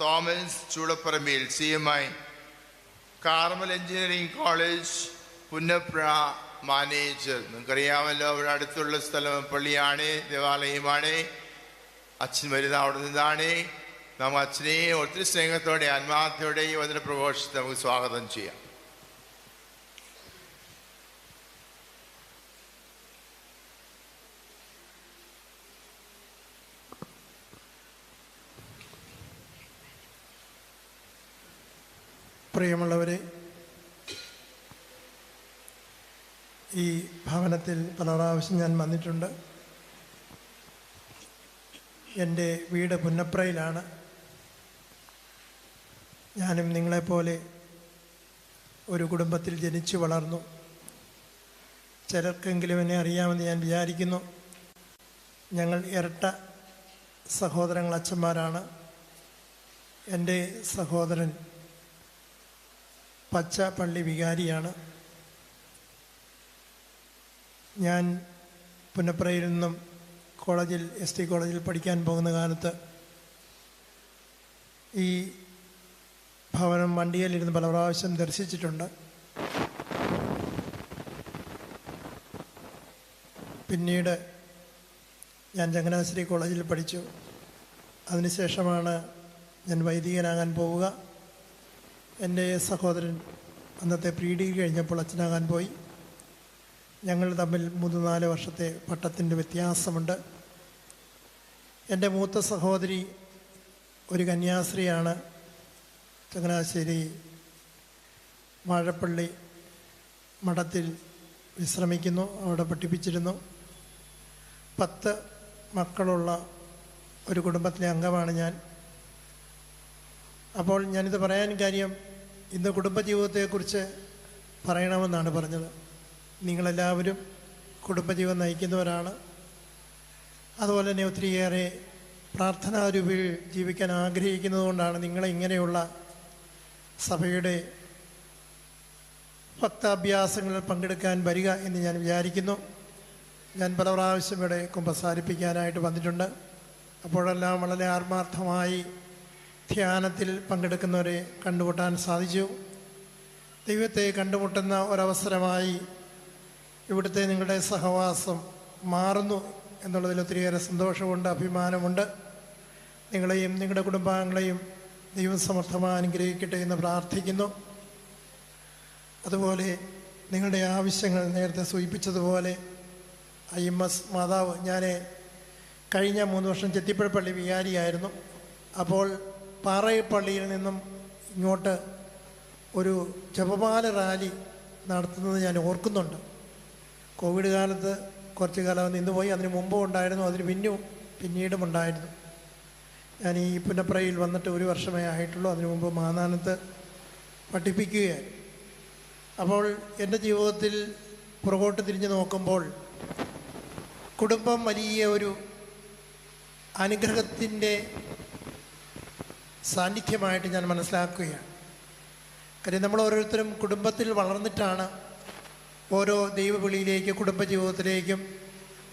Thomas Choodapparambil CMI, Carmel engineering college Punnapra manager. നിങ്ങൾക്കറിയാമല്ലോ, അവിടെ അടുത്തുള്ള സ്ഥലം പള്ളിയാണ്, ദേവാലയമാണ്. അച്ഛൻ വരുന്ന അവിടെ നിന്നാണ്. നമുക്ക് അച്ഛനെ ഒത്തിരി സ്നേഹത്തോടെ ആത്മാർത്ഥയോടെ ഈ വചന പ്രഘോഷത്തെ നമുക്ക് സ്വാഗതം ചെയ്യാം. പ്രിയമുള്ളവരെ, ഈ ഭവനത്തിൽ പല പ്രാവശ്യം ഞാൻ വന്നിട്ടുണ്ട്. എൻ്റെ വീട് പുന്നപ്രയിലാണ്. ഞാനും നിങ്ങളെപ്പോലെ ഒരു കുടുംബത്തിൽ ജനിച്ചു വളർന്നു. ചിലർക്കെങ്കിലും എന്നെ അറിയാമെന്ന് ഞാൻ വിചാരിക്കുന്നു. ഞങ്ങൾ ഇരട്ട സഹോദരങ്ങൾ, അച്ഛന്മാരാണ്. എൻ്റെ സഹോദരൻ പച്ച പള്ളി വികാരിയാണ്. ഞാൻ പുന്നപ്രയിൽ നിന്നും കോളേജിൽ ST കോളേജിൽ പഠിക്കാൻ പോകുന്ന കാലത്ത് ഈ ഭവനം വണ്ടിയിലിരുന്ന് പല പ്രാവശ്യം ദർശിച്ചിട്ടുണ്ട്. പിന്നീട് ഞാൻ ചങ്ങനാശ്ശേരി കോളേജിൽ പഠിച്ചു. അതിനുശേഷമാണ് ഞാൻ വൈദികനാകാൻ പോവുക. എൻ്റെ സഹോദരൻ അന്നത്തെ പ്രീ ഡിഗ്രി കഴിഞ്ഞപ്പോൾ അച്ഛനാകാൻ പോയി. ഞങ്ങൾ തമ്മിൽ 3-4 വർഷത്തെ പട്ടത്തിൻ്റെ വ്യത്യാസമുണ്ട്. എൻ്റെ മൂത്ത സഹോദരി ഒരു കന്യാസ്ത്രീയാണ്. ചങ്ങനാശ്ശേരി വാഴപ്പള്ളി മഠത്തിൽ വിശ്രമിക്കുന്നു. അവിടെ പഠിപ്പിച്ചിരുന്നു. 10 മക്കളുള്ള ഒരു കുടുംബത്തിലെ അംഗമാണ് ഞാൻ. അപ്പോൾ ഞാനിത് പറയാൻ കാര്യം, ഇന്ന് കുടുംബജീവിതത്തെക്കുറിച്ച് പറയണമെന്നാണ് പറഞ്ഞത്. നിങ്ങളെല്ലാവരും കുടുംബജീവിതം നയിക്കുന്നവരാണ്. അതുപോലെ തന്നെ ഒത്തിരിയേറെ പ്രാർത്ഥനാരൂപിൽ ജീവിക്കാൻ ആഗ്രഹിക്കുന്നത് കൊണ്ടാണ് നിങ്ങളെ ഇങ്ങനെയുള്ള സഭയുടെ ഭക്താഭ്യാസങ്ങളിൽ പങ്കെടുക്കാൻ വരിക എന്ന് ഞാൻ വിചാരിക്കുന്നു. ഞാൻ പല പ്രാവശ്യം ഇവിടെ കുമ്പസാരിപ്പിക്കാനായിട്ട് വന്നിട്ടുണ്ട്. അപ്പോഴെല്ലാം വളരെ ആത്മാർത്ഥമായി ധ്യാനത്തിൽ പങ്കെടുക്കുന്നവരെ കണ്ടുമുട്ടാൻ സാധിച്ചു. ദൈവത്തെ കണ്ടുമുട്ടുന്ന ഒരവസരമായി ഇവിടുത്തെ നിങ്ങളുടെ സഹവാസം മാറുന്നു എന്നുള്ളതിൽ ഒത്തിരിയേറെ സന്തോഷമുണ്ട്, അഭിമാനമുണ്ട്. നിങ്ങളെയും നിങ്ങളുടെ കുടുംബാംഗങ്ങളെയും ദൈവം സമർത്ഥമായി അനുഗ്രഹിക്കട്ടെ എന്ന് പ്രാർത്ഥിക്കുന്നു. അതുപോലെ നിങ്ങളുടെ ആവശ്യങ്ങൾ നേരത്തെ സൂചിപ്പിച്ചതുപോലെ IMS മാതാവ്, ഞാൻ കഴിഞ്ഞ 3 വർഷം ചെത്തിപ്പുഴ പള്ളി വികാരിയായിരുന്നു. അപ്പോൾ പാറയപ്പള്ളിയിൽ നിന്നും ഇങ്ങോട്ട് ഒരു ജപമാല റാലി നടത്തുന്നത് ഞാൻ ഓർക്കുന്നുണ്ട്. കോവിഡ് കാലത്ത് കുറച്ച് കാലം നിന്നുപോയി. അതിന് മുമ്പും ഉണ്ടായിരുന്നു, അതിന് പിന്നീടും ഉണ്ടായിരുന്നു. ഞാൻ ഈ പുന്നപ്രയിൽ വന്നിട്ട് 1 വർഷമേ ആയിട്ടുള്ളൂ. അതിനു മുമ്പ് മാന്നാനത്ത് പഠിപ്പിക്കുകയായി. അപ്പോൾ എൻ്റെ ജീവിതത്തിൽ പുറകോട്ട് തിരിഞ്ഞു നോക്കുമ്പോൾ കുടുംബം വലിയ ഒരു അനുഗ്രഹത്തിൻ്റെ സാന്നിധ്യമായിട്ട് ഞാൻ മനസ്സിലാക്കുകയാണ്. കാര്യം നമ്മൾ ഓരോരുത്തരും കുടുംബത്തിൽ വളർന്നിട്ടാണ് ഓരോ ദൈവവിളിയിലേക്കും കുടുംബജീവിതത്തിലേക്കും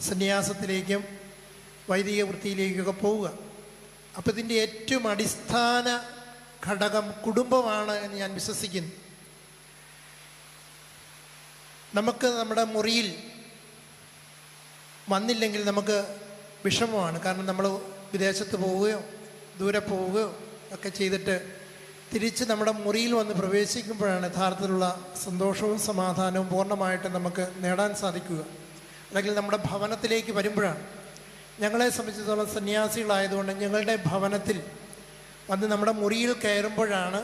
സന്യാസത്തിലേക്കും വൈദിക വൃത്തിയിലേക്കൊക്കെ പോവുക. അപ്പോൾ ഇതിൻ്റെ ഏറ്റവും അടിസ്ഥാന ഘടകം കുടുംബമാണ് എന്ന് ഞാൻ വിശ്വസിക്കുന്നു. നമുക്ക് നമ്മുടെ മുറിയിൽ വന്നില്ലെങ്കിൽ നമുക്ക് വിഷമമാണ്. കാരണം നമ്മൾ വിദേശത്ത് പോവുകയോ ദൂരെ പോവുകയോ ഒക്കെ ചെയ്തിട്ട് തിരിച്ച് നമ്മുടെ മുറിയിൽ വന്ന് പ്രവേശിക്കുമ്പോഴാണ് യഥാർത്ഥത്തിലുള്ള സന്തോഷവും സമാധാനവും പൂർണ്ണമായിട്ട് നമുക്ക് നേടാൻ സാധിക്കുക. അല്ലെങ്കിൽ നമ്മുടെ ഭവനത്തിലേക്ക് വരുമ്പോഴാണ്. ഞങ്ങളെ സംബന്ധിച്ചിടത്തോളം സന്യാസികളായതുകൊണ്ട് ഞങ്ങളുടെ ഭവനത്തിൽ വന്ന് നമ്മുടെ മുറിയിൽ കയറുമ്പോഴാണ്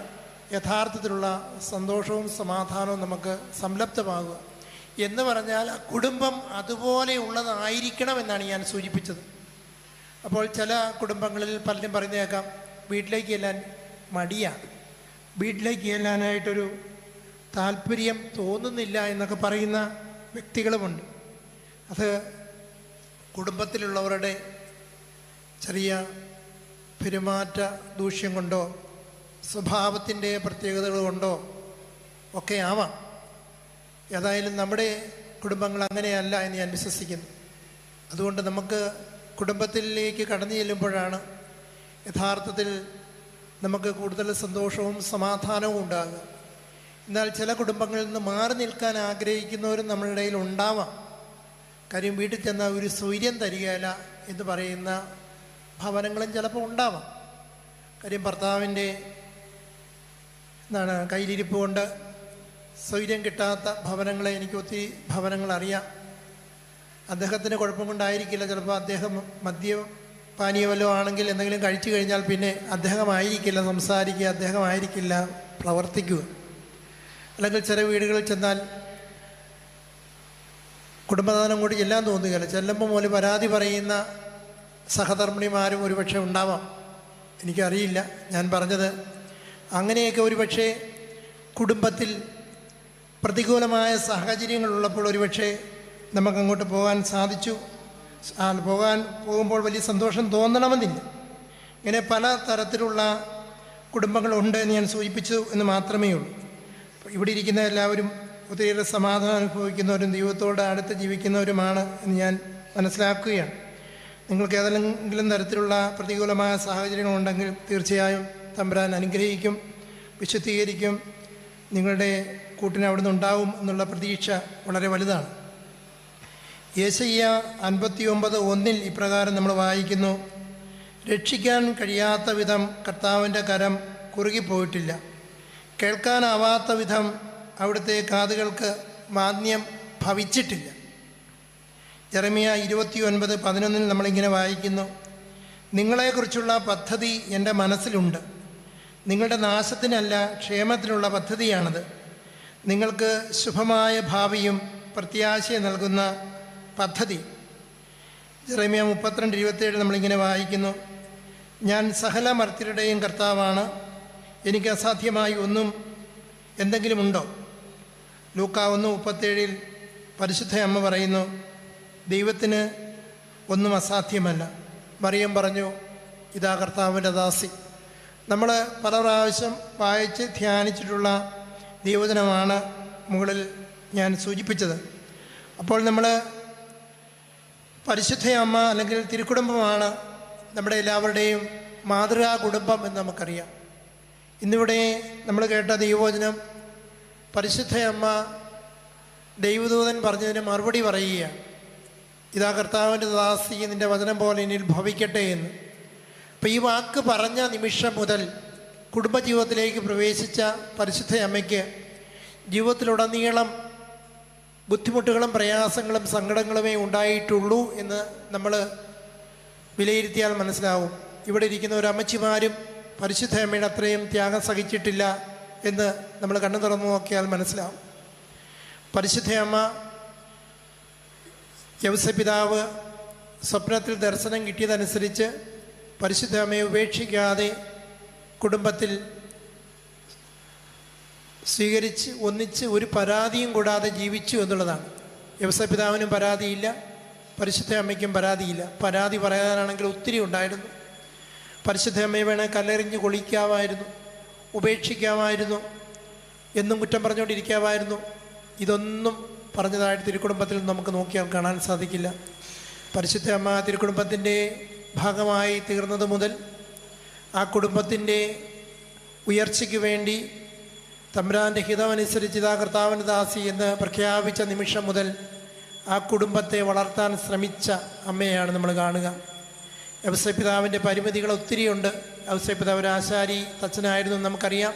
യഥാർത്ഥത്തിലുള്ള സന്തോഷവും സമാധാനവും നമുക്ക് സംലപ്തമാകുക. എന്ന് പറഞ്ഞാൽ കുടുംബം അതുപോലെയുള്ളതായിരിക്കണമെന്നാണ് ഞാൻ സൂചിപ്പിച്ചത്. അപ്പോൾ ചില കുടുംബങ്ങളിൽ പലരും പറയുന്നേക്കാം, വീട്ടിലേക്ക് ചെല്ലാൻ മടിയാണ്, വീട്ടിലേക്ക് ചെല്ലാനായിട്ടൊരു താല്പര്യം തോന്നുന്നില്ല എന്നൊക്കെ പറയുന്ന വ്യക്തികളുമുണ്ട്. അത് കുടുംബത്തിലുള്ളവരുടെ ചെറിയ പെരുമാറ്റ ദൂഷ്യം കൊണ്ടോ സ്വഭാവത്തിൻ്റെ പ്രത്യേകതകൾ കൊണ്ടോ ഒക്കെ ആവാം. ഏതായാലും നമ്മുടെ കുടുംബങ്ങൾ അങ്ങനെയല്ല എന്ന് ഞാൻ വിശ്വസിക്കുന്നു. അതുകൊണ്ട് നമുക്ക് കുടുംബത്തിലേക്ക് കടന്നു ചെല്ലുമ്പോഴാണ് യഥാർത്ഥത്തിൽ നമുക്ക് കൂടുതൽ സന്തോഷവും സമാധാനവും ഉണ്ടാകുക. എന്നാൽ ചില കുടുംബങ്ങളിൽ നിന്ന് മാറി നിൽക്കാൻ ആഗ്രഹിക്കുന്നവരും നമ്മളുടെ ഇടയിൽ ഉണ്ടാവാം. കാര്യം വീട്ടിൽ ചെന്ന ഒരു സ്വൈര്യം തരികയില്ല എന്ന് പറയുന്ന ഭവനങ്ങളും ചിലപ്പോൾ ഉണ്ടാവാം. കാര്യം ഭർത്താവിൻ്റെ കയ്യിലിരിപ്പ് കൊണ്ട് സ്വൈര്യം കിട്ടാത്ത ഭവനങ്ങളെ എനിക്ക് ഒത്തിരി ഭവനങ്ങൾ അറിയാം. അദ്ദേഹത്തിന് കുഴപ്പം കൊണ്ടായിരിക്കില്ല, ചിലപ്പോൾ അദ്ദേഹം മദ്യപാനീയ വല്ലതും ആണെങ്കിൽ എന്തെങ്കിലും കഴിച്ചു കഴിഞ്ഞാൽ പിന്നെ അദ്ദേഹമായിരിക്കില്ല സംസാരിക്കുക, അദ്ദേഹമായിരിക്കില്ല പ്രവർത്തിക്കുക. അല്ലെങ്കിൽ ചില വീടുകളിൽ ചെന്നാൽ കുടുംബദാനം കൂടി ചെല്ലാൻ തോന്നുകയില്ല. ചെല്ലുമ്പോൾ മുതൽ പരാതി പറയുന്ന സഹധർമ്മിണിമാരും ഒരുപക്ഷെ ഉണ്ടാവാം. എനിക്കറിയില്ല, ഞാൻ പറഞ്ഞത് അങ്ങനെയൊക്കെ ഒരുപക്ഷെ കുടുംബത്തിൽ പ്രതികൂലമായ സാഹചര്യങ്ങളുള്ളപ്പോൾ ഒരുപക്ഷെ നമുക്കങ്ങോട്ട് പോകാൻ സാധിച്ചു. പോകുമ്പോൾ വലിയ സന്തോഷം തോന്നണമെന്നില്ല. ഇങ്ങനെ പല തരത്തിലുള്ള കുടുംബങ്ങളുണ്ട് എന്ന് ഞാൻ സൂചിപ്പിച്ചു എന്ന് മാത്രമേ ഉള്ളൂ. ഇവിടെ ഇരിക്കുന്ന എല്ലാവരും ഒത്തിരിയേറെ സമാധാനം അനുഭവിക്കുന്നവരും ദൈവത്തോട് അടുത്ത് ജീവിക്കുന്നവരുമാണ് എന്ന് ഞാൻ മനസ്സിലാക്കുകയാണ്. നിങ്ങൾക്ക് ഏതെങ്കിലും തരത്തിലുള്ള പ്രതികൂലമായ സാഹചര്യങ്ങളുണ്ടെങ്കിൽ തീർച്ചയായും തമ്പുരാൻ അനുഗ്രഹിക്കും, വിശുദ്ധീകരിക്കും, നിങ്ങളുടെ കൂട്ടിന് അവിടുന്ന് ഉണ്ടാവും എന്നുള്ള പ്രതീക്ഷ വളരെ വലുതാണ്. യെശയ്യാ 59:1 ഇപ്രകാരം നമ്മൾ വായിക്കുന്നു: രക്ഷിക്കാൻ കഴിയാത്ത വിധം കർത്താവിൻ്റെ കരം കുറുകിപ്പോയിട്ടില്ല, കേൾക്കാനാവാത്ത വിധം അവിടുത്തെ കാതുകൾക്ക് മാന്യം ഭവിച്ചിട്ടില്ല. യെരമ്യാ 29:11 നമ്മളിങ്ങനെ വായിക്കുന്നു: നിങ്ങളെക്കുറിച്ചുള്ള പദ്ധതി എൻ്റെ മനസ്സിലുണ്ട്, നിങ്ങളുടെ നാശത്തിനല്ല ക്ഷേമത്തിനുള്ള പദ്ധതിയാണത്, നിങ്ങൾക്ക് ശുഭമായ ഭാവിയും പ്രത്യാശയെ നൽകുന്ന പദ്ധതി. യെരമ്യാ 32:27 നമ്മളിങ്ങനെ വായിക്കുന്നു: ഞാൻ സകല മർത്യരുടെയും കർത്താവാണ്, എനിക്ക് അസാധ്യമായി ഒന്നും എന്തെങ്കിലും ഉണ്ടോ? ലൂക്കാ 1:37 പരിശുദ്ധ അമ്മ പറയുന്നു: ദൈവത്തിന് ഒന്നും അസാധ്യമല്ല. മറിയം പറഞ്ഞു: ഇതാ കർത്താവിൻ്റെ ദാസി. നമ്മൾ പല പ്രാവശ്യം വായിച്ച് ധ്യാനിച്ചിട്ടുള്ള ദൈവവചനമാണ് മുകളിൽ ഞാൻ സൂചിപ്പിച്ചത്. അപ്പോൾ നമ്മൾ പരിശുദ്ധ അമ്മ അല്ലെങ്കിൽ തിരുക്കുടുംബമാണ് നമ്മുടെ എല്ലാവരുടെയും മാതൃകാ കുടുംബം എന്ന് നമുക്കറിയാം. ഇന്നിവിടെ നമ്മൾ കേട്ട ദൈവവചനം പരിശുദ്ധ അമ്മ ദൈവദൂതൻ പറഞ്ഞതിന് മറുപടി പറയുകയാണ്: ഇതാ കർത്താവിൻ്റെ ദാസി, നിൻ്റെ വചനം പോലെ എന്നിൽ ഭവിക്കട്ടെ എന്ന്. അപ്പോൾ ഈ വാക്ക് പറഞ്ഞ നിമിഷം മുതൽ കുടുംബജീവിതത്തിലേക്ക് പ്രവേശിച്ച പരിശുദ്ധ അമ്മയ്ക്ക് ജീവിതത്തിലുടനീളം ബുദ്ധിമുട്ടുകളും പ്രയാസങ്ങളും സങ്കടങ്ങളുമേ ഉണ്ടായിട്ടുള്ളൂ എന്ന് നമ്മൾ വിലയിരുത്തിയാൽ മനസ്സിലാവും. ഇവിടെ ഇരിക്കുന്ന ഒരു അമ്മച്ചിമാരും പരിശുദ്ധ അമ്മയുടെ അത്രയും ത്യാഗം സഹിച്ചിട്ടില്ല എന്ന് നമ്മൾ കണ്ണു തുറന്നു നോക്കിയാൽ മനസ്സിലാവും. പരിശുദ്ധ അമ്മ യൗസപിതാവ് സ്വപ്നത്തിൽ ദർശനം കിട്ടിയതനുസരിച്ച് പരിശുദ്ധ അമ്മയെ ഉപേക്ഷിക്കാതെ കുടുംബത്തിൽ സ്വീകരിച്ച് ഒന്നിച്ച് ഒരു പരാതിയും കൂടാതെ ജീവിച്ചു എന്നുള്ളതാണ്. യൗസപിതാവിനും പരാതിയില്ല, പരിശുദ്ധ അമ്മയ്ക്കും പരാതിയില്ല. പരാതി പറയാനാണെങ്കിൽ ഒത്തിരി ഉണ്ടായിരുന്നു. പരിശുദ്ധ അമ്മയെ വേണേൽ കല്ലെറിഞ്ഞ് കൊളിക്കാമായിരുന്നു, ഉപേക്ഷിക്കാമായിരുന്നു, എന്നും കുറ്റം പറഞ്ഞുകൊണ്ടിരിക്കാമായിരുന്നു. ഇതൊന്നും പറഞ്ഞതായിട്ട് തിരുക്കുടുംബത്തിൽ നമുക്ക് നോക്കിയാൽ കാണാൻ സാധിക്കില്ല. പരിശുദ്ധ അമ്മ തിരുക്കുടുംബത്തിൻ്റെ ഭാഗമായി തീർന്നത് മുതൽ ആ കുടുംബത്തിൻ്റെ ഉയർച്ചയ്ക്ക് വേണ്ടി തമ്പുരാൻ്റെ ഹിതമനുസരിച്ച് ഇതാ കർത്താവിൻ്റെ ദാസി എന്ന് പ്രഖ്യാപിച്ച നിമിഷം മുതൽ ആ കുടുംബത്തെ വളർത്താൻ ശ്രമിച്ച അമ്മയാണ് നമ്മൾ കാണുക. യൗസപിതാവിൻ്റെ പരിമിതികൾ ഒത്തിരിയുണ്ട്. യൗസപിതാവ് ഒരു ആശാരി തച്ചനായിരുന്നു, നമുക്കറിയാം.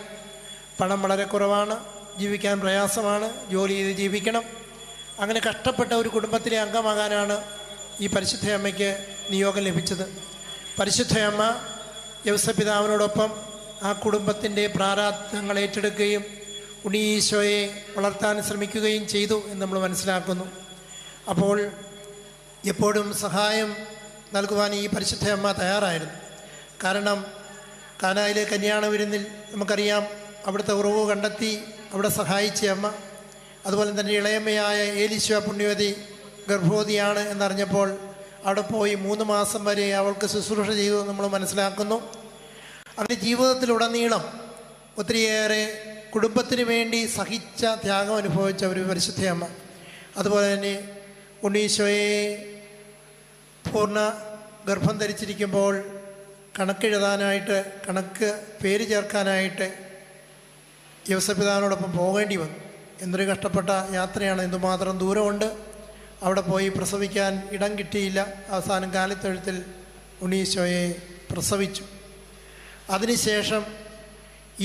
പണം വളരെ കുറവാണ്, ജീവിക്കാൻ പ്രയാസമാണ്, ജോലി ചെയ്ത് ജീവിക്കണം. അങ്ങനെ കഷ്ടപ്പെട്ട ഒരു കുടുംബത്തിലെ അംഗമാകാനാണ് ഈ പരിശുദ്ധ അമ്മയ്ക്ക് നിയോഗം ലഭിച്ചത്. പരിശുദ്ധ അമ്മ യൗസപിതാവിനോടൊപ്പം ആ കുടുംബത്തിൻ്റെ പ്രാരാബ്ധങ്ങൾ ഏറ്റെടുക്കുകയും ഉണ്ണീശോയെ വളർത്താൻ ശ്രമിക്കുകയും ചെയ്തു എന്ന് നമ്മൾ മനസ്സിലാക്കുന്നു. അപ്പോൾ എപ്പോഴും സഹായം നൽകുവാൻ ഈ പരിശുദ്ധ അമ്മ തയ്യാറായിരുന്നു. കാരണം കാനായിലെ കല്യാണ വിരുന്നിൽ നമുക്കറിയാം, അവിടുത്തെ ഉറവ് കണ്ടെത്തി അവിടെ സഹായിച്ച അമ്മ. അതുപോലെ തന്നെ ഇളയമ്മയായ ഏലീശ പുണ്യവതി ഗർഭവതിയാണ് എന്നറിഞ്ഞപ്പോൾ അവിടെ പോയി 3 മാസം വരെ അവൾക്ക് ശുശ്രൂഷ ചെയ്തു നമ്മൾ മനസ്സിലാക്കുന്നു. അങ്ങനെ ജീവിതത്തിലുടനീളം ഒത്തിരിയേറെ കുടുംബത്തിന് വേണ്ടി സഹിച്ച ത്യാഗം അനുഭവിച്ച ഒരു പരിശുദ്ധയമ്മ. അതുപോലെ തന്നെ ഉണ്ണീശോയെ പൂർണ്ണ ഗർഭം ധരിച്ചിരിക്കുമ്പോൾ കണക്കെഴുതാനായിട്ട്, കണക്ക് പേര് ചേർക്കാനായിട്ട് യോസേപ്പിതാവിനോടൊപ്പം പോകേണ്ടി വന്നു. എന്തൊരു കഷ്ടപ്പെട്ട യാത്രയാണ്, എന്തുമാത്രം ദൂരമുണ്ട്. അവിടെ പോയി പ്രസവിക്കാൻ ഇടം കിട്ടിയില്ല. അവസാനം കാലിത്തൊഴുത്തിൽ ഉണ്ണീശോയെ പ്രസവിച്ചു. അതിനുശേഷം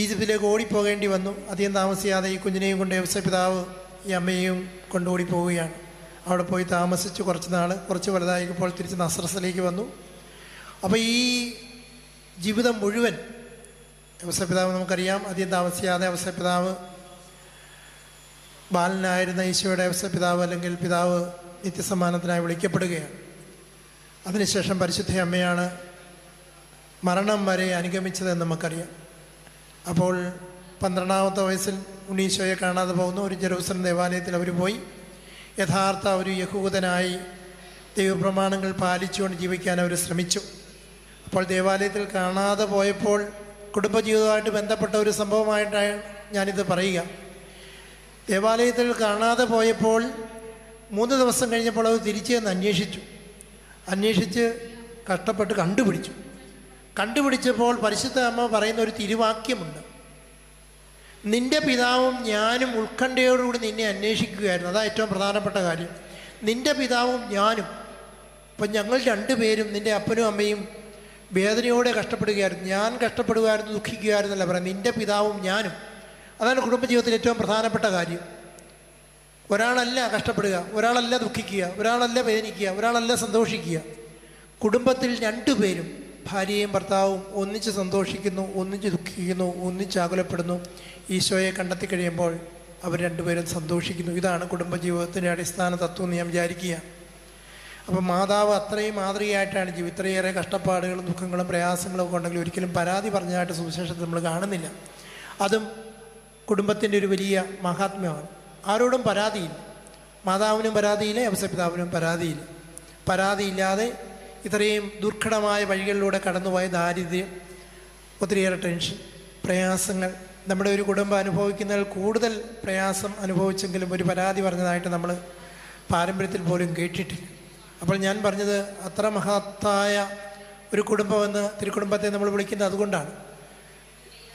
ഈജിപ്തിലേക്ക് ഓടിപ്പോകേണ്ടി വന്നു. അധികം താമസിയാതെ ഈ കുഞ്ഞിനെയും കൊണ്ട് യോസേപ്പിതാവ് ഈ അമ്മയെയും കൊണ്ട് ഓടിപ്പോവുകയാണ്. അവിടെ പോയി താമസിച്ചു കുറച്ച് നാൾ. കുറച്ച് വലുതായപ്പോൾ തിരിച്ച് നസ്രത്തിലേക്ക് വന്നു. അപ്പോൾ ഈ ജീവിതം മുഴുവൻ യോസേപ്പിതാവ് നമുക്കറിയാം. അധികം താമസിയാതെ യോസേപ്പിതാവ് ബാലനായിരുന്ന ഈശോയുടെ യോസേപ്പിതാവ് അല്ലെങ്കിൽ പിതാവ് നിത്യസമ്മാനത്തിനായി വിളിക്കപ്പെടുകയാണ്. അതിനുശേഷം പരിശുദ്ധ അമ്മയാണ് മരണം വരെ അനുഗമിച്ചതെന്ന് നമുക്കറിയാം. അപ്പോൾ 12ാമത്തെ വയസ്സിൽ ഉണ്ണീശോയെ കാണാതെ പോകുന്നു. ഒരു ജെറൂസലം ദേവാലയത്തിൽ അവർ പോയി യഥാർത്ഥ ഒരു യഹൂദനായി ദൈവപ്രമാണങ്ങൾ പാലിച്ചുകൊണ്ട് ജീവിക്കാൻ അവർ ശ്രമിച്ചു. അപ്പോൾ ദേവാലയത്തിൽ കാണാതെ പോയപ്പോൾ കുടുംബജീവിതവുമായിട്ട് ബന്ധപ്പെട്ട ഒരു സംഭവമായിട്ടാണ് ഞാനിത് പറയുക. ദേവാലയത്തിൽ കാണാതെ പോയപ്പോൾ 3 ദിവസം കഴിഞ്ഞപ്പോൾ അത് തിരിച്ചു ചെന്ന് അന്വേഷിച്ച് കഷ്ടപ്പെട്ട് കണ്ടുപിടിച്ചപ്പോൾ പരിശുദ്ധ അമ്മ പറയുന്ന ഒരു തിരുവാക്യമുണ്ട്. നിൻ്റെ പിതാവും ഞാനും ഉത്കണ്ഠയോടുകൂടി നിന്നെ അന്വേഷിക്കുകയായിരുന്നു. അതാണ് ഏറ്റവും പ്രധാനപ്പെട്ട കാര്യം. നിൻ്റെ പിതാവും ഞാനും. അപ്പം ഞങ്ങൾ 2 പേരും, നിൻ്റെ അപ്പനും അമ്മയും വേദനയോടെ കഷ്ടപ്പെടുകയായിരുന്നു. ഞാൻ കഷ്ടപ്പെടുകയായിരുന്നു, ദുഃഖിക്കുകയായിരുന്നല്ല പറയാം. നിൻ്റെ പിതാവും ഞാനും. അതാണ് കുടുംബജീവിതത്തിൽ ഏറ്റവും പ്രധാനപ്പെട്ട കാര്യം. ഒരാളല്ല കഷ്ടപ്പെടുക, ഒരാളല്ല ദുഃഖിക്കുക, ഒരാളല്ല വേദനിക്കുക, ഒരാളല്ല സന്തോഷിക്കുക. കുടുംബത്തിൽ 2 പേരും, ഭാര്യയും ഭർത്താവും ഒന്നിച്ച് സന്തോഷിക്കുന്നു, ഒന്നിച്ച് ദുഃഖിക്കുന്നു, ഒന്നിച്ച് ആകുലപ്പെടുന്നു. ഈശോയെ കണ്ടെത്തി കഴിയുമ്പോൾ അവർ 2 പേരും സന്തോഷിക്കുന്നു. ഇതാണ് കുടുംബജീവിതത്തിൻ്റെ അടിസ്ഥാന തത്വം എന്ന് ഞാൻ വിചാരിക്കുക. അപ്പം മാതാവ് അത്രയും മാതൃകയായിട്ടാണ് ഇത്രയേറെ കഷ്ടപ്പാടുകളും ദുഃഖങ്ങളും പ്രയാസങ്ങളും ഒക്കെ ഉണ്ടെങ്കിൽ ഒരിക്കലും പരാതി പറഞ്ഞതായിട്ട് സുവിശേഷത്തിൽ നമ്മൾ കാണുന്നില്ല. അതും കുടുംബത്തിൻ്റെ ഒരു വലിയ മഹാത്മ്യമാണ്. ആരോടും പരാതിയില്ല. മാതാവിനും പരാതിയില്ല, യോസേപ്പിതാവിനും പരാതിയില്ല. പരാതിയില്ലാതെ ഇത്രയും ദുർഘടമായ വഴികളിലൂടെ കടന്നുപോയ ദാരിദ്ര്യം, ഒത്തിരിയേറെ ടെൻഷൻ, പ്രയാസങ്ങൾ, നമ്മുടെ ഒരു കുടുംബം അനുഭവിക്കുന്നതിൽ കൂടുതൽ പ്രയാസം അനുഭവിച്ചെങ്കിലും ഒരു പരാതി പറഞ്ഞതായിട്ട് നമ്മൾ പാരമ്പര്യത്തിൽ പോലും കേട്ടിട്ടില്ല. അപ്പോൾ ഞാൻ പറഞ്ഞത് അത്ര മഹത്തായ ഒരു കുടുംബമെന്ന് തിരുക്കുടുംബത്തെ നമ്മൾ വിളിക്കുന്നത് അതുകൊണ്ടാണ്.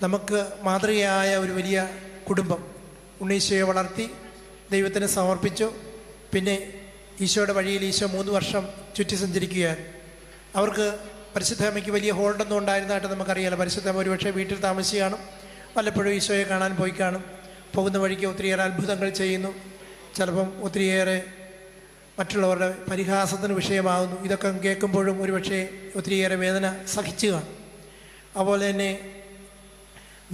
നമുക്ക് മാതൃകയായ ഒരു വലിയ കുടുംബം. ഉണ്ണീശോയെ വളർത്തി ദൈവത്തിന് സമർപ്പിച്ചു. പിന്നെ ഈശോയുടെ വഴിയിൽ ഈശോ 3 വർഷം ചുറ്റി സഞ്ചരിക്കുകയായിരുന്നു. അവർക്ക് പരിശുദ്ധ അമ്മയ്ക്ക് വലിയ ഹോൾഡൊന്നും ഉണ്ടായിരുന്നതായിട്ട് നമുക്കറിയാലോ. പരിശുദ്ധ അമ്മ ഒരുപക്ഷെ വീട്ടിൽ താമസിച്ച് കാണും, വല്ലപ്പോഴും ഈശോയെ കാണാൻ പോയി കാണും. പോകുന്ന വഴിക്ക് ഒത്തിരിയേറെ അത്ഭുതങ്ങൾ ചെയ്യുന്നു. ചിലപ്പം ഒത്തിരിയേറെ മറ്റുള്ളവരുടെ പരിഹാസത്തിന് വിഷയമാകുന്നു. ഇതൊക്കെ കേൾക്കുമ്പോഴും ഒരുപക്ഷെ ഒത്തിരിയേറെ വേദന സഹിച്ചു കാണും. അതുപോലെ തന്നെ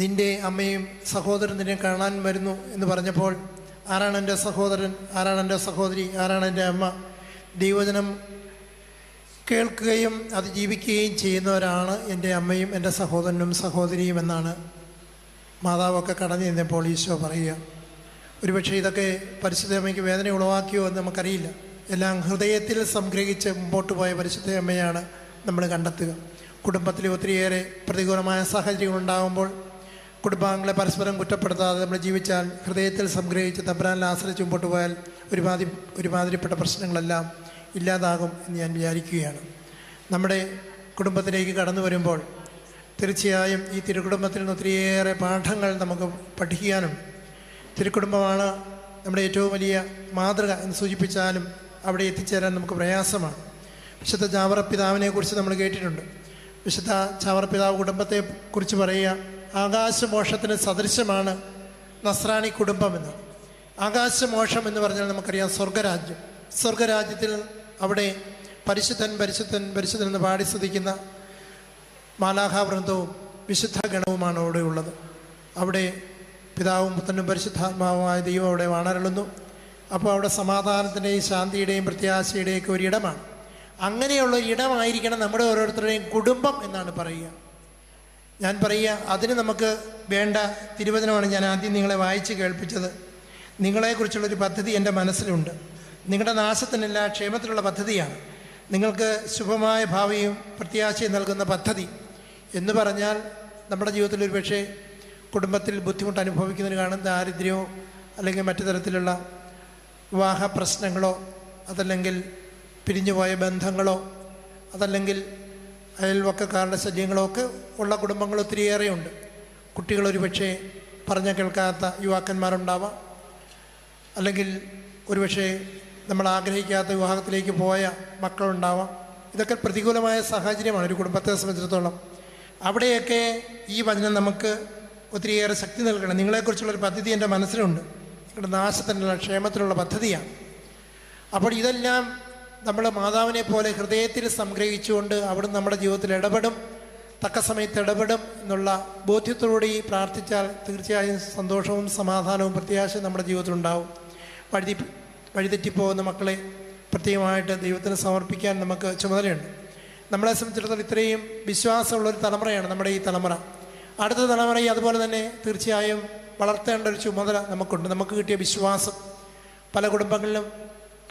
നിൻ്റെ അമ്മയും സഹോദരൻ നിന്നെ കാണാൻ വരുന്നു എന്ന് പറഞ്ഞപ്പോൾ ആരാണ് എൻ്റെ സഹോദരൻ, ആരാണ് എൻ്റെ സഹോദരി, ആരാണ് എൻ്റെ അമ്മ? ദൈവവചനം കേൾക്കുകയും അത് ജീവിക്കുകയും ചെയ്യുന്നവരാണ് എൻ്റെ അമ്മയും എൻ്റെ സഹോദരനും സഹോദരിയും എന്നാണ് മാതാവൊക്കെ കടന്നു ചെന്നപ്പോൾ ഈശോ പറയുക. ഒരുപക്ഷെ ഇതൊക്കെ പരിശുദ്ധ അമ്മയ്ക്ക് വേദന ഉളവാക്കിയോ എന്ന് നമുക്കറിയില്ല. എല്ലാം ഹൃദയത്തിൽ സംഗ്രഹിച്ച് മുമ്പോട്ട് പോയ പരിശുദ്ധ അമ്മയാണ് നമ്മൾ കണ്ടെത്തുക. കുടുംബത്തിൽ ഒത്തിരിയേറെ പ്രതികൂലമായ സാഹചര്യങ്ങളുണ്ടാകുമ്പോൾ കുടുംബാംഗങ്ങളെ പരസ്പരം കുറ്റപ്പെടുത്താതെ നമ്മൾ ജീവിച്ചാൽ, ഹൃദയത്തിൽ സംഗ്രഹിച്ച് തമ്പുരാനിൽ ആശ്രയിച്ച് മുമ്പോട്ട് പോയാൽ ഒരുമാതിരിപ്പെട്ട പ്രശ്നങ്ങളെല്ലാം ഇല്ലാതാകും എന്ന് ഞാൻ വിചാരിക്കുകയാണ്. നമ്മുടെ കുടുംബത്തിലേക്ക് കടന്നു വരുമ്പോൾ തീർച്ചയായും ഈ തിരുക്കുടുംബത്തിൽ നിന്ന് ഒത്തിരിയേറെ പാഠങ്ങൾ നമുക്ക് പഠിക്കാനുണ്ട്. തിരുക്കുടുംബമാണ് നമ്മുടെ ഏറ്റവും വലിയ മാതൃക എന്ന് സൂചിപ്പിച്ചാലും അവിടെ എത്തിച്ചേരാൻ നമുക്ക് പ്രയാസമാണ്. വിശുദ്ധ ചാവറപ്പിതാവിനെ കുറിച്ച് നമ്മൾ കേട്ടിട്ടുണ്ട്. വിശുദ്ധ ചാവറപ്പിതാവ് കുടുംബത്തെക്കുറിച്ച് പറയുക, ആകാശമോക്ഷത്തിന് സദൃശമാണ് നസ്രാണി കുടുംബം എന്ന്. ആകാശമോക്ഷം എന്ന് പറഞ്ഞാൽ നമുക്കറിയാം സ്വർഗരാജ്യം. സ്വർഗരാജ്യത്തിൽ അവിടെ പരിശുദ്ധൻ പരിശുദ്ധൻ പരിശുദ്ധൻ എന്ന് പാടി സ്തുതിക്കുന്ന മാലാഖാവൃന്ദവും വിശുദ്ധ ഗണവുമാണ് അവിടെ ഉള്ളത്. അവിടെ പിതാവും പുത്രനും പരിശുദ്ധാത്മാവുമായ ദൈവം അവിടെ വാണരുളുന്നു. അപ്പോൾ അവിടെ സമാധാനത്തിൻ്റെയും ശാന്തിയുടെയും പ്രത്യാശയുടെയും ഒക്കെ ഒരിടമാണ്. അങ്ങനെയുള്ള ഇടമായിരിക്കണം നമ്മുടെ ഓരോരുത്തരുടെയും കുടുംബം എന്നാണ് പറയുക. ഞാൻ പറയുക, അതിന് നമുക്ക് വേണ്ട തിരുവചനമാണ് ഞാൻ ആദ്യം നിങ്ങളെ വായിച്ച് കേൾപ്പിച്ചത്. നിങ്ങളെക്കുറിച്ചുള്ളൊരു പദ്ധതി എൻ്റെ മനസ്സിലുണ്ട്. നിങ്ങളുടെ നാശത്തിനല്ല ക്ഷേമത്തിലുള്ള പദ്ധതിയാണ്. നിങ്ങൾക്ക് ശുഭമായ ഭാവിയും പ്രത്യാശയും നൽകുന്ന പദ്ധതി എന്ന് പറഞ്ഞാൽ നമ്മുടെ ജീവിതത്തിൽ ഒരു പക്ഷേ കുടുംബത്തിൽ ബുദ്ധിമുട്ട് അനുഭവിക്കുന്നതിന് കാണും ദാരിദ്ര്യമോ അല്ലെങ്കിൽ മറ്റു തരത്തിലുള്ള വിവാഹ പ്രശ്നങ്ങളോ അതല്ലെങ്കിൽ പിരിഞ്ഞുപോയ ബന്ധങ്ങളോ അതല്ലെങ്കിൽ അയൽവക്കക്കാരുടെ ശല്യങ്ങളൊക്കെ ഉള്ള കുടുംബങ്ങൾ ഒത്തിരിയേറെയുണ്ട്. കുട്ടികളൊരു പക്ഷേ പറഞ്ഞാൽ കേൾക്കാത്ത യുവാക്കന്മാരുണ്ടാവാം, അല്ലെങ്കിൽ ഒരുപക്ഷെ നമ്മൾ ആഗ്രഹിക്കാത്ത വിവാഹത്തിലേക്ക് പോയ മക്കളുണ്ടാവാം. ഇതൊക്കെ പ്രതികൂലമായ സാഹചര്യമാണ് ഒരു കുടുംബത്തെ സംബന്ധിച്ചിടത്തോളം. അവിടെയൊക്കെ ഈ വചനം നമുക്ക് ഒത്തിരിയേറെ ശക്തി നൽകണം. നിങ്ങളെക്കുറിച്ചുള്ളൊരു പദ്ധതി എൻ്റെ മനസ്സിലുണ്ട്, നിങ്ങളുടെ നാശത്തിനുള്ള ക്ഷേമത്തിലുള്ള പദ്ധതിയാണ്. അപ്പോൾ ഇതെല്ലാം നമ്മൾ മാതാവിനെ പോലെ ഹൃദയത്തിൽ സംഗ്രഹിച്ചുകൊണ്ട് അവിടുന്ന് നമ്മുടെ ജീവിതത്തിൽ ഇടപെടും, തക്ക സമയത്ത് ഇടപെടും എന്നുള്ള ബോധ്യത്തോടുകൂടി പ്രാർത്ഥിച്ചാൽ തീർച്ചയായും സന്തോഷവും സമാധാനവും പ്രത്യാശയും നമ്മുടെ ജീവിതത്തിലുണ്ടാവും. വഴിതെറ്റിപ്പോകുന്ന മക്കളെ പ്രത്യേകമായിട്ട് ദൈവത്തിന് സമർപ്പിക്കാൻ നമുക്ക് ചുമതലയുണ്ട്. നമ്മളെ സംബന്ധിച്ചിടത്തോളം ഇത്രയും വിശ്വാസമുള്ളൊരു തലമുറയാണ് നമ്മുടെ ഈ തലമുറ. അടുത്ത തലമുറയെ അതുപോലെ തന്നെ തീർച്ചയായും വളർത്തേണ്ട ഒരു ചുമതല നമുക്കുണ്ട്. നമുക്ക് കിട്ടിയ വിശ്വാസം പല കുടുംബങ്ങളിലും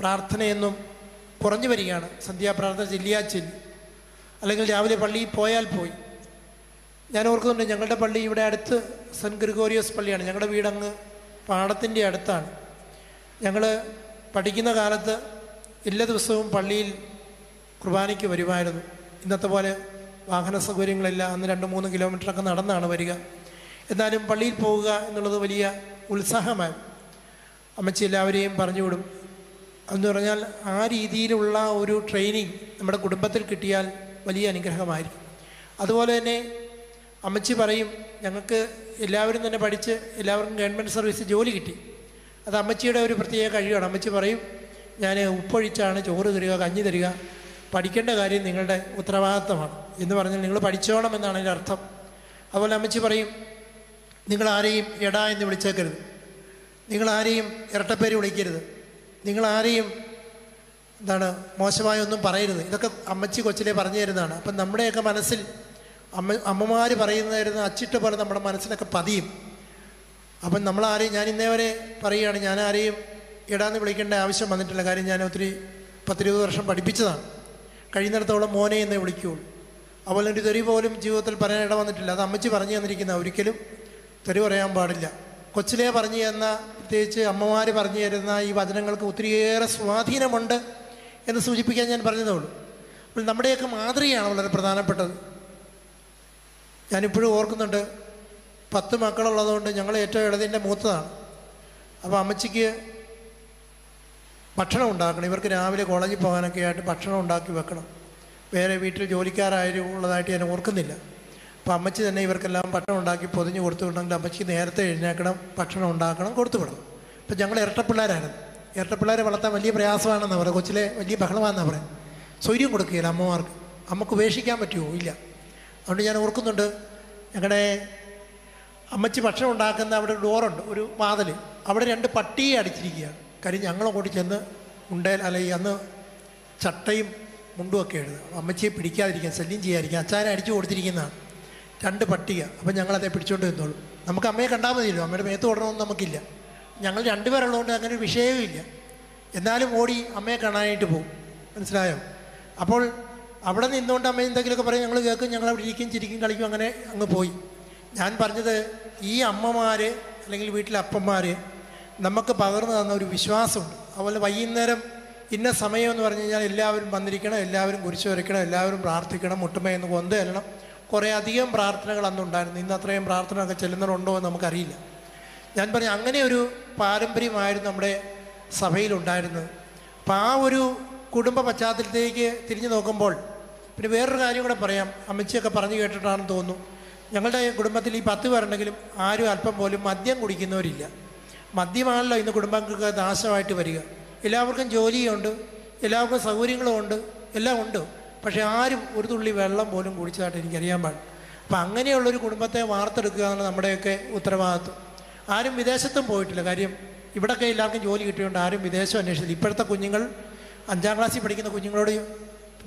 പ്രാർത്ഥനയൊന്നും കുറഞ്ഞു വരികയാണ്. സന്ധ്യാപ്രാർത്ഥന ചെല്ലിയാൽ ചെല്ലി, അല്ലെങ്കിൽ രാവിലെ പള്ളിയിൽ പോയാൽ പോയി. ഞാൻ ഓർക്കുന്നുണ്ട്, ഞങ്ങളുടെ പള്ളി ഇവിടെ അടുത്ത് സെൻറ്റ് ഗ്രിഗോറിയോസ് പള്ളിയാണ്. ഞങ്ങളുടെ വീടങ്ങ് പാടത്തിൻ്റെ അടുത്താണ്. ഞങ്ങൾ പഠിക്കുന്ന കാലത്ത് എല്ലാ ദിവസവും പള്ളിയിൽ കുർബാനയ്ക്ക് വരുമായിരുന്നു. ഇന്നത്തെ പോലെ വാഹന സൗകര്യങ്ങളില്ല. അന്ന് 2-3 കിലോമീറ്ററൊക്കെ നടന്നാണ് വരിക. എന്നാലും പള്ളിയിൽ പോവുക എന്നുള്ളത് വലിയ ഉത്സാഹമായിരുന്നു. അമ്മച്ചി എല്ലാവരെയും പറഞ്ഞു വിടും. എന്ന് പറഞ്ഞാൽ ആ രീതിയിലുള്ള ഒരു ട്രെയിനിങ് നമ്മുടെ കുടുംബത്തിൽ കിട്ടിയാൽ വലിയ അനുഗ്രഹമായിരിക്കും. അതുപോലെ തന്നെ അമ്മച്ചി പറയും, ഞങ്ങൾക്ക് എല്ലാവരും തന്നെ പഠിച്ച് എല്ലാവർക്കും ഗവൺമെൻറ് സർവീസ് ജോലി കിട്ടി. അത് അമ്മച്ചിയുടെ ഒരു പ്രത്യേക കഴിവാണ്. അമ്മച്ചി പറയും, ഞാൻ ഉപ്പൊഴിച്ചാണ് ചോറ് തരിക, കഞ്ഞി തരിക, പഠിക്കേണ്ട കാര്യം നിങ്ങളുടെ ഉത്തരവാദിത്തമാണ് എന്ന് പറഞ്ഞാൽ നിങ്ങൾ പഠിച്ചോണം എന്നാണ് അതിൻ്റെ അർത്ഥം. അതുപോലെ അമ്മച്ചി പറയും, നിങ്ങളാരെയും എടാ എന്ന് വിളിച്ചേക്കരുത്, നിങ്ങളാരെയും ഇരട്ടപ്പേര് വിളിക്കരുത്, നിങ്ങളാരെയും മോശമായ ഒന്നും പറയരുത്. ഇതൊക്കെ അമ്മച്ചി കൊച്ചിലെ പറഞ്ഞു തരുന്നതാണ്. അപ്പം നമ്മുടെയൊക്കെ മനസ്സിൽ അമ്മമാർ പറയുന്നതായിരുന്നു അച്ചിട്ട് പോലെ നമ്മുടെ മനസ്സിലൊക്കെ പതിയും. അപ്പം നമ്മളാരെയും, ഞാൻ ഇന്നേ വരെ പറയുകയാണ്, ഞാൻ ആരെയും ഇടാന്ന് വിളിക്കേണ്ട ആവശ്യം വന്നിട്ടില്ല. കാര്യം ഞാൻ ഒത്തിരി 10-20 വർഷം പഠിപ്പിച്ചതാണ്. കഴിയുന്നിടത്തോളം മോനെ എന്നേ വിളിക്കുകയുള്ളൂ. അതുപോലെ ഒരു തെറി പോലും ജീവിതത്തിൽ പറയാൻ ഇട വന്നിട്ടില്ല. അത് അമ്മച്ചി പറഞ്ഞു തന്നിരിക്കുന്ന, ഒരിക്കലും തെറി പറയാൻ പാടില്ല. കൊച്ചിലെ പറഞ്ഞു തന്ന, പ്രത്യേകിച്ച് അമ്മമാർ പറഞ്ഞു തരുന്ന ഈ വചനങ്ങൾക്ക് ഒത്തിരിയേറെ സ്വാധീനമുണ്ട് എന്ന് സൂചിപ്പിക്കാൻ ഞാൻ പറഞ്ഞതേ ഉള്ളൂ. അപ്പോൾ നമ്മുടെയൊക്കെ മാതൃകയാണ് വളരെ പ്രധാനപ്പെട്ടത്. ഞാനിപ്പോഴും ഓർക്കുന്നുണ്ട്, 10 മക്കളുള്ളതുകൊണ്ട് ഞങ്ങൾ ഏറ്റവും ഇളതിൻ്റെ മൂത്തതാണ്. അപ്പോൾ അമ്മച്ചിക്ക് ഭക്ഷണം ഉണ്ടാക്കണം. ഇവർക്ക് രാവിലെ കോളേജിൽ പോകാനൊക്കെ ആയിട്ട് ഭക്ഷണം ഉണ്ടാക്കി വെക്കണം. വേറെ വീട്ടിൽ ജോലിക്കാരായാലും ഉള്ളതായിട്ട് ഞാൻ ഓർക്കുന്നില്ല. അപ്പോൾ അമ്മച്ചി തന്നെ ഇവർക്കെല്ലാം ഭക്ഷണം ഉണ്ടാക്കി പൊതിഞ്ഞ് കൊടുത്തു വിടണമെങ്കിൽ അമ്മച്ചിക്ക് നേരത്തെ എഴുന്നേക്കണം, ഭക്ഷണം ഉണ്ടാക്കണം, കൊടുത്തു വിടണം. അപ്പം ഞങ്ങൾ ഇരട്ടപ്പിള്ളേരായിരുന്നു. ഇരട്ടപ്പിള്ളേരെ വളർത്താൻ വലിയ പ്രയാസമാണെന്നാണ് പറയുക. കൊച്ചിലെ വലിയ ബഹളമാണെന്നാണ് പറയുന്നത്. സ്വൈര്യം കൊടുക്കുകയില്ല അമ്മമാർക്ക്. അമ്മക്ക് ഉപേക്ഷിക്കാൻ പറ്റുമോ? ഇല്ല. അതുകൊണ്ട് ഞാൻ ഓർക്കുന്നുണ്ട്, ഞങ്ങളുടെ അമ്മച്ചി ഭക്ഷണം ഉണ്ടാക്കുന്ന അവിടെ ഒരു ഡോറുണ്ട്, ഒരു വാതിൽ, അവിടെ 2 പട്ടിയെ അടിച്ചിരിക്കുകയാണ്. കാര്യം ഞങ്ങളങ്ങോട്ട് ചെന്ന് അല്ലെങ്കിൽ അന്ന് ചട്ടയും മുണ്ടുമൊക്കെ എഴുതുക, അമ്മച്ചിയെ പിടിക്കാതിരിക്കാൻ, ശല്യം ചെയ്യാതിരിക്കാൻ അച്ചാരെ അടിച്ചു കൊടുത്തിരിക്കുന്നതാണ്. 2 പട്ടിക. അപ്പം ഞങ്ങളതെ പിടിച്ചുകൊണ്ട് നിന്നോളൂ. നമുക്ക് അമ്മയെ കണ്ടാൽ മതിയല്ലോ, അമ്മയുടെ മേത്ത് ഓടണമെന്ന് നമുക്കില്ല. ഞങ്ങൾ 2 പേരുള്ളതുകൊണ്ട് അങ്ങനെ ഒരു വിഷയവുമില്ല. എന്നാലും ഓടി അമ്മയെ കാണാനായിട്ട് പോകും. മനസ്സിലായോ? അപ്പോൾ അവിടെ നിന്നുകൊണ്ട് അമ്മ എന്തെങ്കിലുമൊക്കെ പറയും, ഞങ്ങൾ കേൾക്കും, ഞങ്ങൾ അവിടെ ഇരിക്കും, ചിരിക്കും, കളിക്കും, അങ്ങനെ അങ്ങ് പോയി. ഞാൻ പറഞ്ഞത്, ഈ അമ്മമാർ അല്ലെങ്കിൽ വീട്ടിലെ അപ്പന്മാർ നമുക്ക് പകർന്നു തന്ന ഒരു വിശ്വാസമുണ്ട്. അതുപോലെ വൈകുന്നേരം ഇന്ന സമയം എന്ന് പറഞ്ഞു കഴിഞ്ഞാൽ എല്ലാവരും വന്നിരിക്കണം, എല്ലാവരും കുരിശ് വരയ്ക്കണം, എല്ലാവരും പ്രാർത്ഥിക്കണം, മുട്ടുമയെന്ന് കൊന്ത് ചെല്ലണം. കുറേ അധികം പ്രാർത്ഥനകൾ അന്നുണ്ടായിരുന്നു. ഇന്ന് അത്രയും പ്രാർത്ഥനയൊക്കെ ചെല്ലുന്നവരുണ്ടോ എന്ന് നമുക്കറിയില്ല. ഞാൻ പറഞ്ഞു, അങ്ങനെ ഒരു പാരമ്പര്യമായിരുന്നു നമ്മുടെ സഭയിലുണ്ടായിരുന്നത്. അപ്പം ആ ഒരു കുടുംബ പശ്ചാത്തലത്തിലേക്ക് തിരിഞ്ഞു നോക്കുമ്പോൾ പിന്നെ വേറൊരു കാര്യം കൂടെ പറയാം. അമ്മച്ചിയൊക്കെ പറഞ്ഞു കേട്ടിട്ടാണെന്ന് തോന്നുന്നു. ഞങ്ങളുടെ കുടുംബത്തിൽ ഈ 10 പേരുണ്ടെങ്കിലും ആരും അല്പം പോലും മദ്യം കുടിക്കുന്നവരില്ല. മദ്യമാണല്ലോ ഇന്ന് കുടുംബങ്ങൾക്ക് നാശമായിട്ട് വരിക. എല്ലാവർക്കും ജോലിയുണ്ട്, എല്ലാവർക്കും സൗകര്യങ്ങളും ഉണ്ട്, എല്ലാം ഉണ്ട്. പക്ഷേ ആരും ഒരു തുള്ളി വെള്ളം പോലും കുടിച്ചതായിട്ട് എനിക്കറിയാൻ പാടില്ല. അപ്പം അങ്ങനെയുള്ളൊരു കുടുംബത്തെ വാർത്തെടുക്കുക എന്നാണ് നമ്മുടെയൊക്കെ ഉത്തരവാദിത്വം. ആരും വിദേശത്തും പോയിട്ടില്ല. കാര്യം ഇവിടെയൊക്കെ എല്ലാവർക്കും ജോലി കിട്ടിയതുകൊണ്ട് ആരും വിദേശം അന്വേഷിച്ചില്ല. ഇപ്പോഴത്തെ കുഞ്ഞുങ്ങൾ 5ാം ക്ലാസ്സിൽ പഠിക്കുന്ന കുഞ്ഞുങ്ങളോട്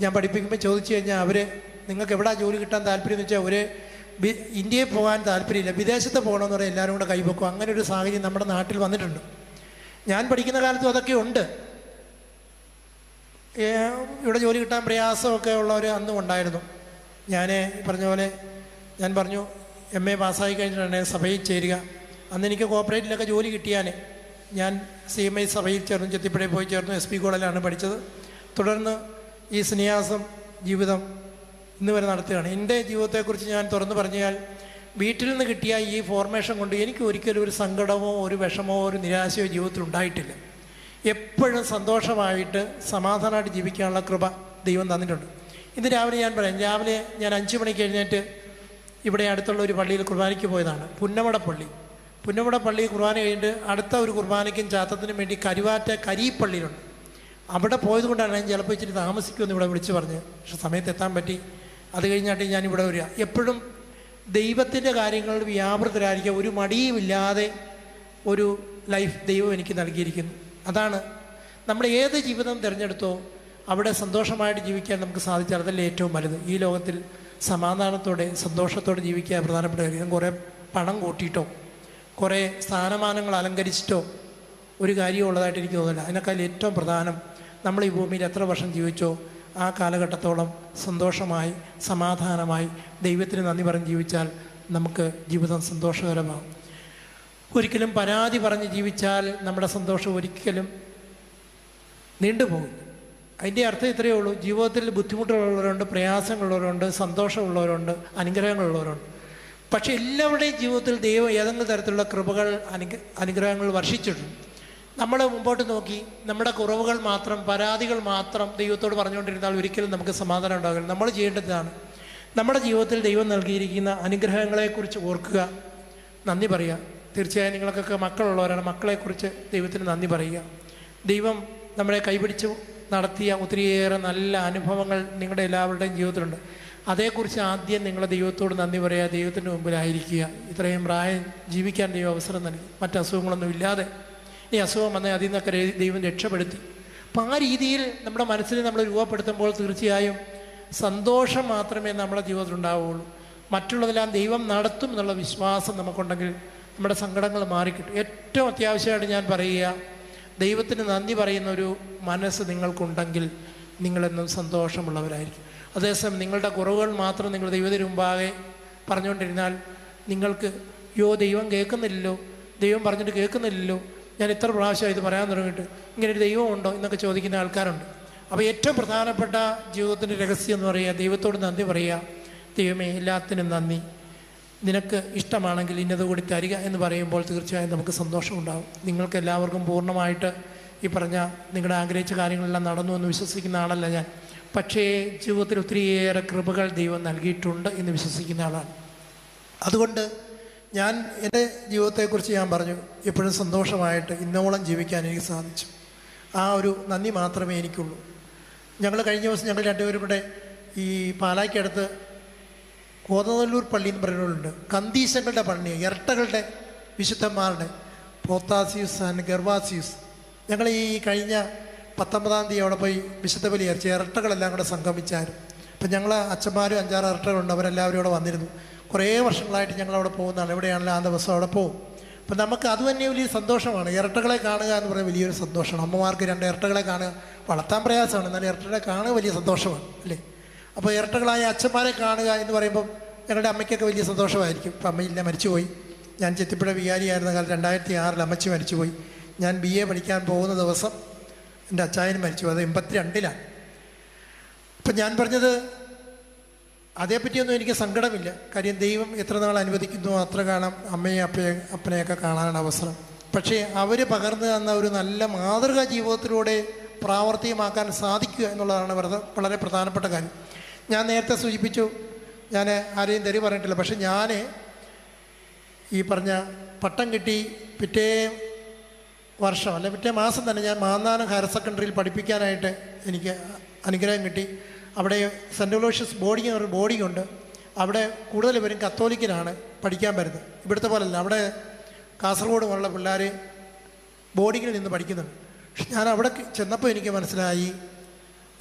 ഞാൻ പഠിപ്പിക്കുമ്പോൾ ചോദിച്ചു കഴിഞ്ഞാൽ അവർ നിങ്ങൾക്ക് എവിടെ ജോലി കിട്ടാൻ താല്പര്യം എന്ന് വെച്ചാൽ ഇന്ത്യയിൽ പോകാൻ താല്പര്യമില്ല, വിദേശത്ത് പോകണമെന്ന് പറയാൻ എല്ലാവരും കൂടെ കൈവെക്കും. അങ്ങനെ ഒരു സാഹചര്യം നമ്മുടെ നാട്ടിൽ വന്നിട്ടുണ്ട്. ഞാൻ പഠിക്കുന്ന കാലത്തും അതൊക്കെ ഉണ്ട്. ഇവിടെ ജോലി കിട്ടാൻ പ്രയാസമൊക്കെ ഉള്ളവർ അന്നും ഉണ്ടായിരുന്നു. ഞാൻ പറഞ്ഞ പോലെ ഞാൻ പറഞ്ഞു, MA പാസ്സായി കഴിഞ്ഞിട്ടാണ് സഭയിൽ ചേരുക. അന്ന് എനിക്ക് കോപ്പറേറ്റിലൊക്കെ ജോലി കിട്ടിയാൽ ഞാൻ CMI സഭയിൽ ചേർന്നു, ചെത്തിപ്പുഴയിൽ പോയി ചേർന്നു. SP കോളേജിലാണ് പഠിച്ചത്. തുടർന്ന് ഈ സന്യാസം ജീവിതം ഇന്ന് വരെ നടത്തുകയാണ്. എൻ്റെ ജീവിതത്തെക്കുറിച്ച് ഞാൻ തുറന്നു പറഞ്ഞാൽ, വീട്ടിൽ നിന്ന് കിട്ടിയ ഈ ഫോർമേഷൻ കൊണ്ട് എനിക്ക് ഒരിക്കലും ഒരു സങ്കടമോ ഒരു വിഷമോ ഒരു നിരാശയോ ജീവിതത്തിൽ ഉണ്ടായിട്ടില്ല. എപ്പോഴും സന്തോഷമായിട്ട് സമാധാനമായിട്ട് ജീവിക്കാനുള്ള കൃപ ദൈവം തന്നിട്ടുണ്ട്. ഇന്ന് രാവിലെ ഞാൻ പറയാം, രാവിലെ ഞാൻ 5 മണിക്ക് എഴുന്നേറ്റ് ഇവിടെ അടുത്തുള്ള ഒരു പള്ളിയിൽ കുർബാനയ്ക്ക് പോയതാണ്. പുന്നമട പള്ളി കുർബാന കഴിഞ്ഞിട്ട് അടുത്ത ഒരു കുർബാനയ്ക്കും ചാത്തത്തിനും വേണ്ടി കരുവാറ്റ കരീപ്പള്ളിയിലുണ്ട്. അവിടെ പോയത് കൊണ്ടാണ് ഞാൻ ചിലപ്പോൾ ഇച്ചിരി താമസിക്കുമെന്ന് ഇവിടെ വിളിച്ച് പറഞ്ഞ്, പക്ഷെ സമയത്ത് എത്താൻ പറ്റി. അത് കഴിഞ്ഞാട്ട് ഞാൻ ഇവിടെ വരിക. എപ്പോഴും ദൈവത്തിൻ്റെ കാര്യങ്ങളിൽ വ്യാപൃതരായിരിക്കുക, ഒരു മടിയുമില്ലാതെ ഒരു ലൈഫ് ദൈവം എനിക്ക് നൽകിയിരിക്കുന്നു. അതാണ് നമ്മൾ ഏത് ജീവിതം തിരഞ്ഞെടുത്തോ അവിടെ സന്തോഷമായിട്ട് ജീവിക്കാൻ നമുക്ക് സാധിച്ചാൽ അതല്ലേ ഏറ്റവും വലുത്. ഈ ലോകത്തിൽ സമാധാനത്തോടെ സന്തോഷത്തോടെ ജീവിക്കുക പ്രധാനപ്പെട്ട കാര്യം. കുറേ പണം കൂട്ടിയിട്ടോ കുറേ സ്ഥാനമാനങ്ങൾ അലങ്കരിച്ചിട്ടോ ഒരു കാര്യവും ഉള്ളതായിട്ട് എനിക്ക് തോന്നുന്നില്ല. അതിനേക്കാൾ ഏറ്റവും പ്രധാനം നമ്മൾ ഈ ഭൂമിയിൽ എത്ര വർഷം ജീവിച്ചോ ആ കാലഘട്ടത്തോളം സന്തോഷമായി സമാധാനമായി ദൈവത്തിന് നന്ദി പറഞ്ഞ് ജീവിച്ചാൽ നമുക്ക് ജീവിതം സന്തോഷകരമാകും. ഒരിക്കലും പരാതി പറഞ്ഞ് ജീവിച്ചാൽ നമ്മുടെ സന്തോഷം ഒരിക്കലും നീണ്ടുപോകും. അതിൻ്റെ അർത്ഥം ഇത്രയേ ഉള്ളൂ, ജീവിതത്തിൽ ബുദ്ധിമുട്ടുള്ളവരുണ്ട്, പ്രയാസങ്ങളുള്ളവരുണ്ട്, സന്തോഷമുള്ളവരുണ്ട്, അനുഗ്രഹങ്ങളുള്ളവരുണ്ട്. പക്ഷേ എല്ലാവരുടെയും ജീവിതത്തിൽ ദൈവം ഏതെങ്കിലും തരത്തിലുള്ള കൃപകൾ അനുഗ്രഹങ്ങൾ വർഷിച്ചിട്ടുണ്ട്. നമ്മൾ മുമ്പോട്ട് നോക്കി നമ്മുടെ കുറവുകൾ മാത്രം പരാതികൾ മാത്രം ദൈവത്തോട് പറഞ്ഞുകൊണ്ടിരുന്നാൽ ഒരിക്കലും നമുക്ക് സമാധാനം ഉണ്ടാകില്ല. നമ്മൾ ചെയ്യേണ്ടതാണ് നമ്മുടെ ജീവിതത്തിൽ ദൈവം നൽകിയിരിക്കുന്ന അനുഗ്രഹങ്ങളെക്കുറിച്ച് ഓർക്കുക, നന്ദി പറയുക. തീർച്ചയായും നിങ്ങൾക്കൊക്കെ മക്കളുള്ളവരാണ്, മക്കളെക്കുറിച്ച് ദൈവത്തിന് നന്ദി പറയുക. ദൈവം നമ്മളെ കൈപിടിച്ച് നടത്തിയ ഒത്തിരിയേറെ നല്ല അനുഭവങ്ങൾ നിങ്ങളുടെ എല്ലാവരുടെയും ജീവിതത്തിലുണ്ട്. അതേക്കുറിച്ച് ആദ്യം നിങ്ങൾ ദൈവത്തോട് നന്ദി പറയുക, ദൈവത്തിൻ്റെ മുമ്പിലായിരിക്കുക. ഇത്രയും പ്രായം ജീവിക്കാൻ ദൈവം അവസരം നൽകി, മറ്റ് അസുഖങ്ങളൊന്നും ഇല്ലാതെ. ഈ അസുഖം വന്നാൽ അതിൽ നിന്നൊക്കെ ദൈവം രക്ഷപ്പെടുത്തി. അപ്പം ആ രീതിയിൽ നമ്മുടെ മനസ്സിൽ നമ്മൾ രൂപപ്പെടുത്തുമ്പോൾ തീർച്ചയായും സന്തോഷം മാത്രമേ നമ്മുടെ ജീവിതത്തിൽ ഉണ്ടാവുകയുള്ളൂ. മറ്റുള്ളതെല്ലാം ദൈവം നടത്തും എന്നുള്ള വിശ്വാസം നമുക്കുണ്ടെങ്കിൽ നമ്മുടെ സങ്കടങ്ങൾ മാറിക്കിട്ടും. ഏറ്റവും അത്യാവശ്യമായിട്ട് ഞാൻ പറയുക, ദൈവത്തിന് നന്ദി പറയുന്ന ഒരു മനസ്സ് നിങ്ങൾക്കുണ്ടെങ്കിൽ നിങ്ങളെന്നും സന്തോഷമുള്ളവരായിരിക്കും. അതേസമയം നിങ്ങളുടെ കുറവുകൾ മാത്രം നിങ്ങൾ ദൈവത്തിന് മുമ്പാകെ പറഞ്ഞുകൊണ്ടിരുന്നാൽ നിങ്ങൾക്ക് ദൈവം കേൾക്കുന്നില്ലല്ലോ, ദൈവം പറഞ്ഞിട്ട് കേൾക്കുന്നില്ലല്ലോ, ഞാൻ ഇത്ര പ്രാവശ്യം ഇത് പറയാൻ തുടങ്ങിയിട്ട് ഇങ്ങനെ ഒരു ദൈവം ഉണ്ടോ എന്നൊക്കെ ചോദിക്കുന്ന ആൾക്കാരുണ്ട്. അപ്പോൾ ഏറ്റവും പ്രധാനപ്പെട്ട ജീവിതത്തിൻ്റെ രഹസ്യം എന്ന് പറയുക, ദൈവത്തോട് നന്ദി പറയുക. ദൈവമേ എല്ലാത്തിനും നന്ദി, നിനക്ക് ഇഷ്ടമാണെങ്കിൽ ഇന്നതുകൂടി തരിക എന്ന് പറയുമ്പോൾ തീർച്ചയായും നമുക്ക് സന്തോഷം ഉണ്ടാകും. നിങ്ങൾക്ക് എല്ലാവർക്കും പൂർണ്ണമായിട്ട് ഈ പറഞ്ഞ നിങ്ങളുടെ ആഗ്രഹിച്ച കാര്യങ്ങളെല്ലാം നടന്നു എന്ന് വിശ്വസിക്കുന്ന ആളല്ല ഞാൻ. പക്ഷേ ജീവിതത്തിൽ ഒത്തിരിയേറെ കൃപകൾ ദൈവം നൽകിയിട്ടുണ്ട് എന്ന് വിശ്വസിക്കുന്ന ആളാണ്. അതുകൊണ്ട് ഞാൻ എൻ്റെ ജീവിതത്തെക്കുറിച്ച് ഞാൻ പറഞ്ഞു, എപ്പോഴും സന്തോഷമായിട്ട് ഇന്നോളം ജീവിക്കാൻ എനിക്ക് സാധിച്ചു. ആ ഒരു നന്ദി മാത്രമേ എനിക്കുള്ളൂ. ഞങ്ങൾ കഴിഞ്ഞ ദിവസം ഞങ്ങൾ രണ്ടുപേരും കൂടെ ഈ പാലായ്ക്കടുത്ത് കോതനല്ലൂർ പള്ളി എന്ന് പറയുന്നുണ്ട്, കന്തീശങ്ങളുടെ പള്ളി, ഇരട്ടകളുടെ വിശുദ്ധന്മാരുടെ പോത്താസിയൂസ് ആൻഡ് ഗർവാസിയൂസ്. ഞങ്ങൾ ഈ കഴിഞ്ഞ 19-ാം തീയതി അവിടെ പോയി വിശുദ്ധ ബലി അർപ്പിച്ചു. ഇരട്ടകളെല്ലാം കൂടെ സംഗമിച്ചായിരുന്നു. അപ്പം ഞങ്ങൾ അച്ഛന്മാരും 5-6 ഇരട്ടകളുണ്ട്, അവരെല്ലാവരും ഇവിടെ വന്നിരുന്നു. കുറേ വർഷങ്ങളായിട്ട് ഞങ്ങളവിടെ പോകുന്നതാണ്, എവിടെയാണെങ്കിലും ആ ദിവസം അവിടെ പോകും. അപ്പം നമുക്ക് അത് തന്നെ വലിയ സന്തോഷമാണ്. ഇരട്ടകളെ കാണുക എന്ന് പറയുന്നത് വലിയൊരു സന്തോഷമാണ്. അമ്മമാർക്ക് 2 ഇരട്ടകളെ കാണുക വളർത്താൻ പ്രയാസമാണ്, എന്നാൽ ഇരട്ടകളെ കാണുക വലിയ സന്തോഷമാണ് അല്ലേ. അപ്പോൾ ഇരട്ടകളായ അച്ഛന്മാരെ കാണുക എന്ന് പറയുമ്പം ഞങ്ങളുടെ അമ്മയ്ക്കൊക്കെ വലിയ സന്തോഷമായിരിക്കും. ഇപ്പം അമ്മയില്ല, മരിച്ചുപോയി. ഞാൻ ചെത്തിപ്പുഴ വികാരിയായിരുന്ന കാലത്ത് 2006 അമ്മച്ചി മരിച്ചുപോയി. ഞാൻ BA പഠിക്കാൻ പോകുന്ന ദിവസം എൻ്റെ അച്ചായനും മരിച്ചു, അത് 82-ലാണ്. അപ്പം ഞാൻ പറഞ്ഞത് അതേപ്പറ്റിയൊന്നും എനിക്ക് സങ്കടമില്ല. കാര്യം ദൈവം എത്ര നാൾ അനുവദിക്കുന്നു അത്ര കാലം അമ്മയും അപ്പനെയൊക്കെ കാണാനാണ് അവസരം. പക്ഷേ അവർ പകർന്നു തന്ന ഒരു നല്ല മാതൃകാ ജീവിതത്തിലൂടെ പ്രാവർത്തികമാക്കാൻ സാധിക്കുക എന്നുള്ളതാണ് വളരെ പ്രധാനപ്പെട്ട കാര്യം. ഞാൻ നേരത്തെ സൂചിപ്പിച്ചു, ഞാൻ ആരെയും തെറി പറഞ്ഞിട്ടില്ല. പക്ഷെ ഞാൻ ഈ പറഞ്ഞ പട്ടം കിട്ടി പിറ്റേ വർഷം അല്ല പിറ്റേ മാസം തന്നെ ഞാൻ മാന്നാനം ഹയർ സെക്കൻഡറിയിൽ പഠിപ്പിക്കാനായിട്ട് എനിക്ക് അനുഗ്രഹം കിട്ടി. അവിടെ സെൻറ്റ് അലോഷ്യസ് ബോർഡിംഗ് ഒരു ബോർഡിംഗ് ഉണ്ട്. അവിടെ കൂടുതൽ പേരും കത്തോലിക്കനാണ് പഠിക്കാൻ വരുന്നത്. ഇവിടുത്തെ പോലല്ല, അവിടെ കാസർഗോഡ് പോലുള്ള പിള്ളേർ ബോർഡിങ്ങിൽ നിന്ന് പഠിക്കുന്നുണ്ട്. പക്ഷെ ഞാൻ അവിടെ ചെന്നപ്പോൾ എനിക്ക് മനസ്സിലായി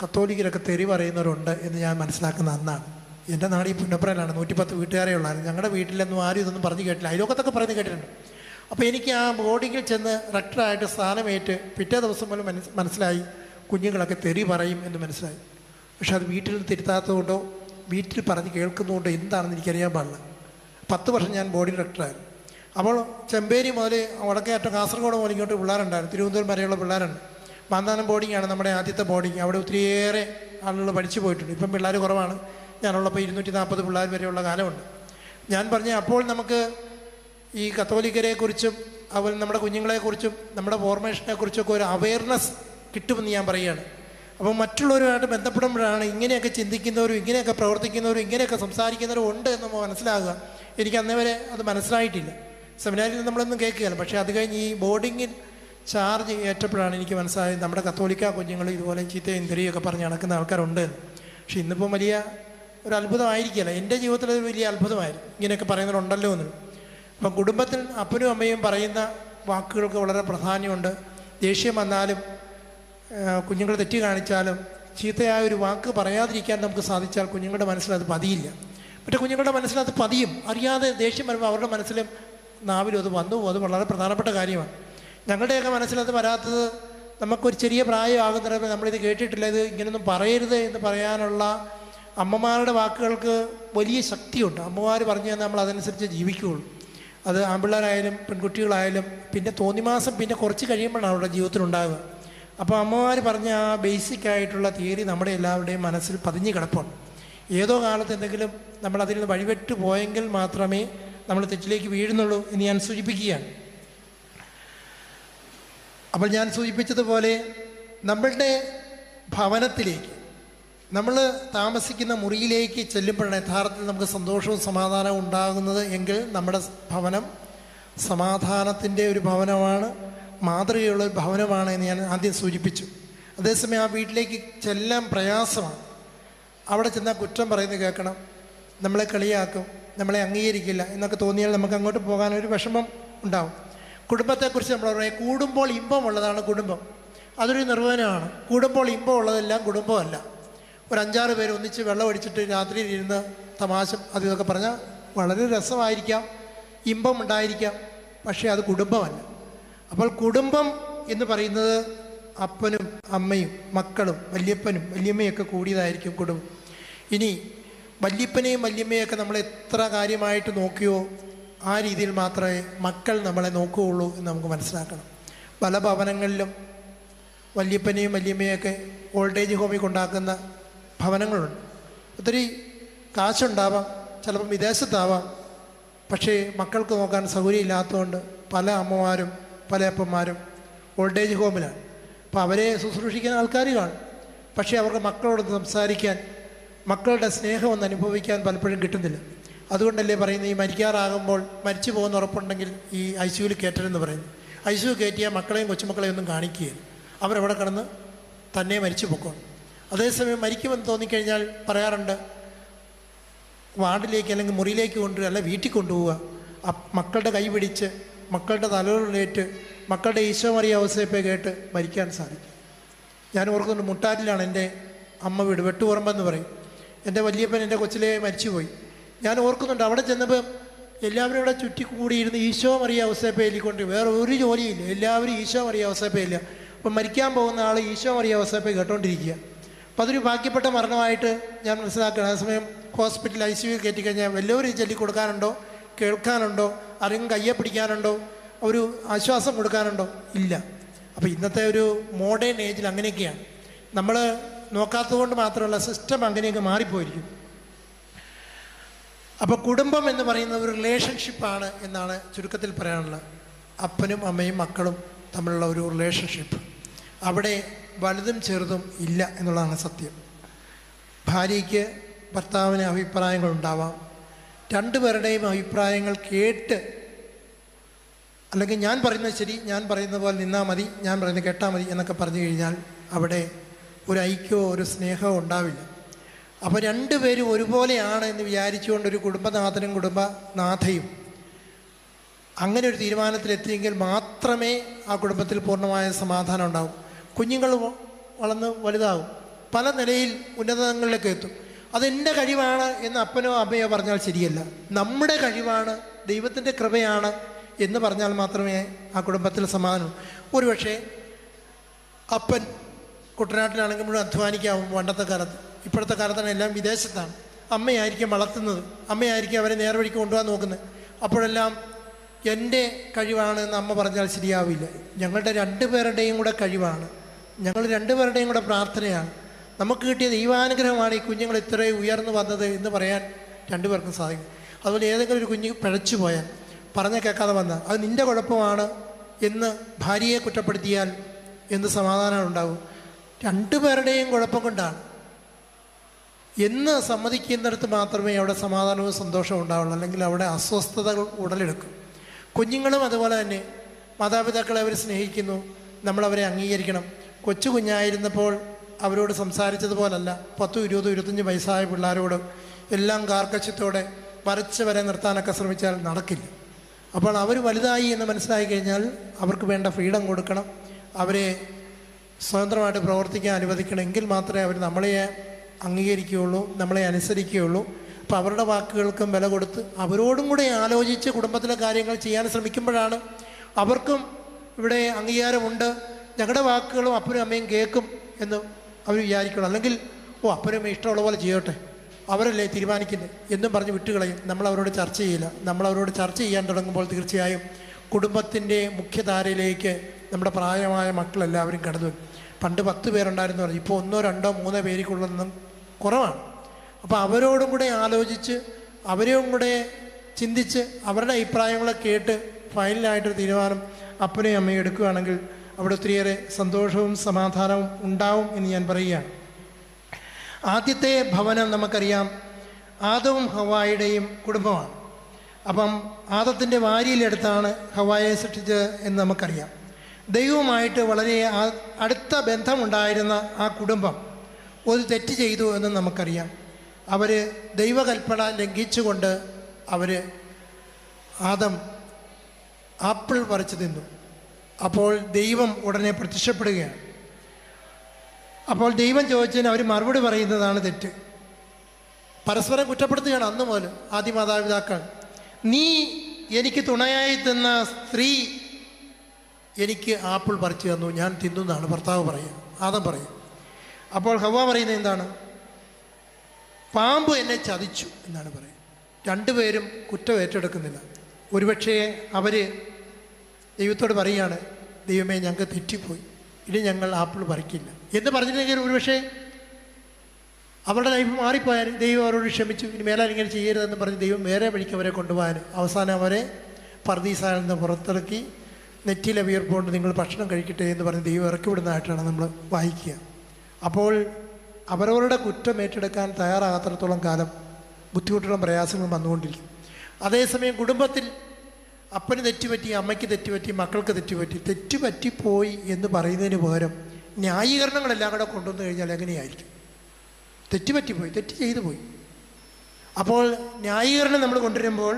കത്തോലിക്കരൊക്കെ തെറി പറയുന്നവരുണ്ട് എന്ന് ഞാൻ മനസ്സിലാക്കുന്ന അന്നാണ്. എൻ്റെ നാട് ഈ പുന്നപ്രയിലാണ്, 110 വീട്ടുകാരെ ഉള്ളായിരുന്നു. ഞങ്ങളുടെ വീട്ടിലൊന്നും ആരും ഇതൊന്നും പറഞ്ഞു കേട്ടില്ല, അയലോക്കത്തൊക്കെ പറഞ്ഞ് കേട്ടിട്ടുണ്ട്. അപ്പോൾ എനിക്ക് ആ ബോർഡിങ്ങിൽ ചെന്ന് റെക്ടറായിട്ട് സ്ഥാനമേറ്റ് പിറ്റേ ദിവസം പോലും മനസ്സിലായി കുഞ്ഞുങ്ങളൊക്കെ തെറി പറയും എന്ന് മനസ്സിലായി. പക്ഷെ അത് വീട്ടിൽ തിരുത്താത്തതുകൊണ്ടോ വീട്ടിൽ പറഞ്ഞ് കേൾക്കുന്നതുകൊണ്ടോ എന്താണെന്ന് എനിക്കറിയാൻ പാടില്ല. 10 വർഷം ഞാൻ ബോർഡിംഗ് ഡയറക്ടറായിരുന്നു. അപ്പോൾ ചെമ്പേരി മുതൽ വടക്കേ അറ്റം കാസർഗോഡ് മുതൽ ഇങ്ങോട്ട് പിള്ളേരുണ്ടായിരുന്നു, തിരുവനന്തപുരം വരെയുള്ള പിള്ളേരുണ്ട്. മാന്നാനം ബോർഡിങ്ങാണ് നമ്മുടെ ആദ്യത്തെ ബോർഡിങ്. അവിടെ ഒത്തിരിയേറെ ആളുകൾ പഠിച്ചു പോയിട്ടുണ്ട്. ഇപ്പം പിള്ളേർ കുറവാണ്. ഞാനുള്ളപ്പോൾ 240 പിള്ളേർ വരെയുള്ള കാലമുണ്ട്. ഞാൻ പറഞ്ഞ അപ്പോൾ നമുക്ക് ഈ കത്തോലിക്കരെക്കുറിച്ചും അതുപോലെ നമ്മുടെ കുഞ്ഞുങ്ങളെക്കുറിച്ചും നമ്മുടെ ഫോർമേഷനെക്കുറിച്ചൊക്കെ ഒരു അവയർനെസ് കിട്ടുമെന്ന് ഞാൻ പറയുകയാണ്. അപ്പോൾ മറ്റുള്ളവരുമായിട്ട് ബന്ധപ്പെടുമ്പോഴാണ് ഇങ്ങനെയൊക്കെ ചിന്തിക്കുന്നവരും ഇങ്ങനെയൊക്കെ പ്രവർത്തിക്കുന്നവരും ഇങ്ങനെയൊക്കെ സംസാരിക്കുന്നവരും ഉണ്ട് എന്ന് മനസ്സിലാകുക. എനിക്ക് അന്നേ വരെ അത് മനസ്സിലായിട്ടില്ല. സെമിനാരിൽ നമ്മളൊന്നും കേൾക്കുകയില്ല. പക്ഷേ അത് കഴിഞ്ഞ് ഈ ബോർഡിങ്ങിൽ ചാർജ് ഏറ്റപ്പോഴാണ് എനിക്ക് മനസ്സിലായത് നമ്മുടെ കത്തോലിക്ക കുഞ്ഞുങ്ങൾ ഇതുപോലെ ചീത്തയും തെറിയൊക്കെ പറഞ്ഞ് നടക്കുന്ന ആൾക്കാരുണ്ട്. പക്ഷെ ഇന്നിപ്പം വലിയ ഒരു അത്ഭുതമായിരിക്കില്ല. എൻ്റെ ജീവിതത്തിൽ ഒരു വലിയ അത്ഭുതമായിരുന്നു ഇങ്ങനെയൊക്കെ പറയുന്നവരുണ്ടല്ലോ എന്ന്. അപ്പം കുടുംബത്തിൽ അപ്പനും അമ്മയും പറയുന്ന വാക്കുകൾക്ക് വളരെ പ്രാധാന്യമുണ്ട്. ദേഷ്യം വന്നാലും കുഞ്ഞുങ്ങൾ തെറ്റ് കാണിച്ചാലും ചീത്തയായ ഒരു വാക്ക് പറയാതിരിക്കാൻ നമുക്ക് സാധിച്ചാൽ കുഞ്ഞുങ്ങളുടെ മനസ്സിലത് പതിയില്ല. മറ്റേ കുഞ്ഞുങ്ങളുടെ മനസ്സിലത് പതിയും. അറിയാതെ ദേഷ്യം വരുമ്പോൾ അവരുടെ മനസ്സിലും നാവിലും അത് വന്നു പോകും. അത് വളരെ പ്രധാനപ്പെട്ട കാര്യമാണ്. ഞങ്ങളുടെയൊക്കെ മനസ്സിലത് വരാത്തത് നമുക്കൊരു ചെറിയ പ്രായമാകുന്നവരെ നമ്മളിത് കേട്ടിട്ടില്ല, ഇത് ഇങ്ങനൊന്നും പറയരുത് എന്ന് പറയാനുള്ള അമ്മമാരുടെ വാക്കുകൾക്ക് വലിയ ശക്തിയുണ്ട്. അമ്മമാർ പറഞ്ഞു തന്നാൽ നമ്മൾ അതനുസരിച്ച് ജീവിക്കുകയുള്ളൂ. അത് ആൺപിള്ളേരായാലും പെൺകുട്ടികളായാലും പിന്നെ തോന്നിമാസം പിന്നെ കുറച്ച് കഴിയുമ്പോഴാണ് അവരുടെ ജീവിതത്തിലുണ്ടാകുക. അപ്പോൾ അമ്മമാർ പറഞ്ഞ ആ ബേസിക് ആയിട്ടുള്ള തിയറി നമ്മുടെ എല്ലാവരുടെയും മനസ്സിൽ പതിഞ്ഞ് കിടപ്പുണ്ട്. ഏതോ കാലത്ത് എന്തെങ്കിലും നമ്മളതിൽ നിന്ന് വഴിവിട്ട് പോയെങ്കിൽ മാത്രമേ നമ്മൾ തെറ്റിലേക്ക് വീഴുന്നുള്ളൂ എന്ന് ഞാൻ സൂചിപ്പിക്കുകയാണ്. അപ്പോൾ ഞാൻ സൂചിപ്പിച്ചതുപോലെ നമ്മളുടെ ഭവനത്തിലേക്ക്, നമ്മൾ താമസിക്കുന്ന മുറിയിലേക്ക് ചെല്ലുമ്പോഴാണ് യഥാർത്ഥത്തിൽ നമുക്ക് സന്തോഷവും സമാധാനവും ഉണ്ടാകുന്നത് എങ്കിൽ നമ്മുടെ ഭവനം സമാധാനത്തിൻ്റെ ഒരു ഭവനമാണ്, മാതൃകയുള്ള ഒരു ഭവനമാണ് എന്ന് ഞാൻ ആദ്യം സൂചിപ്പിച്ചു. അതേസമയം ആ വീട്ടിലേക്ക് ചെല്ലാൻ പ്രയാസമാണ്. അവിടെ ചെന്നാൽ കുറ്റം പറയുന്നത് കേൾക്കണം, നമ്മളെ കളിയാക്കും, നമ്മളെ അംഗീകരിക്കില്ല എന്നൊക്കെ തോന്നിയാൽ നമുക്ക് അങ്ങോട്ട് പോകാനൊരു വിഷമം ഉണ്ടാവും. കുടുംബത്തെക്കുറിച്ച് നമ്മൾ പറയാം, കൂടുമ്പോൾ ഇമ്പമുള്ളതാണ് കുടുംബം. അതൊരു നിർവചനമാണ്. കൂടുമ്പോൾ ഇമ്പമുള്ളതെല്ലാം കുടുംബമല്ല. ഒരു 5-6 പേര് ഒന്നിച്ച് വെള്ളം ഒഴിച്ചിട്ട് രാത്രിയിൽ ഇരുന്ന് തമാശ അത് ഇതൊക്കെ പറഞ്ഞാൽ വളരെ രസമായിരിക്കാം, ഇമ്പം ഉണ്ടായിരിക്കാം, പക്ഷേ അത് കുടുംബമല്ല. അപ്പോൾ കുടുംബം എന്ന് പറയുന്നത് അപ്പനും അമ്മയും മക്കളും വല്യപ്പനും വല്യമ്മയൊക്കെ കൂടിയതായിരിക്കും കുടുംബം. ഇനി വല്യപ്പനെയും വല്യമ്മയൊക്കെ നമ്മൾ എത്ര കാര്യമായിട്ട് നോക്കിയോ ആ രീതിയിൽ മാത്രമേ മക്കൾ നമ്മളെ നോക്കുകയുള്ളൂ എന്ന് നമുക്ക് മനസ്സിലാക്കണം. പല ഭവനങ്ങളിലും വല്യപ്പനെയും വല്യമ്മയൊക്കെ ഓൾഡ് ഏജ് ഹോമിൽ കൊണ്ടാക്കുന്ന ഭവനങ്ങളുണ്ട്. ഒത്തിരി കാശുണ്ടാവാം, ചിലപ്പം വിദേശത്താവാം, പക്ഷേ മക്കൾക്ക് നോക്കാൻ സൗകര്യമില്ലാത്തതുകൊണ്ട് പല അമ്മമാരും പല അപ്പന്മാരും ഓൾഡ് ഏജ് ഹോമിലാണ്. അപ്പോൾ അവരെ ശുശ്രൂഷിക്കുന്ന ആൾക്കാർ കാണും, പക്ഷേ അവർക്ക് മക്കളോടൊന്ന് സംസാരിക്കാൻ, മക്കളുടെ സ്നേഹമൊന്ന് അനുഭവിക്കാൻ പലപ്പോഴും കിട്ടുന്നില്ല. അതുകൊണ്ടല്ലേ പറയുന്നത്, ഈ മരിക്കാറാകുമ്പോൾ മരിച്ചു പോകുന്ന ഉറപ്പുണ്ടെങ്കിൽ ഈ ICUവിൽ കയറ്റരുതെന്ന് പറയുന്നു. ICU കയറ്റിയാൽ മക്കളെയും കൊച്ചുമക്കളെയും ഒന്നും കാണിക്കുകയില്ല, അവരവിടെ കിടന്ന് തന്നെ മരിച്ചു പൊക്കോണം. അതേസമയം മരിക്കുമെന്ന് തോന്നിക്കഴിഞ്ഞാൽ പറയാറുണ്ട്, വാർഡിലേക്ക് അല്ലെങ്കിൽ മുറിയിലേക്ക് കൊണ്ടുവരിക, അല്ല വീട്ടിൽ കൊണ്ടുപോവുക, മക്കളുടെ കൈ പിടിച്ച് മക്കളുടെ തലകളിലേറ്റ് മക്കളുടെ ഈശോ മറിയ ഔസേപ്പെ കേട്ട് മരിക്കാൻ സാധിക്കും. ഞാൻ ഓർക്കുന്നുണ്ട്, മുട്ടാറ്റിലാണ് എൻ്റെ അമ്മ വീട്, വെട്ടുപറമ്പെന്ന് പറയും. എൻ്റെ വല്യപ്പൻ എൻ്റെ കൊച്ചിലെ മരിച്ചുപോയി. ഞാൻ ഓർക്കുന്നുണ്ട്, അവിടെ ചെന്നപ്പോൾ എല്ലാവരും ഇവിടെ ചുറ്റിക്കൂടിയിരുന്ന് ഈശോ മറിയ ഔസേപ്പെ എല്ലിക്കൊണ്ട്, വേറെ ഒരു ജോലിയില്ല, എല്ലാവരും ഈശോ മറിയ ഔസേപ്പെ ഇല്ല. അപ്പം മരിക്കാൻ പോകുന്ന ആൾ ഈശോ മറിയ ഔസേപ്പെ കേട്ടോണ്ടിരിക്കുക. അപ്പോൾ അതൊരു ഭാഗ്യപ്പെട്ട മരണമായിട്ട് ഞാൻ മനസ്സിലാക്കണം. അതേസമയം ഹോസ്പിറ്റൽ ICU കയറ്റിക്കഴിഞ്ഞാൽ വല്ലവരും ചൊല്ലിക്കൊടുക്കാനുണ്ടോ, കേൾക്കാനുണ്ടോ, ആരെങ്കിലും കയ്യെ പിടിക്കാനുണ്ടോ, ഒരു ആശ്വാസം കൊടുക്കാനുണ്ടോ? ഇല്ല. അപ്പോൾ ഇന്നത്തെ ഒരു മോഡേൺ ഏജിൽ അങ്ങനെയൊക്കെയാണ്. നമ്മൾ നോക്കാത്തതുകൊണ്ട് മാത്രമല്ല, സിസ്റ്റം അങ്ങനെയൊക്കെ മാറിപ്പോയിരിക്കും. അപ്പോൾ കുടുംബം എന്ന് പറയുന്ന ഒരു റിലേഷൻഷിപ്പാണ് എന്നാണ് ചുരുക്കത്തിൽ പറയാനുള്ളത്. അപ്പനും അമ്മയും മക്കളും തമ്മിലുള്ള ഒരു റിലേഷൻഷിപ്പ്, അവിടെ വലുതും ചെറുതും ഇല്ല എന്നുള്ളതാണ് സത്യം. ഭാര്യയ്ക്ക് ഭർത്താവിന് അഭിപ്രായങ്ങളുണ്ടാവാം, രണ്ടുപേരുടെയും അഭിപ്രായങ്ങൾ കേട്ട്, അല്ലെങ്കിൽ ഞാൻ പറയുന്നത് ശരി, ഞാൻ പറയുന്ന പോലെ നിന്നാൽ മതി, ഞാൻ പറയുന്നത് കേട്ടാൽ മതി എന്നൊക്കെ പറഞ്ഞു കഴിഞ്ഞാൽ അവിടെ ഒരു ഐക്യമോ ഒരു സ്നേഹമോ ഉണ്ടാവില്ല. അപ്പോൾ രണ്ടുപേരും ഒരുപോലെയാണ് എന്ന് വിചാരിച്ചുകൊണ്ട് ഒരു കുടുംബനാഥനും കുടുംബനാഥയും അങ്ങനെ ഒരു തീരുമാനത്തിലെത്തിയെങ്കിൽ മാത്രമേ ആ കുടുംബത്തിൽ പൂർണ്ണമായ സമാധാനം ഉണ്ടാകും. കുഞ്ഞുങ്ങൾ വളർന്ന് വലുതാകും, പല നിലയിൽ ഉന്നതങ്ങളിലേക്ക് എത്തും. അതെൻ്റെ കഴിവാണ് എന്ന് അപ്പനോ അമ്മയോ പറഞ്ഞാൽ ശരിയല്ല. നമ്മുടെ കഴിവാണ്, ദൈവത്തിൻ്റെ കൃപയാണ് എന്ന് പറഞ്ഞാൽ മാത്രമേ ആ കുടുംബത്തിൽ സമാധാനം. ഒരുപക്ഷെ അപ്പൻ കുട്ടനാട്ടിലാണെങ്കിൽ മുഴുവൻ അധ്വാനിക്കാവും പണ്ടത്തെ കാലത്ത്. ഇപ്പോഴത്തെ കാലത്താണ് എല്ലാം വിദേശത്താണ്. അമ്മയായിരിക്കും വളർത്തുന്നത്, അമ്മയായിരിക്കും അവരെ നേർവഴിക്ക് കൊണ്ടുപോകാൻ നോക്കുന്നത്. അപ്പോഴെല്ലാം എൻ്റെ കഴിവാണ് എന്ന് അമ്മ പറഞ്ഞാൽ ശരിയാവില്ല. ഞങ്ങളുടെ രണ്ടുപേരുടെയും കൂടെ കഴിവാണ്, ഞങ്ങൾ രണ്ടുപേരുടെയും കൂടെ പ്രാർത്ഥനയാണ്. നമുക്ക് കിട്ടിയ ദൈവാനുഗ്രഹമാണ് ഈ കുഞ്ഞുങ്ങൾ ഇത്രയും ഉയർന്നു വന്നത് എന്ന് പറയാൻ രണ്ടുപേർക്കും സാധിക്കും. അതുപോലെ ഏതെങ്കിലും ഒരു കുഞ്ഞ് പിഴച്ചു പോയാൽ, പറഞ്ഞ കേൾക്കാതെ വന്നാൽ അത് നിൻ്റെ കുഴപ്പമാണ് എന്ന് ഭാര്യയെ കുറ്റപ്പെടുത്തിയാൽ എന്ത് സമാധാനം ഉണ്ടാവും? രണ്ടുപേരുടെയും കുഴപ്പം കൊണ്ടാണ് എന്ന് സമ്മതിക്കുന്നിടത്ത് മാത്രമേ അവിടെ സമാധാനവും സന്തോഷവും ഉണ്ടാവുള്ളൂ. അല്ലെങ്കിൽ അവിടെ അസ്വസ്ഥതകൾ ഉടലെടുക്കും. കുഞ്ഞുങ്ങളും അതുപോലെ തന്നെ മാതാപിതാക്കളെ അവർ സ്നേഹിക്കുന്നു, നമ്മളവരെ അംഗീകരിക്കണം. കൊച്ചു കുഞ്ഞായിരുന്നപ്പോൾ അവരോട് സംസാരിച്ചതുപോലല്ല 10, 20, 25 വയസ്സായ പിള്ളേരോട് എല്ലാം കാർക്കശ്യത്തോടെ വരച്ച് വരെ നിർത്താനൊക്കെ ശ്രമിച്ചാൽ നടക്കില്ല. അപ്പോൾ അവർ വലുതായി എന്ന് മനസ്സിലായി കഴിഞ്ഞാൽ അവർക്ക് വേണ്ട ഫ്രീഡം കൊടുക്കണം, അവരെ സ്വതന്ത്രമായിട്ട് പ്രവർത്തിക്കാൻ അനുവദിക്കണമെങ്കിൽ മാത്രമേ അവർ നമ്മളെ അംഗീകരിക്കുകയുള്ളൂ, നമ്മളെ അനുസരിക്കുകയുള്ളൂ. അപ്പോൾ അവരുടെ വാക്കുകൾക്കും വില കൊടുത്ത് അവരോടും കൂടെ ആലോചിച്ച് കുടുംബത്തിലെ കാര്യങ്ങൾ ചെയ്യാൻ ശ്രമിക്കുമ്പോഴാണ് അവർക്കും ഇവിടെ അംഗീകാരമുണ്ട്, ഞങ്ങളുടെ വാക്കുകളും അപ്പനും അമ്മയും കേൾക്കും എന്ന് അവർ വിചാരിക്കണം. അല്ലെങ്കിൽ അപ്പനും അമ്മയും ഇഷ്ടമുള്ള പോലെ ചെയ്യട്ടെ, അവരല്ലേ തീരുമാനിക്കുന്നത് എന്നും പറഞ്ഞ് വിട്ടുകളയും. നമ്മളവരോട് ചർച്ച ചെയ്യില്ല. നമ്മളവരോട് ചർച്ച ചെയ്യാൻ തുടങ്ങുമ്പോൾ തീർച്ചയായും കുടുംബത്തിൻ്റെ മുഖ്യധാരയിലേക്ക് നമ്മുടെ പ്രായമായ മക്കളെല്ലാവരും കടന്നു വരും. പണ്ട് 10 പേരുണ്ടായിരുന്നു പറഞ്ഞു, ഇപ്പോൾ 1, 2, 3 പേരിക്കുള്ളതൊന്നും കുറവാണ്. അപ്പോൾ അവരോടും കൂടെ ആലോചിച്ച് അവരെയും കൂടെ ചിന്തിച്ച് അവരുടെ അഭിപ്രായങ്ങളെ കേട്ട് ഫൈനലായിട്ടൊരു തീരുമാനം അപ്പനെയും അമ്മയും എടുക്കുകയാണെങ്കിൽ അവിടെ ഒത്തിരിയേറെ സന്തോഷവും സമാധാനവും ഉണ്ടാവും എന്ന് ഞാൻ പറയുകയാണ്. ആദ്യത്തെ ഭവനം നമുക്കറിയാം ആദവും ഹവ്വായുടെയും കുടുംബമാണ്. അപ്പം ആദത്തിൻ്റെ വാരിയിലെടുത്താണ് ഹവ്വായെ സൃഷ്ടിച്ചത് എന്ന് നമുക്കറിയാം. ദൈവവുമായിട്ട് വളരെ അടുത്ത ബന്ധമുണ്ടായിരുന്ന ആ കുടുംബം ഒരു തെറ്റ് ചെയ്തു എന്ന് നമുക്കറിയാം. അവർ ദൈവകൽപ്പന ലംഘിച്ചുകൊണ്ട് ആദം ആപ്പിൾ പറിച്ചു തിന്നു. അപ്പോൾ ദൈവം ഉടനെ പ്രത്യക്ഷപ്പെടുകയാണ്. അപ്പോൾ ദൈവം ചോദിച്ചതിന് അവർ മറുപടി പറയുന്നതാണ് തെറ്റ്. പരസ്പരം കുറ്റപ്പെടുത്തുകയാണ്. അന്ന് മുതൽ ആദ്യ മാതാപിതാക്കൾ, നീ എനിക്ക് തുണയായി തന്ന സ്ത്രീ എനിക്ക് ആപ്പിൾ പറിച്ചു തന്നു, ഞാൻ തിന്നു എന്നാണ് ഭർത്താവ് പറയുക, ആദം പറയും. അപ്പോൾ ഹവ്വ പറയുന്നത് എന്താണ്? പാമ്പ് എന്നെ ചതിച്ചു എന്നാണ് പറയുന്നത്. രണ്ടുപേരും കുറ്റം ഏറ്റെടുക്കുന്നില്ല. ഒരുപക്ഷേ അവർ ദൈവത്തോട് പറയുകയാണ്, ദൈവമേ ഞങ്ങൾക്ക് തെറ്റിപ്പോയി, ഇനി ഞങ്ങൾ ആപ്പിൾ പറിക്കില്ല എന്ന് പറഞ്ഞിട്ടുണ്ടെങ്കിൽ ഒരുപക്ഷേ അവരുടെ ലൈഫ് മാറിപ്പോയാൽ ദൈവം അവരോട് ക്ഷമിച്ചു, ഇനി മേലാൽ ഇങ്ങനെ ചെയ്യരുതെന്ന് പറഞ്ഞ് ദൈവം വേറെ വഴിക്ക് അവരെ കൊണ്ടുപോകാൻ അവസാനം അവരെ പർദീസയിൽ നിന്ന് പുറത്തിറക്കി നെറ്റിയിലെ വിയർപ്പുകൊണ്ട് നിങ്ങൾ ഭക്ഷണം കഴിക്കട്ടെ എന്ന് പറഞ്ഞ് ദൈവം ഇറക്കി വിടുന്നതായിട്ടാണ് നമ്മൾ വായിക്കുക. അപ്പോൾ അവരവരുടെ കുറ്റം ഏറ്റെടുക്കാൻ തയ്യാറാകാത്തിടത്തോളം കാലം ബുദ്ധിമുട്ടുകളും പ്രയാസങ്ങളും വന്നുകൊണ്ടിരിക്കും. അതേസമയം കുടുംബത്തിൽ അപ്പന് തെറ്റുപറ്റി, അമ്മയ്ക്ക് തെറ്റുപറ്റി, മക്കൾക്ക് തെറ്റുപറ്റിപ്പോയി എന്ന് പറയുന്നതിന് പകരം ന്യായീകരണങ്ങളെല്ലാം കൂടെ കൊണ്ടുവന്നു കഴിഞ്ഞാൽ എങ്ങനെയായിരിക്കും? തെറ്റുപറ്റിപ്പോയി, തെറ്റ് ചെയ്തു പോയി. അപ്പോൾ ന്യായീകരണം നമ്മൾ കൊണ്ടുവരുമ്പോൾ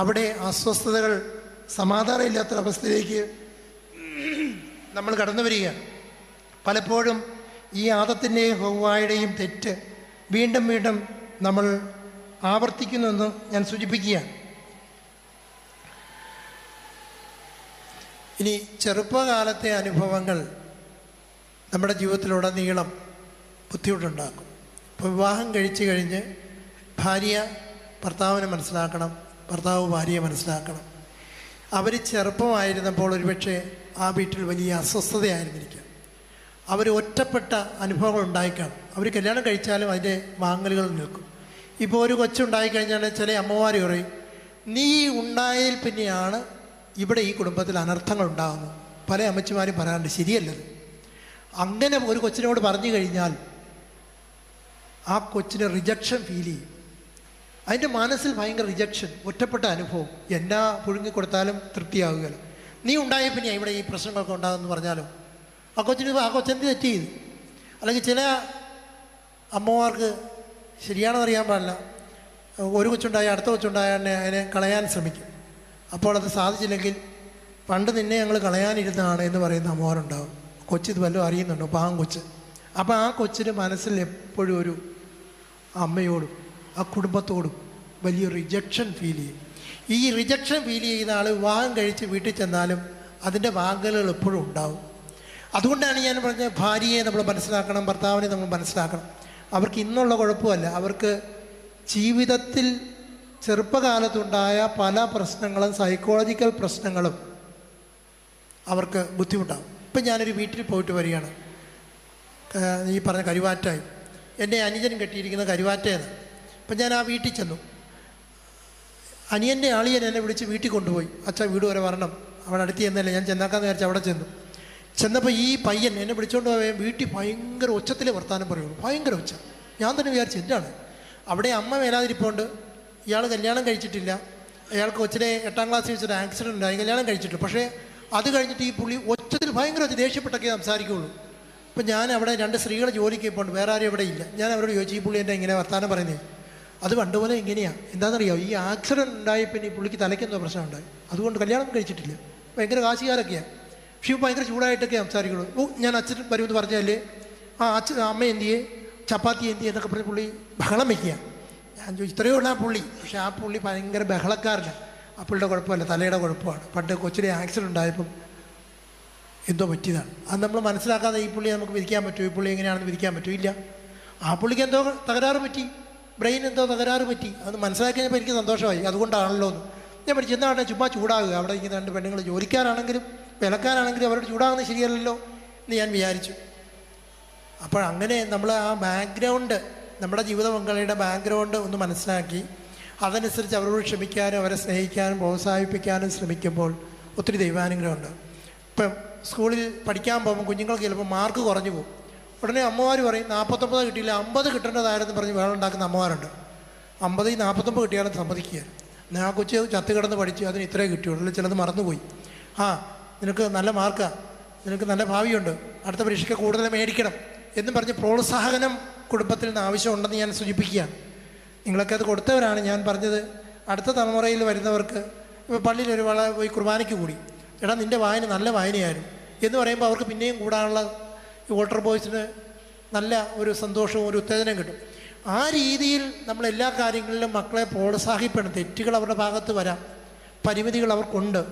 അവിടെ അസ്വസ്ഥതകൾ, സമാധാനമില്ലാത്തൊരവസ്ഥയിലേക്ക് നമ്മൾ കടന്നു വരികയാണ്. പലപ്പോഴും ഈ ആദത്തിൻ്റെയും ഹവ്വായുടെയും തെറ്റ് വീണ്ടും വീണ്ടും നമ്മൾ ആവർത്തിക്കുന്നുവെന്ന് ഞാൻ സൂചിപ്പിക്കുകയാണ്. ഇനി ചെറുപ്പകാലത്തെ അനുഭവങ്ങൾ നമ്മുടെ ജീവിതത്തിലുടനീളം ബുദ്ധിമുട്ടുണ്ടാക്കും. ഇപ്പോൾ വിവാഹം കഴിച്ചു കഴിഞ്ഞ് ഭാര്യ ഭർത്താവിനെ മനസ്സിലാക്കണം, ഭർത്താവ് ഭാര്യയെ മനസ്സിലാക്കണം. അവർ ചെറുപ്പമായിരുന്നപ്പോൾ ഒരുപക്ഷെ ആ വീട്ടിൽ വലിയ അസ്വസ്ഥതയായിരുന്നിരിക്കാം. അവർ ഒറ്റപ്പെട്ട അനുഭവങ്ങൾ ഉണ്ടായിക്കാണും. അവർ കല്യാണം കഴിച്ചാലും അതിൻ്റെ വാങ്ങലുകൾ നിൽക്കും. ഇപ്പോൾ ഒരു കൊച്ചുണ്ടായിക്കഴിഞ്ഞാൽ ചില അമ്മമാർ പറയും, നീ ഉണ്ടായതിൽ പിന്നെയാണ് ഇവിടെ ഈ കുടുംബത്തിൽ അനർത്ഥങ്ങൾ ഉണ്ടാകുന്നു. പല അമ്മച്ചിമാരും പറയാറുണ്ട്, ശരിയല്ലത്. അങ്ങനെ ഒരു കൊച്ചിനോട് പറഞ്ഞു കഴിഞ്ഞാൽ ആ കൊച്ചിന് റിജക്ഷൻ ഫീൽ ചെയ്യും. അതിൻ്റെ മനസ്സിൽ ഭയങ്കര റിജക്ഷൻ, ഒറ്റപ്പെട്ട അനുഭവം. എന്നാ പുഴുങ്ങിക്കൊടുത്താലും തൃപ്തിയാവുകയില്ല. നീ ഉണ്ടായ പിന്നെ ഇവിടെ ഈ പ്രശ്നങ്ങളൊക്കെ ഉണ്ടാകുമെന്ന് പറഞ്ഞാലോ ആ കൊച്ചെന്ത് തെറ്റ് ചെയ്തു? അല്ലെങ്കിൽ ചില അമ്മമാർക്ക് ശരിയാണെന്ന് അറിയാൻ പാടില്ല, ഒരു കൊച്ചുണ്ടായ അടുത്ത കൊച്ചുണ്ടായ അതിനെ കളയാൻ ശ്രമിക്കും. അപ്പോൾ അത് സാധിച്ചില്ലെങ്കിൽ പണ്ട് നിന്നെ ഞങ്ങൾ കളയാനിരുന്നതാണ് എന്ന് പറയുന്ന അമ്മമാരുണ്ടാവും. കൊച്ചിത് വല്ലതും അറിയുന്നുണ്ടോ? പാവം കൊച്ച്. അപ്പോൾ ആ കൊച്ചിന് മനസ്സിൽ എപ്പോഴും ഒരു അമ്മയോടും ആ കുടുംബത്തോടും വലിയ റിജക്ഷൻ ഫീൽ ചെയ്യും. ഈ റിജക്ഷൻ ഫീൽ ചെയ്യുന്ന ആൾ വിവാഹം കഴിച്ച് വീട്ടിൽ ചെന്നാലും അതിൻ്റെ വാങ്ങലുകൾ എപ്പോഴും ഉണ്ടാവും. അതുകൊണ്ടാണ് ഞാൻ പറഞ്ഞത്, ഭാര്യയെ നമ്മൾ മനസ്സിലാക്കണം, ഭർത്താവിനെ നമ്മൾ മനസ്സിലാക്കണം. അവർക്ക് ഇന്നുള്ള കുഴപ്പമല്ല, അവർക്ക് ജീവിതത്തിൽ ചെറുപ്പകാലത്തുണ്ടായ പല പ്രശ്നങ്ങളും, സൈക്കോളജിക്കൽ പ്രശ്നങ്ങളും അവർക്ക് ബുദ്ധിമുട്ടാകും. ഇപ്പം ഞാനൊരു വീട്ടിൽ പോയിട്ട് വരികയാണ്. ഈ പറഞ്ഞ കരുവാറ്റായി. എൻ്റെ അനുജൻ കെട്ടിയിരിക്കുന്ന കരുവാറ്റയാണ്. അപ്പം ഞാൻ ആ വീട്ടിൽ ചെന്നു. അനിയൻ്റെ ആളിയൻ എന്നെ വിളിച്ച് വീട്ടിൽ കൊണ്ടുപോയി. അച്ഛാ വീട് വരെ വരണം. അവിടെ അടുത്ത് ചെന്നല്ലേ, ഞാൻ ചെന്നാക്കാന്ന് വിചാരിച്ച് അവിടെ ചെന്നപ്പോൾ ഈ പയ്യൻ എന്നെ വിളിച്ചുകൊണ്ട് പോയ വീട്ടിൽ ഭയങ്കര ഒച്ചത്തിലെ വർത്താനം പറയുള്ളൂ, ഭയങ്കര ഒച്ച. ഞാൻ തന്നെ വിചാരിച്ചു എന്താണ്. അവിടെ അമ്മ മേലാതിരിപ്പുണ്ട്, ഇയാൾ കല്യാണം കഴിച്ചിട്ടില്ല, അയാൾക്ക് കൊച്ചിനെ 8ാം ക്ലാസ്സിൽ വെച്ചൊരു ആക്സിഡൻ്റ് ഉണ്ടായി, കല്യാണം കഴിച്ചിട്ടില്ല. പക്ഷേ അത് കഴിഞ്ഞിട്ട് ഈ പുള്ളി ഒച്ചത്തിൽ ഭയങ്കര ദേഷ്യപ്പെട്ടൊക്കെ സംസാരിക്കുകയുള്ളൂ. അപ്പം ഞാൻ അവിടെ 2 സ്ത്രീകൾ ജോലിക്ക് ഇപ്പോൾ ഉണ്ട്, വേറെ ആരും ഇവിടെ ഇല്ല. ഞാൻ അവരോട് ചോദിച്ചു, ഈ പുള്ളി എൻ്റെ ഇങ്ങനെ വർത്താനം പറയുന്നത്? അത് പണ്ടുപോലെ ഇങ്ങനെയാണ്. എന്താണെന്നറിയാമോ, ഈ ആക്സിഡൻറ്റ് ഉണ്ടായി പിന്നെ ഈ പുള്ളിക്ക് തലയ്ക്കെന്തോ പ്രശ്നം ഉണ്ടായി, അതുകൊണ്ട് കല്യാണം കഴിച്ചിട്ടില്ല, ഭയങ്കര കാശുകാരൊക്കെയാണ്. പക്ഷേ ഭയങ്കര ചൂടായിട്ടൊക്കെ സംസാരിക്കുള്ളൂ. ഞാൻ അച്ഛൻ വരുമെന്ന് പറഞ്ഞാലേ അമ്മ എന്തിയെ, ചപ്പാത്തി എന്തിയെ എന്നൊക്കെ പറഞ്ഞ് പുള്ളി ബഹളം വയ്ക്കുക. ഞാൻ ചോദിച്ചു, ഇത്രയേ ഉള്ള ആ പുള്ളി. പക്ഷേ ആ പുള്ളി ഭയങ്കര ബഹളക്കാരനാണ്. ആ പുള്ളിയുടെ കുഴപ്പമല്ല, തലയുടെ കുഴപ്പമാണ്. പണ്ട് കൊച്ചിലെ ആക്സിഡൻ്റ് ഉണ്ടായപ്പം എന്തോ പറ്റിയതാണ്. അത് നമ്മൾ മനസ്സിലാക്കാതെ ഈ പുള്ളി നമുക്ക് വിധിക്കാൻ പറ്റുമോ, ഈ പുള്ളി എങ്ങനെയാണെന്ന് വിധിക്കാൻ പറ്റുമോ? ഇല്ല. ആ പുള്ളിക്ക് എന്തോ തകരാറ് പറ്റി, ബ്രെയിൻ എന്തോ തകരാറ് പറ്റി. അത് മനസ്സിലാക്കി കഴിഞ്ഞപ്പോൾ എനിക്ക് സന്തോഷമായി. അതുകൊണ്ടാണല്ലോ എന്ന് ഞാൻ പഠിച്ചു. എന്താണ് ചുമ്മാ ചൂടാകുക, അവിടെ ഇങ്ങനെ 2 പെണ്ണുങ്ങൾ ജോലിക്കാരാണെങ്കിലും വിലക്കാരാണെങ്കിലും അവരോട് ചൂടാകുന്നത് ശരിയല്ലല്ലോ എന്ന് ഞാൻ വിചാരിച്ചു. അപ്പോൾ അങ്ങനെ നമ്മൾ ആ ബാക്ക്ഗ്രൗണ്ട്, നമ്മുടെ ജീവിത പങ്കാളിയുടെ ബാക്ക്ഗ്രൗണ്ട് ഒന്ന് മനസ്സിലാക്കി അതനുസരിച്ച് അവരോട് ക്ഷമിക്കാനും അവരെ സ്നേഹിക്കാനും പ്രോത്സാഹിപ്പിക്കാനും ശ്രമിക്കുമ്പോൾ ഒത്തിരി ദൈവാനുഗ്രഹമുണ്ട്. ഇപ്പം സ്കൂളിൽ പഠിക്കാൻ പോകുമ്പോൾ കുഞ്ഞുങ്ങൾക്ക് ചിലപ്പോൾ മാർക്ക് കുറഞ്ഞു പോകും. ഉടനെ അമ്മമാർ പറയും 49 കിട്ടിയില്ല 50 കിട്ടേണ്ടതായിരുന്നു പറഞ്ഞ് വേളം ഉണ്ടാക്കുന്ന അമ്മമാരുണ്ട്. 50 49 കിട്ടിയാലും സമ്മതിക്കുക. ആ കൊച്ചു ചത്ത് കിടന്ന് പഠിച്ച് അതിന് ഇത്രേ കിട്ടിയുള്ളൂ, ചിലത് മറന്നുപോയി. നിനക്ക് നല്ല മാർക്കാണ്, നിനക്ക് നല്ല ഭാവിയുണ്ട്, അടുത്ത പരീക്ഷയ്ക്ക് കൂടുതൽ മേടിക്കണം എന്നും പറഞ്ഞ് പ്രോത്സാഹനം കുടുംബത്തിൽ നിന്ന് ആവശ്യമുണ്ടെന്ന് ഞാൻ സൂചിപ്പിക്കുകയാണ്. നിങ്ങളൊക്കെ അത് കൊടുത്തവരാണ്. ഞാൻ പറഞ്ഞത് അടുത്ത തലമുറയിൽ വരുന്നവർക്ക് ഇപ്പോൾ പള്ളിയിൽ ഒരു പോയി കുർബാനയ്ക്ക് കൂടി, എടാ നിൻ്റെ വായന നല്ല വായനയായിരുന്നു എന്ന് പറയുമ്പോൾ അവർക്ക് പിന്നെയും കൂടാനുള്ള ഈ വോട്ടർ ബോയ്സിന് നല്ല ഒരു സന്തോഷവും ഒരു ഉത്തേജനം കിട്ടും. ആ രീതിയിൽ നമ്മൾ എല്ലാ കാര്യങ്ങളിലും മക്കളെ പ്രോത്സാഹിപ്പിക്കണം. തെറ്റുകൾ അവരുടെ ഭാഗത്ത് വരാം, പരിമിതികൾ അവർക്കുണ്ട്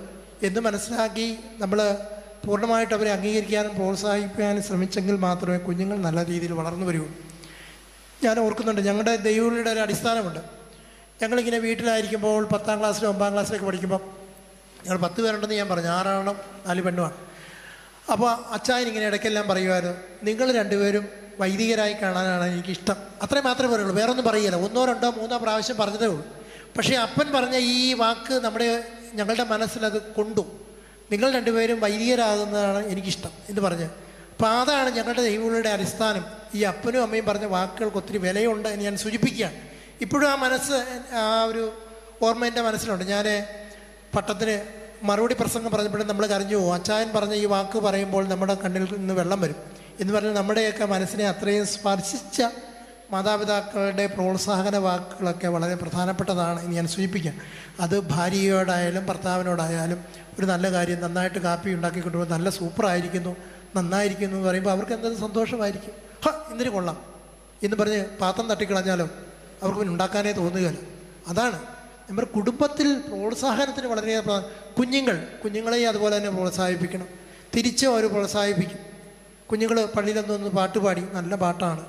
എന്ന് മനസ്സിലാക്കി നമ്മൾ പൂർണ്ണമായിട്ട് അവരെ അംഗീകരിക്കാനും പ്രോത്സാഹിപ്പിക്കാനും ശ്രമിച്ചെങ്കിൽ മാത്രമേ കുഞ്ഞുങ്ങൾ നല്ല രീതിയിൽ വളർന്നു വരികയുള്ളൂ. ഞാൻ ഓർക്കുന്നുണ്ട്, ഞങ്ങളുടെ ദൈവങ്ങളുടെ ഒരു അടിസ്ഥാനമുണ്ട്. ഞങ്ങളിങ്ങനെ വീട്ടിലായിരിക്കുമ്പോൾ 10ാം ക്ലാസ്സിലും 9ാം ക്ലാസ്സിലൊക്കെ പഠിക്കുമ്പോൾ ഞങ്ങൾ 10 പേരുണ്ടെന്ന് ഞാൻ പറഞ്ഞു, 6 ആണും 4 പെണ്ണുമാണ്. അപ്പോൾ അച്ചായൻ ഇങ്ങനെ ഇടയ്ക്കെല്ലാം പറയുമായിരുന്നു, നിങ്ങൾ 2 പേരും വൈദികരായി കാണാനാണ് എനിക്കിഷ്ടം. അത്രയും മാത്രമേ പറയുള്ളൂ, വേറൊന്നും പറയുകയില്ല. 1, 2, 3 പ്രാവശ്യം പറഞ്ഞതേ ഉള്ളൂ. പക്ഷേ അപ്പൻ പറഞ്ഞ ഈ വാക്ക് ഞങ്ങളുടെ മനസ്സിലത് കൊണ്ടു. നിങ്ങൾ 2 പേരും വൈദികരാകുന്നതാണ് എനിക്കിഷ്ടം എന്ന് പറഞ്ഞ്. അപ്പോൾ അതാണ് ഞങ്ങളുടെ ദൈവങ്ങളുടെ അടിസ്ഥാനം. ഈ അപ്പനും അമ്മയും പറഞ്ഞ വാക്കുകൾക്ക് ഒത്തിരി വിലയുണ്ട് എന്ന് ഞാൻ സൂചിപ്പിക്കുകയാണ്. ഇപ്പോഴും ആ മനസ്സ്, ആ ഒരു ഓർമ്മ എൻ്റെ മനസ്സിലുണ്ട്. ഞാൻ പട്ടത്തിന് മറുപടി പ്രസംഗം പറഞ്ഞപ്പോഴും നമ്മൾ കരഞ്ഞു പോകും. അച്ചായൻ പറഞ്ഞ ഈ വാക്ക് പറയുമ്പോൾ നമ്മുടെ കണ്ണിൽ നിന്ന് വെള്ളം വരും എന്ന് പറഞ്ഞാൽ നമ്മുടെയൊക്കെ മനസ്സിനെ അത്രയും സ്പർശിച്ച മാതാപിതാക്കളുടെ പ്രോത്സാഹന വാക്കുകളൊക്കെ വളരെ പ്രധാനപ്പെട്ടതാണ് എന്ന് ഞാൻ സൂചിപ്പിക്കാം. അത് ഭാര്യയോടായാലും ഭർത്താവിനോടായാലും ഒരു നല്ല കാര്യം, നന്നായിട്ട് കാപ്പി ഉണ്ടാക്കി കൊണ്ടുപോകും, നല്ല സൂപ്പറായിരിക്കുന്നു, നന്നായിരിക്കുന്നു എന്ന് പറയുമ്പോൾ അവർക്ക് എന്തൊരു സന്തോഷമായിരിക്കും. എന്തിനു കൊള്ളാം എന്ന് പറഞ്ഞ് പാത്രം തട്ടിക്കളഞ്ഞാലോ അവർക്ക് പിന്നെ ഉണ്ടാക്കാനേ തോന്നുകയില്ല. അതാണ് നമ്മുടെ കുടുംബത്തിൽ പ്രോത്സാഹനത്തിന് വളരെയേറെ കുഞ്ഞുങ്ങളെയും അതുപോലെ തന്നെ പ്രോത്സാഹിപ്പിക്കണം. തിരിച്ചും അവർ പ്രോത്സാഹിപ്പിക്കും. കുഞ്ഞുങ്ങൾ പള്ളിയിലൊന്ന് പാട്ടുപാടി, നല്ല പാട്ടാണ്,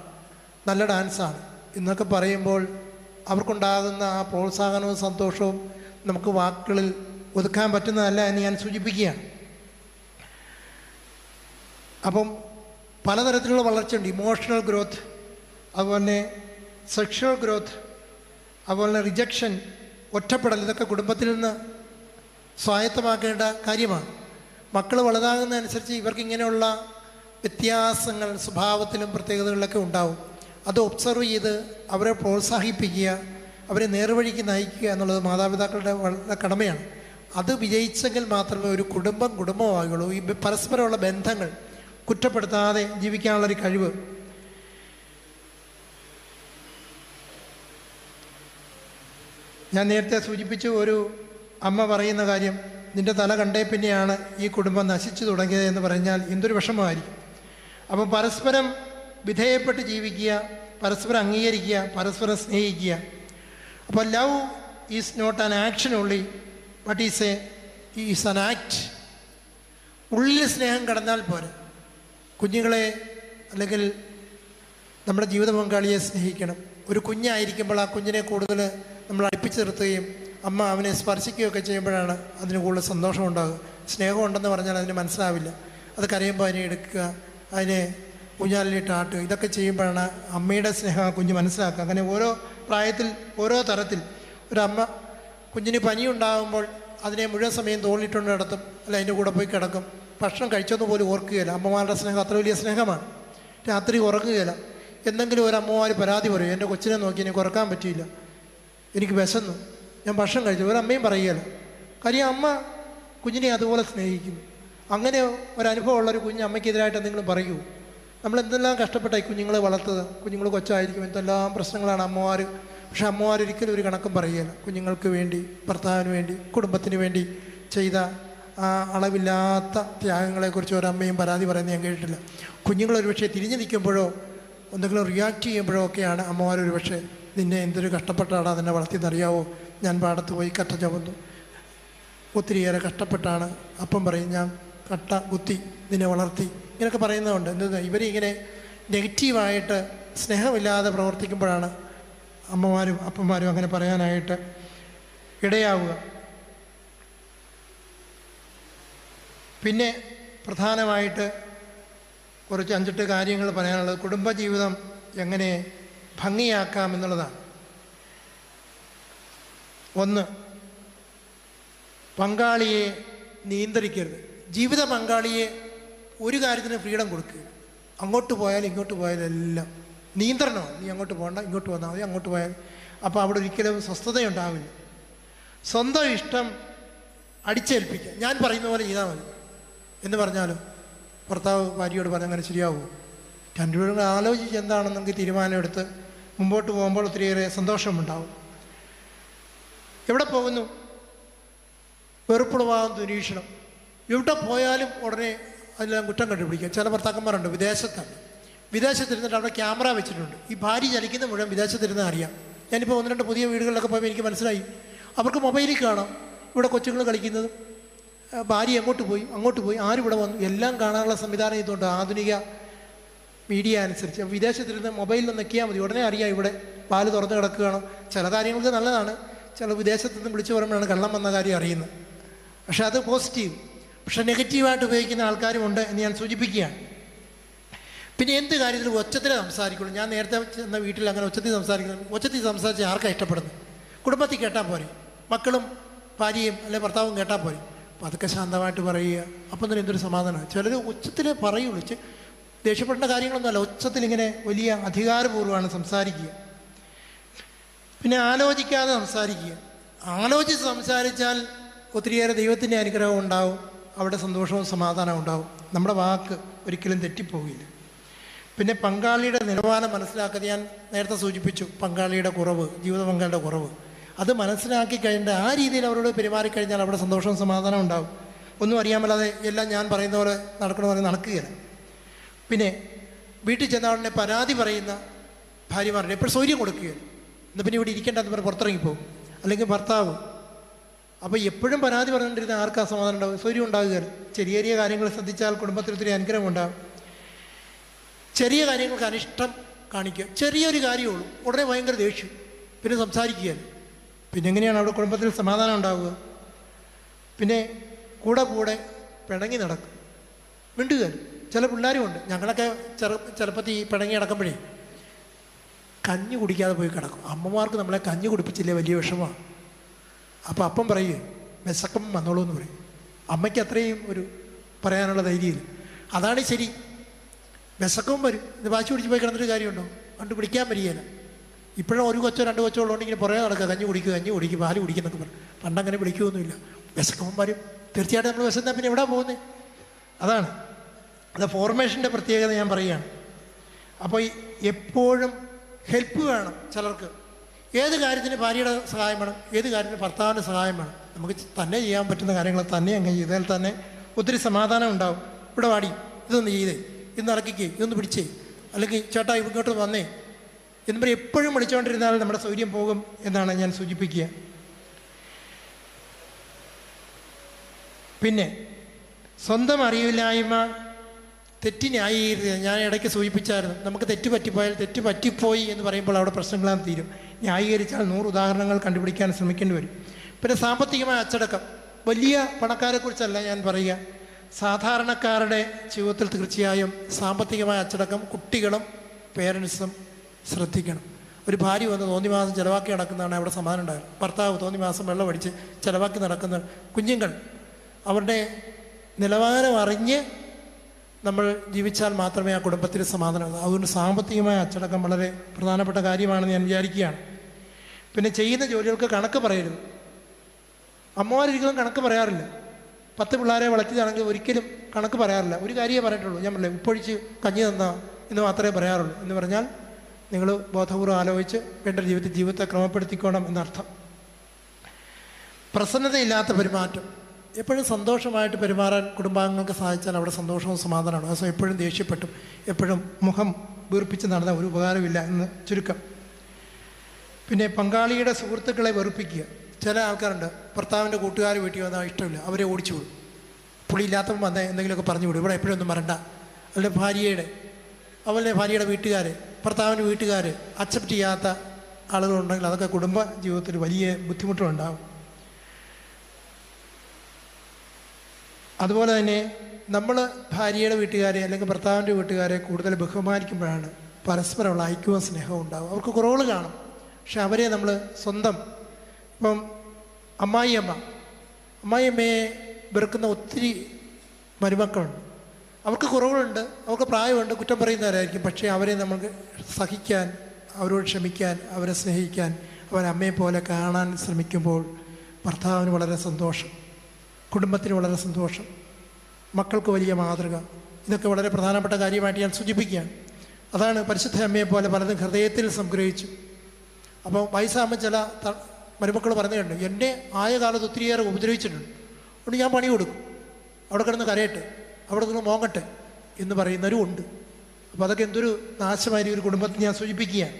നല്ല ഡാൻസാണ് എന്നൊക്കെ പറയുമ്പോൾ അവർക്കുണ്ടാകുന്ന ആ പ്രോത്സാഹനവും സന്തോഷവും നമുക്ക് വാക്കുകളിൽ ഒതുക്കാൻ പറ്റുന്നതല്ല എന്ന് ഞാൻ സൂചിപ്പിക്കുകയാണ്. അപ്പം പലതരത്തിലുള്ള വളർച്ചയുണ്ട്. ഇമോഷണൽ ഗ്രോത്ത്, അതുപോലെ സെക്ഷൽ ഗ്രോത്ത്, അതുപോലെ റിജക്ഷൻ, ഒറ്റപ്പെടൽ, ഇതൊക്കെ കുടുംബത്തിൽ നിന്ന് സ്വായത്തമാക്കേണ്ട കാര്യമാണ്. മക്കൾ വലുതാകുന്നതനുസരിച്ച് ഇവർക്ക് ഇങ്ങനെയുള്ള വ്യത്യാസങ്ങൾ സ്വഭാവത്തിലും പ്രത്യേകതകളിലൊക്കെ ഉണ്ടാവും. അത് ഒബ്സർവ് ചെയ്ത് അവരെ പ്രോത്സാഹിപ്പിക്കുക, അവരെ നേർവഴിക്ക് നയിക്കുക എന്നുള്ളത് മാതാപിതാക്കളുടെ വളരെ കടമയാണ്. അത് വിജയിച്ചെങ്കിൽ മാത്രമേ ഒരു കുടുംബമാകുള്ളൂ. ഈ പരസ്പരമുള്ള ബന്ധങ്ങൾ കുറ്റപ്പെടുത്താതെ ജീവിക്കാനുള്ളൊരു കഴിവ്. ഞാൻ നേരത്തെ സൂചിപ്പിച്ചു, ഒരു അമ്മ പറയുന്ന കാര്യം, നിൻ്റെ തല കണ്ടേ പിന്നെയാണ് ഈ കുടുംബം നശിച്ചു തുടങ്ങിയത് എന്ന് പറഞ്ഞാൽ എന്തൊരു വിഷമമായിരിക്കും. അപ്പം പരസ്പരം വിധേയപ്പെട്ട് ജീവിക്കുക, പരസ്പരം അംഗീകരിക്കുക, പരസ്പരം സ്നേഹിക്കുക. അപ്പോൾ love is not an action only, but is an act. ഉള്ളിൽ സ്നേഹം കടന്നാൽ പോരെ. കുഞ്ഞുങ്ങളെ അല്ലെങ്കിൽ നമ്മുടെ ജീവിത പങ്കാളിയെ സ്നേഹിക്കണം. ഒരു കുഞ്ഞായിരിക്കുമ്പോൾ ആ കുഞ്ഞിനെ കൂടുതൽ നമ്മൾ അടുപ്പിച്ച് നിർത്തുകയും അമ്മ അവനെ സ്പർശിക്കുകയൊക്കെ ചെയ്യുമ്പോഴാണ് അതിന് കൂടുതൽ സന്തോഷമുണ്ടാകുക. സ്നേഹമുണ്ടെന്ന് പറഞ്ഞാൽ അതിന് മനസ്സിലാവില്ല. അത് കരയുമ്പോൾ അതിനെ എടുക്കുക, അതിനെ ഊഞ്ഞാലിലിട്ട് ആട്ടുക, ഇതൊക്കെ ചെയ്യുമ്പോഴാണ് അമ്മയുടെ സ്നേഹം ആ കുഞ്ഞ് മനസ്സിലാക്കുക. അങ്ങനെ ഓരോ പ്രായത്തിൽ ഓരോ തരത്തിൽ ഒരമ്മ കുഞ്ഞിന് പനി ഉണ്ടാകുമ്പോൾ അതിനെ മുഴുവൻ സമയം തോളിലിട്ടുകൊണ്ട് നടത്തും, അല്ല അതിൻ്റെ കൂടെ പോയി കിടക്കും. ഭക്ഷണം കഴിച്ചൊന്നും പോലും ഓർക്കുകയില്ല. അമ്മമാരുടെ സ്നേഹം അത്ര വലിയ സ്നേഹമാണ്. രാത്രി ഉറങ്ങുകയില്ല. എന്തെങ്കിലും ഒരു അമ്മമാർ പരാതി പറയും, എൻ്റെ കൊച്ചിനെ നോക്കി എനിക്ക് ഉറക്കാൻ പറ്റിയില്ല, എനിക്ക് വിശന്നു, ഞാൻ ഭക്ഷണം കഴിച്ചു. ഒരമ്മയും പറയുകയില്ല. കാര്യം അമ്മ കുഞ്ഞിനെ അതുപോലെ സ്നേഹിക്കുന്നു. അങ്ങനെ ഒരനുഭവം ഉള്ളൊരു കുഞ്ഞ് അമ്മയ്ക്കെതിരായിട്ട് എന്തെങ്കിലും പറയൂ? നമ്മൾ എന്തെല്ലാം കഷ്ടപ്പെട്ടായി കുഞ്ഞുങ്ങളെ വളർത്തുക. കുഞ്ഞുങ്ങൾ കൊച്ചായിരിക്കും, എന്തെല്ലാം പ്രശ്നങ്ങളാണ് അമ്മമാർ. പക്ഷെ അമ്മമാർ ഒരിക്കലും ഒരു കണക്കും പറയുകയില്ല. കുഞ്ഞുങ്ങൾക്ക് വേണ്ടി, ഭർത്താവിന് വേണ്ടി, കുടുംബത്തിന് വേണ്ടി ചെയ്ത ആ അളവില്ലാത്ത ത്യാഗങ്ങളെക്കുറിച്ച് ഒരമ്മയും പരാതി പറയുന്നത് ഞാൻ കേട്ടിട്ടില്ല. കുഞ്ഞുങ്ങളൊരു പക്ഷേ തിരിഞ്ഞു നിൽക്കുമ്പോഴോ എന്തെങ്കിലും റിയാക്ട് ചെയ്യുമ്പോഴോ ഒക്കെയാണ് അമ്മമാരൊരു പക്ഷേ നിന്നെ എന്തൊരു കഷ്ടപ്പെട്ടാണ് നിന്നെ വളർത്തിയെന്നറിയാവോ, ഞാൻ പാടത്ത് പോയി കറ്റ ചുമന്നു, ഒത്തിരിയേറെ കഷ്ടപ്പെട്ടാണ്. അപ്പം പറയും ഞാൻ കട്ട കുത്തി നിന്നെ വളർത്തി, ഇങ്ങനെയൊക്കെ പറയുന്നതുകൊണ്ട്. എന്താ ഇവരിങ്ങനെ നെഗറ്റീവായിട്ട് സ്നേഹമില്ലാതെ പ്രവർത്തിക്കുമ്പോഴാണ് അമ്മമാരും അപ്പന്മാരും അങ്ങനെ പറയാനായിട്ട് ഇടയാവുക. പിന്നെ പ്രധാനമായിട്ട് കുറച്ച് 5-8 കാര്യങ്ങൾ പറയാനുള്ളത് കുടുംബജീവിതം എങ്ങനെ ഭംഗിയാക്കാം എന്നുള്ളതാണ്. 1, പങ്കാളിയെ നിയന്ത്രിക്കരുത്. ജീവിത പങ്കാളിയെ ഒരു കാര്യത്തിന് ഫ്രീഡം കൊടുക്കുക. അങ്ങോട്ട് പോയാലും ഇങ്ങോട്ട് പോയാലും എല്ലാം നിയന്ത്രണമാണ്. നീ അങ്ങോട്ട് പോകണ്ട, ഇങ്ങോട്ട് വന്നാൽ മതി, അങ്ങോട്ട് പോയാൽ. അപ്പോൾ അവിടെ ഒരിക്കലും സ്വസ്ഥതയുണ്ടാവില്ല. സ്വന്തം ഇഷ്ടം അടിച്ചേൽപ്പിക്കുക. ഞാൻ പറയുന്ന പോലെ ചെയ്താൽ മതി എന്ന് പറഞ്ഞാലും ഭർത്താവ് ഭാര്യയോട് പറഞ്ഞാൽ അങ്ങനെ ശരിയാവുമോ? രണ്ടുപേരും ആലോചിച്ച് എന്താണെന്നെങ്കിൽ തീരുമാനമെടുത്ത് മുമ്പോട്ട് പോകുമ്പോൾ ഒത്തിരിയേറെ സന്തോഷമുണ്ടാവും. എവിടെ പോകുന്നു? വെറുപ്പുളവാകും ദുരീക്ഷണം. എവിടെ പോയാലും ഉടനെ അതിലെല്ലാം കുറ്റം കണ്ടുപിടിക്കുക. ചില ഭർത്താക്കന്മാരുണ്ട് വിദേശത്താണ്, വിദേശത്തിരുന്നിട്ട് അവിടെ ക്യാമറ വെച്ചിട്ടുണ്ട്. ഈ ഭാര്യ ചലിക്കുന്ന മുഴുവൻ വിദേശത്തിരുന്ന് അറിയാം. ഞാനിപ്പോൾ 1-2 പുതിയ വീടുകളിലൊക്കെ പോയപ്പോൾ എനിക്ക് മനസ്സിലായി, അവർക്ക് മൊബൈലിൽ കാണാം ഇവിടെ കൊച്ചുങ്ങൾ കളിക്കുന്നതും, ഭാര്യ എങ്ങോട്ട് പോയി അങ്ങോട്ട് പോയി, ആരിവിടെ വന്നു, എല്ലാം കാണാനുള്ള സംവിധാനം ഇതുകൊണ്ട് ആധുനിക മീഡിയ അനുസരിച്ച്. വിദേശത്തിരുന്ന് മൊബൈലിൽ നിൽക്കിയാൽ മതി, ഉടനെ അറിയാം ഇവിടെ പാല് തുറന്ന് കിടക്കുകയാണോ. ചില കാര്യങ്ങൾക്ക് നല്ലതാണ്, ചില വിദേശത്തു നിന്ന് വിളിച്ചു പറയുമ്പോഴാണ് കള്ളം വന്ന കാര്യം അറിയുന്നത്. പക്ഷെ അത് പോസിറ്റീവ്. പക്ഷെ നെഗറ്റീവായിട്ട് ഉപയോഗിക്കുന്ന ആൾക്കാരുമുണ്ട് എന്ന് ഞാൻ സൂചിപ്പിക്കുകയാണ്. പിന്നെ എന്ത് കാര്യത്തിലും ഒച്ചത്തിലേ സംസാരിക്കുള്ളൂ. ഞാൻ നേരത്തെ ചെന്ന വീട്ടിൽ അങ്ങനെ ഒച്ചത്തിൽ സംസാരിക്കുന്നു. ഒച്ചത്തിൽ സംസാരിച്ച് ആർക്കാണ് ഇഷ്ടപ്പെടുന്നത്? കുടുംബത്തിൽ കേട്ടാൽ പോരെ, മക്കളും ഭാര്യയും അല്ലെ ഭർത്താവും കേട്ടാൽ പോരെ. അപ്പോൾ അതൊക്കെ ശാന്തമായിട്ട് പറയുക. അപ്പം തന്നെ എന്തൊരു സമാധാനമാണ്. ചിലർ ഒച്ചത്തിൽ പറയുള്ളൂ. ദേഷ്യപ്പെടേണ്ട കാര്യങ്ങളൊന്നുമല്ല, ഒച്ചത്തിലിങ്ങനെ വലിയ അധികാരപൂർവ്വമാണ് സംസാരിക്കുക. പിന്നെ ആലോചിക്കാതെ സംസാരിക്കുക. ആലോചിച്ച് സംസാരിച്ചാൽ ഒത്തിരിയേറെ ദൈവത്തിൻ്റെ അനുഗ്രഹം ഉണ്ടാവും, അവിടെ സന്തോഷവും സമാധാനവും ഉണ്ടാവും. നമ്മുടെ വാക്ക് ഒരിക്കലും തെറ്റിപ്പോകില്ല. പിന്നെ പങ്കാളിയുടെ നിലവാരം മനസ്സിലാക്കാതെ, ഞാൻ നേരത്തെ സൂചിപ്പിച്ചു പങ്കാളിയുടെ കുറവ്, ജീവിത പങ്കാളിയുടെ കുറവ്, അത് മനസ്സിലാക്കി കഴിഞ്ഞിട്ട് ആ രീതിയിൽ അവരോട് പെരുമാറിക്കഴിഞ്ഞാൽ അവിടെ സന്തോഷവും സമാധാനവും ഉണ്ടാവും. ഒന്നും അറിയാമല്ലാതെ എല്ലാം ഞാൻ പറയുന്ന പോലെ നടക്കണമെന്ന് നടക്കുകയില്ല. പിന്നെ വീട്ടിൽ ചെന്നവരുടെ പരാതി പറയുന്ന ഭാര്യമാരുടെ എപ്പോഴും സൗകര്യം കൊടുക്കുകയില്ല. എന്നാൽ പിന്നെ ഇവിടെ ഇരിക്കേണ്ടെന്ന് പറഞ്ഞ് പുറത്തിറങ്ങിപ്പോകും. അല്ലെങ്കിൽ ഭർത്താവ്. അപ്പോൾ എപ്പോഴും പരാതി പറഞ്ഞുകൊണ്ടിരുന്ന ആർക്കാ സമാധാനം ഉണ്ടാവും? സൗകര്യം ഉണ്ടാകുകയില്ല. ചെറിയ ചെറിയ കാര്യങ്ങൾ ശ്രദ്ധിച്ചാൽ കുടുംബത്തിൽ ഒത്തിരി അനുഗ്രഹം ഉണ്ടാകും. ചെറിയ കാര്യങ്ങൾക്ക് അനിഷ്ടം കാണിക്കുക. ചെറിയൊരു കാര്യമുള്ളൂ, ഉടനെ ഭയങ്കര ദേഷ്യം, പിന്നെ സംസാരിക്കുകയല്ല. പിന്നെ എങ്ങനെയാണ് അവിടെ കുടുംബത്തിൽ സമാധാനം ഉണ്ടാവുക? പിന്നെ കൂടെ കൂടെ പിണങ്ങി നടക്കും, മിണ്ടുകയല്ല. ചില പിള്ളേരുമുണ്ട്, ഞങ്ങളൊക്കെ ചെറുപ്പത്തിൽ പിണങ്ങി നടക്കുമ്പോഴേ കഞ്ഞി കുടിക്കാതെ പോയി കിടക്കും. അമ്മമാർക്ക് നമ്മളെ കഞ്ഞി കുടിപ്പിച്ചില്ലേ വലിയ വിഷമമാണ്. അപ്പോൾ അപ്പം പറയുക വിശക്കം വന്നോളൂ എന്ന് പറയും. അമ്മയ്ക്ക് അത്രയും ഒരു പറയാനുള്ള ധൈര്യമില്ല. അതാണ് ശരി. വിശക്കവും വരും. ഇത് വാശി പിടിച്ച് പോയി കിടന്നിട്ട് കാര്യമുണ്ടോ? കണ്ടു പിടിക്കാൻ വരികയില്ല. ഇപ്പോഴും ഒരു കൊച്ചോ 2 കൊച്ചോ ഉള്ളതുകൊണ്ട് ഇങ്ങനെ പുറകെ നടക്കുക, കഞ്ഞി കുടിക്കുക, പാല് കുടിക്കുന്നൊക്കെ പറയും. പണ്ടങ്ങനെ വിളിക്കുകയൊന്നുമില്ല. വിശക്കവും വരും. തീർച്ചയായിട്ടും നമ്മൾ വിശന്നാൽ പിന്നെ എവിടെ പോകുന്നത്? അതാണ് അത് ഫോർമേഷൻ്റെ പ്രത്യേകത ഞാൻ പറയുകയാണ്. അപ്പോൾ എപ്പോഴും ഹെൽപ്പ് വേണം ചിലർക്ക്. ഏത് കാര്യത്തിന് ഭാര്യയുടെ സഹായം വേണം, ഏത് കാര്യത്തിന് ഭർത്താവിൻ്റെ സഹായം വേണം. നമുക്ക് തന്നെ ചെയ്യാൻ പറ്റുന്ന കാര്യങ്ങൾ തന്നെ അങ്ങനെ ചെയ്താൽ തന്നെ ഒത്തിരി സമാധാനം ഉണ്ടാവും. ഇവിടെ വാടി, ഇതൊന്ന് ചെയ്തേ, ഇന്ന് ഇറക്കിക്കേ, ഇതൊന്ന് പിടിച്ചേ, അല്ലെങ്കിൽ ചേട്ടാ ഇങ്ങോട്ട് വന്നേ എന്ന് പറയും. എപ്പോഴും വിളിച്ചുകൊണ്ടിരുന്നാൽ നമ്മുടെ സൗകര്യം പോകും എന്നാണ് ഞാൻ സൂചിപ്പിക്കുക. പിന്നെ സ്വന്തം അറിവില്ലായ്മ, തെറ്റ് ന്യായീകരിക്കുക. ഞാൻ ഇടയ്ക്ക് സൂചിപ്പിച്ചായിരുന്നു, നമുക്ക് തെറ്റ് പറ്റിപ്പോയാൽ തെറ്റ് പറ്റിപ്പോയി എന്ന് പറയുമ്പോൾ അവിടെ പ്രശ്നങ്ങളാൻ തീരും. ന്യായീകരിച്ചാൽ 100 ഉദാഹരണങ്ങൾ കണ്ടുപിടിക്കാൻ ശ്രമിക്കേണ്ടി വരും. പിന്നെ സാമ്പത്തികമായ അച്ചടക്കം. വലിയ പണക്കാരെക്കുറിച്ചല്ല ഞാൻ പറയുക, സാധാരണക്കാരുടെ ജീവിതത്തിൽ തീർച്ചയായും സാമ്പത്തികമായ അച്ചടക്കം കുട്ടികളും പേരൻസും ശ്രദ്ധിക്കണം. ഒരു ഭാര്യ വന്ന് തോന്നി മാസം ചിലവാക്കി നടക്കുന്നതാണ് അവിടെ സമാധാനം ഉണ്ടാകും. ഭർത്താവ് തോന്നി മാസം വെള്ളം അടിച്ച് ചിലവാക്കി നടക്കുന്ന കുഞ്ഞുങ്ങൾ അവരുടെ നിലവാരം അറിഞ്ഞ് നമ്മൾ ജീവിച്ചാൽ മാത്രമേ ആ കുടുംബത്തിന് സമാധാനം. അതുകൊണ്ട് സാമ്പത്തികമായ അച്ചടക്കം വളരെ പ്രധാനപ്പെട്ട കാര്യമാണെന്ന് ഞാൻ വിചാരിക്കുകയാണ്. പിന്നെ ചെയ്യുന്ന ജോലികൾക്ക് കണക്ക് പറയരുത്. അമ്മമാരൊരിക്കലും കണക്ക് പറയാറില്ല. 10 പിള്ളേരെ വളർത്തിയതാണെങ്കിൽ ഒരിക്കലും കണക്ക് പറയാറില്ല. ഒരു കാര്യമേ പറഞ്ഞിട്ടുള്ളൂ, ഞാൻ പറഞ്ഞില്ലേ ഉപ്പൊഴിച്ച് കഞ്ഞി തന്ന എന്ന് മാത്രമേ പറയാറുള്ളൂ. എന്ന് പറഞ്ഞാൽ നിങ്ങൾ ബോധപൂർവ്വം ആലോചിച്ച് വേണ്ട ജീവിതത്തെ ക്രമപ്പെടുത്തിക്കോണം എന്നർത്ഥം. പ്രസന്നതയില്ലാത്ത പെരുമാറ്റം. എപ്പോഴും സന്തോഷമായിട്ട് പെരുമാറാൻ കുടുംബാംഗങ്ങൾക്ക് സാധിച്ചാൽ അവിടെ സന്തോഷവും സമാധാനമാണ്. ആ എപ്പോഴും ദേഷ്യപ്പെട്ടും എപ്പോഴും മുഖം വീർപ്പിച്ച് നടന്ന ഒരു ഉപകാരമില്ല എന്ന് ചുരുക്കം. പിന്നെ പങ്കാളിയുടെ സുഹൃത്തുക്കളെ വെറുപ്പിക്കുക. ചില ആൾക്കാരുണ്ട്, ഭർത്താവിൻ്റെ കൂട്ടുകാർ വീട്ടിൽ വന്നാൽ ഇഷ്ടമില്ല, അവരെ ഓടിച്ചു വിടും. പുള്ളിയില്ലാത്തവൻ വന്ന് എന്തെങ്കിലുമൊക്കെ പറഞ്ഞു വിടും, ഇവിടെ എപ്പോഴൊന്നും വരണ്ട. അല്ലെങ്കിൽ ഭാര്യയുടെ വീട്ടുകാർ, ഭർത്താവിൻ്റെ വീട്ടുകാർ അക്സെപ്റ്റ് ചെയ്യാത്ത ആളുകളുണ്ടെങ്കിൽ അതൊക്കെ കുടുംബ ജീവിതത്തിൽ വലിയ ബുദ്ധിമുട്ടുണ്ടാകും. അതുപോലെ തന്നെ നമ്മൾ ഭാര്യയുടെ വീട്ടുകാരെ അല്ലെങ്കിൽ ഭർത്താവിൻ്റെ വീട്ടുകാരെ കൂടുതൽ ബഹുമാനിക്കുമ്പോഴാണ് പരസ്പരമുള്ള ഐക്യവും സ്നേഹവും ഉണ്ടാകും. അവർക്ക് കുറവുകൾ കാണും, പക്ഷെ അവരെ നമ്മൾ സ്വന്തം. ഇപ്പം അമ്മായിയമ്മയെ വെറുക്കുന്ന ഒത്തിരി മരുമക്കളുണ്ട്. അവർക്ക് കുറവുകളുണ്ട്, അവർക്ക് പ്രായമുണ്ട്, കുറ്റം പറയുന്നവരായിരിക്കും. പക്ഷേ അവരെ നമുക്ക് സഹിക്കാൻ, അവരോട് ക്ഷമിക്കാൻ, അവരെ സ്നേഹിക്കാൻ, അവരമ്മയെ പോലെ കാണാൻ ശ്രമിക്കുമ്പോൾ ഭർത്താവിന് വളരെ സന്തോഷം, കുടുംബത്തിന് വളരെ സന്തോഷം, മക്കൾക്ക് വലിയ മാതൃക. ഇതൊക്കെ വളരെ പ്രധാനപ്പെട്ട കാര്യമായിട്ട് ഞാൻ സൂചിപ്പിക്കുകയാണ്. അതാണ് പരിശുദ്ധ അമ്മയെ പോലെ പലതും ഹൃദയത്തിൽ സംഗ്രഹിച്ചു. അപ്പോൾ വയസ്സാകുമ്പോൾ ചില മരുമക്കൾ പറഞ്ഞു കണ്ടു, എന്നെ ആയ കാലത്ത് ഒത്തിരിയേറെ ഉപദ്രവിച്ചിട്ടുണ്ട്, അതുകൊണ്ട് ഞാൻ പണി കൊടുക്കും, അവിടെ കിടന്ന് കരയട്ടെ, അവിടെ നിന്ന് മോങ്ങട്ടെ എന്ന് പറയുന്നവരും ഉണ്ട്. അപ്പോൾ അതൊക്കെ എന്തൊരു നാശമായിരിക്കും ഒരു കുടുംബത്തിൽ ഞാൻ സൂചിപ്പിക്കുകയാണ്.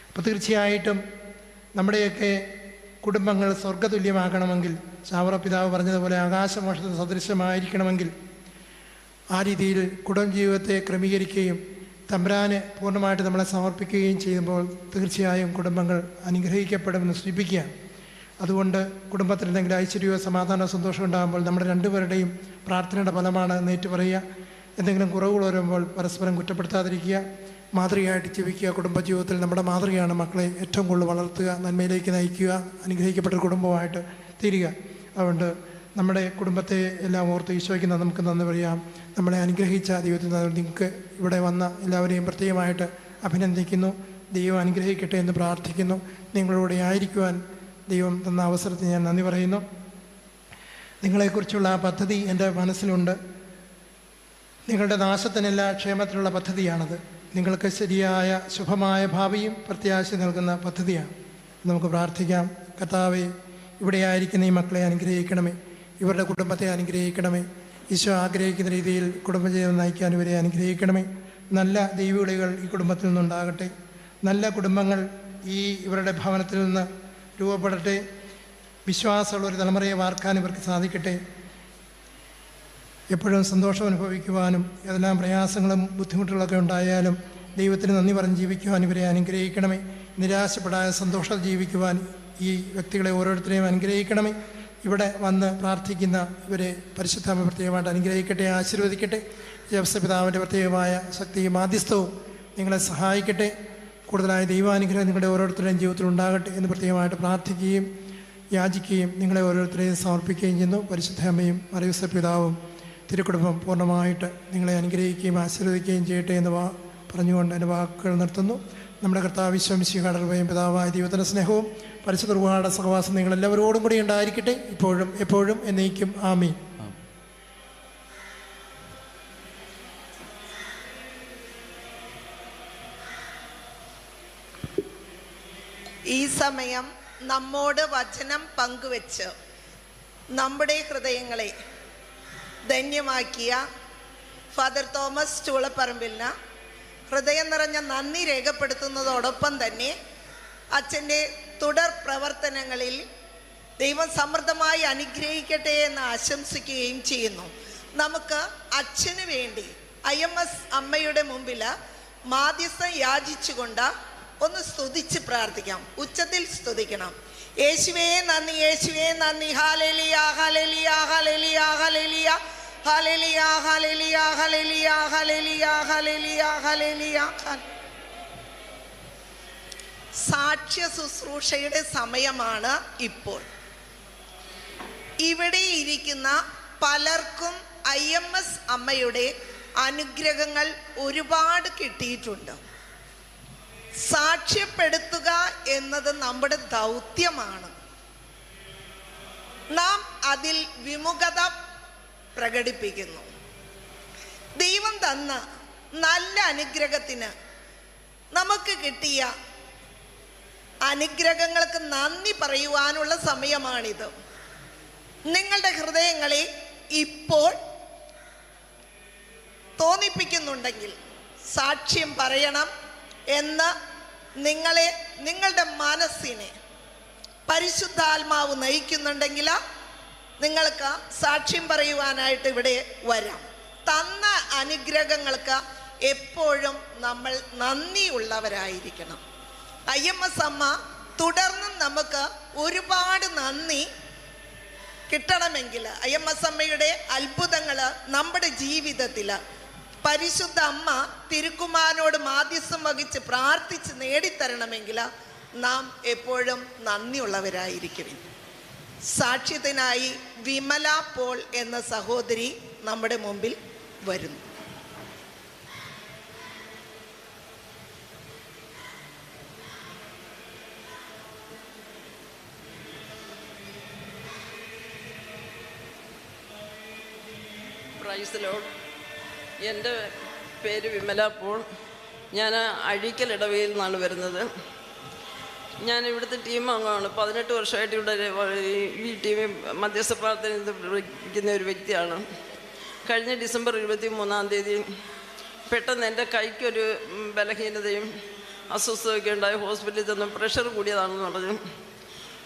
അപ്പോൾ തീർച്ചയായിട്ടും നമ്മുടെയൊക്കെ കുടുംബങ്ങൾ സ്വർഗ്ഗതുല്യമാകണമെങ്കിൽ, ചാവറ പിതാവ് പറഞ്ഞതുപോലെ ആകാശമോക്ഷത്തിന് സദൃശമായിരിക്കണമെങ്കിൽ ആ രീതിയിൽ കുടുംബ ജീവിതത്തെ ക്രമീകരിക്കുകയും തമ്പുരാന് പൂർണ്ണമായിട്ട് നമ്മളെ സമർപ്പിക്കുകയും ചെയ്യുമ്പോൾ തീർച്ചയായും കുടുംബങ്ങൾ അനുഗ്രഹിക്കപ്പെടുമെന്ന് സൂചിപ്പിക്കുകയാണ്. അതുകൊണ്ട് കുടുംബത്തിൽ എന്തെങ്കിലും ഐശ്വര്യമോ സമാധാനമോ സന്തോഷം ഉണ്ടാകുമ്പോൾ നമ്മുടെ രണ്ടുപേരുടെയും പ്രാർത്ഥനയുടെ ഫലമാണ് എന്നേറ്റ് പറയുക. എന്തെങ്കിലും കുറവുകൾ വരുമ്പോൾ പരസ്പരം കുറ്റപ്പെടുത്താതിരിക്കുക, മാതൃകയായിട്ട് ജീവിക്കുക. കുടുംബജീവിതത്തിൽ നമ്മുടെ മാതൃകയാണ് മക്കളെ ഏറ്റവും കൂടുതൽ വളർത്തുക, നന്മയിലേക്ക് നയിക്കുക, അനുഗ്രഹിക്കപ്പെട്ട കുടുംബമായിട്ട് തീരുക. അതുകൊണ്ട് നമ്മുടെ കുടുംബത്തെ എല്ലാം ഓർത്ത് ഈശോയ്ക്ക് നമുക്ക് നന്ദി പറയാം. നമ്മളെ അനുഗ്രഹിച്ച ദൈവത്തിൽ നിങ്ങൾക്ക് ഇവിടെ വന്ന എല്ലാവരെയും പ്രത്യേകമായിട്ട് അഭിനന്ദിക്കുന്നു. ദൈവം അനുഗ്രഹിക്കട്ടെ എന്ന് പ്രാർത്ഥിക്കുന്നു. നിങ്ങളോട് ആയിരിക്കുവാൻ ദൈവം തന്ന അവസരത്തിന് ഞാൻ നന്ദി പറയുന്നു. നിങ്ങളെക്കുറിച്ചുള്ള ആ പദ്ധതി എൻ്റെ മനസ്സിലുണ്ട്. നിങ്ങളുടെ നാശത്തിനല്ല ക്ഷേമത്തിനുള്ള പദ്ധതിയാണത്. നിങ്ങൾക്ക് ശരിയായ ശുഭമായ ഭാവിയും പ്രത്യാശ നൽകുന്ന പദ്ധതിയാണ്. നമുക്ക് പ്രാർത്ഥിക്കാം. കർത്താവേ, ഇവിടെ ആയിരിക്കുന്ന ഈ മക്കളെ അനുഗ്രഹിക്കണമേ, ഇവരുടെ കുടുംബത്തെ അനുഗ്രഹിക്കണമേ. ഈശോ ആഗ്രഹിക്കുന്ന രീതിയിൽ കുടുംബജീവിതം നയിക്കാൻ ഇവരെ അനുഗ്രഹിക്കണമേ. നല്ല ദൈവവിളികൾ ഈ കുടുംബത്തിൽ നിന്നുണ്ടാകട്ടെ. നല്ല കുടുംബങ്ങൾ ഇവരുടെ ഭവനത്തിൽ നിന്ന് രൂപപ്പെടട്ടെ. വിശ്വാസമുള്ള ഒരു തലമുറയെ വാർക്കാൻ ഇവർക്ക് സാധിക്കട്ടെ. എപ്പോഴും സന്തോഷം അനുഭവിക്കുവാനും ഏതെല്ലാം പ്രയാസങ്ങളും ബുദ്ധിമുട്ടുകളൊക്കെ ഉണ്ടായാലും ദൈവത്തിന് നന്ദി പറഞ്ഞ് ജീവിക്കുവാൻ ഇവരെ അനുഗ്രഹിക്കണമേ. നിരാശപ്പെടാതെ സന്തോഷം ജീവിക്കുവാൻ ഈ വ്യക്തികളെ ഓരോരുത്തരെയും അനുഗ്രഹിക്കണമേ. ഇവിടെ വന്ന് പ്രാർത്ഥിക്കുന്ന ഇവരെ പരിശുദ്ധാത്മ പ്രത്യേകമായിട്ട് അനുഗ്രഹിക്കട്ടെ, ആശീർവദിക്കട്ടെ. ജപസപിതാവിൻ്റെ പ്രത്യേകമായ ശക്തിയും മാധ്യസ്ഥവും നിങ്ങളെ സഹായിക്കട്ടെ. കൂടുതലായ ദൈവാനുഗ്രഹം നിങ്ങളുടെ ഓരോരുത്തരുടെയും ജീവിതത്തിൽ ഉണ്ടാകട്ടെ എന്ന് പ്രത്യേകമായിട്ട് പ്രാർത്ഥിക്കുകയും യാചിക്കുകയും നിങ്ങളെ ഓരോരുത്തരെയും സമർപ്പിക്കുകയും ചെയ്യുന്നു. പരിശുദ്ധ അമ്മയും മറിയൂസ പിതാവും തിരുക്കുടുംബം പൂർണ്ണമായിട്ട് നിങ്ങളെ അനുഗ്രഹിക്കുകയും ആശീർവദിക്കുകയും ചെയ്യട്ടെ എന്ന് പറഞ്ഞുകൊണ്ട് എൻ്റെ വാക്കുകൾ നിർത്തുന്നു. നമ്മുടെ കർത്താവ് ഈശോമിശിഹായുടെ കൃപയും പിതാവായ ദൈവത്തിൻ്റെ സ്നേഹവും പരിശുദ്ധ റൂഹായുടെ സഹവാസം നിങ്ങളെല്ലാവരോടും കൂടി ഉണ്ടായിരിക്കട്ടെ, ഇപ്പോഴും എപ്പോഴും എന്നേക്കും. ആമീൻ. ഈ സമയം നമ്മോട് വചനം പങ്കുവെച്ച് നമ്മുടെ ഹൃദയങ്ങളെ ധന്യമാക്കിയ ഫാദർ തോമസ് ചൂളപ്പറമ്പിലിന് ഹൃദയം നിറഞ്ഞ നന്ദി രേഖപ്പെടുത്തുന്നതോടൊപ്പം തന്നെ അച്ഛൻ്റെ തുടർ പ്രവർത്തനങ്ങളിൽ ദൈവം സമൃദ്ധമായി അനുഗ്രഹിക്കട്ടെ എന്ന് ആശംസിക്കുകയും ചെയ്യുന്നു. നമുക്ക് അച്ഛന് വേണ്ടി IMS അമ്മയുടെ മുമ്പിൽ മാധ്യസ്ഥം യാചിച്ചുകൊണ്ട് ഒന്ന് സ്തുതിച്ച് പ്രാർത്ഥിക്കാം. ഉച്ചത്തിൽ സ്തുതിക്കണം. യേശുവേ നന്ദി, യേശുവേ നന്ദി. Hallelujah, hallelujah, hallelujah, hallelujah. Hallelujah hallelujah hallelujah hallelujah hallelujah hallelujah. സാക്ഷ്യ ശുശ്രൂഷയുടെ സമയമാണ് ഇപ്പോൾ. ഇവിടെ ഇരിക്കുന്ന പലർക്കും IMS അമ്മയുടെ അനുഗ്രഹങ്ങൾ ഒരുപാട് കിട്ടിയിട്ടുണ്ട്. സാക്ഷ്യപ്പെടുത്തുക എന്നത് നമ്മുടെ ദൗത്യമാണ്. നാം അതിൽ വിമുഖത പ്രകടിപ്പിക്കുന്നു. ദൈവം തന്ന നല്ല അനുഗ്രഹത്തിന്, നമുക്ക് കിട്ടിയ അനുഗ്രഹങ്ങൾക്ക് നന്ദി പറയുവാനുള്ള സമയമാണിത്. നിങ്ങളുടെ ഹൃദയങ്ങളെ ഇപ്പോൾ തോന്നിപ്പിക്കുന്നുണ്ടെങ്കിൽ സാക്ഷ്യം പറയണം എന്ന് നിങ്ങളുടെ മനസ്സിനെ പരിശുദ്ധാത്മാവ് നയിക്കുന്നുണ്ടെങ്കിൽ നിങ്ങൾക്ക് സാക്ഷ്യം പറയുവാനായിട്ട് ഇവിടെ വരാം. തന്ന അനുഗ്രഹങ്ങൾക്ക് എപ്പോഴും നമ്മൾ നന്ദിയുള്ളവരായിരിക്കണം. IMS അമ്മ തുടർന്നും നമുക്ക് ഒരുപാട് നന്ദി കിട്ടണമെങ്കിൽ IMS അമ്മയുടെ അത്ഭുതങ്ങൾ നമ്മുടെ ജീവിതത്തിൽ പരിശുദ്ധ അമ്മ തിരുക്കുമാരനോട് മാധ്യസ്ഥം വഹിച്ച് പ്രാർത്ഥിച്ച് നേടിത്തരണമെങ്കിൽ നാം എപ്പോഴും നന്ദിയുള്ളവരായിരിക്കും. സാക്ഷ്യത്തിനായി വിമല പോൾ എന്ന സഹോദരി നമ്മുടെ മുമ്പിൽ വരുന്നു. Praise Lord. എൻ്റെ പേര് വിമല പോൾ. ഞാൻ അഴീക്കൽ ഇടവയിൽ നിന്നാണ് വരുന്നത്. ഞാൻ ഇവിടുത്തെ ടീം അംഗമാണ്. 18 വർഷമായിട്ട് ഇവിടെ ഈ ടീമിൽ മധ്യസ്ഥ പ്രാർത്ഥന നിർവഹിക്കുന്ന ഒരു വ്യക്തിയാണ്. കഴിഞ്ഞ ഡിസംബർ 23 പെട്ടെന്ന് എൻ്റെ കൈക്കൊരു ബലഹീനതയും അസ്വസ്ഥതയൊക്കെ ഉണ്ടായി. ഹോസ്പിറ്റലിൽ തന്നു. പ്രഷർ കൂടിയതാണെന്ന് പറഞ്ഞു.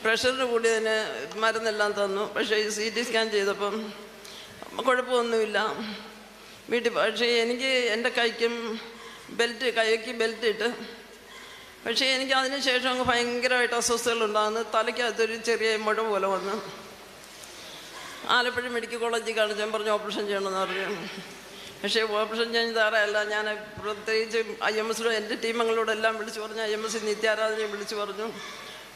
പ്രഷറിന് കൂടിയതിന് മരുന്നെല്ലാം തന്നു. പക്ഷേ ഈ CT സ്കാൻ ചെയ്തപ്പം കുഴപ്പമൊന്നുമില്ല വീട്ടിൽ. പക്ഷേ എനിക്ക് എൻ്റെ കൈക്ക് ബെൽറ്റ് ഇട്ട്. പക്ഷേ എനിക്ക് അതിന് ശേഷം അങ്ങ് ഭയങ്കരമായിട്ട് അസ്വസ്ഥതകളുണ്ടാകുന്നു. തലയ്ക്കകത്തൊരു ചെറിയ മുഴ പോലെ വന്ന് ആലപ്പുഴ മെഡിക്കൽ കോളേജിൽ കാണിച്ചാൽ പറഞ്ഞു ഓപ്പറേഷൻ ചെയ്യണമെന്ന് പറഞ്ഞു. പക്ഷേ ഓപ്പറേഷൻ ചെയ്യാൻ തയ്യാറല്ല. ഞാൻ പ്രത്യേകിച്ച് IMSയുടെ എൻ്റെ ടീമങ്ങളോടെല്ലാം വിളിച്ചു പറഞ്ഞു. IMS നിത്യാരാധനയും വിളിച്ചു പറഞ്ഞു.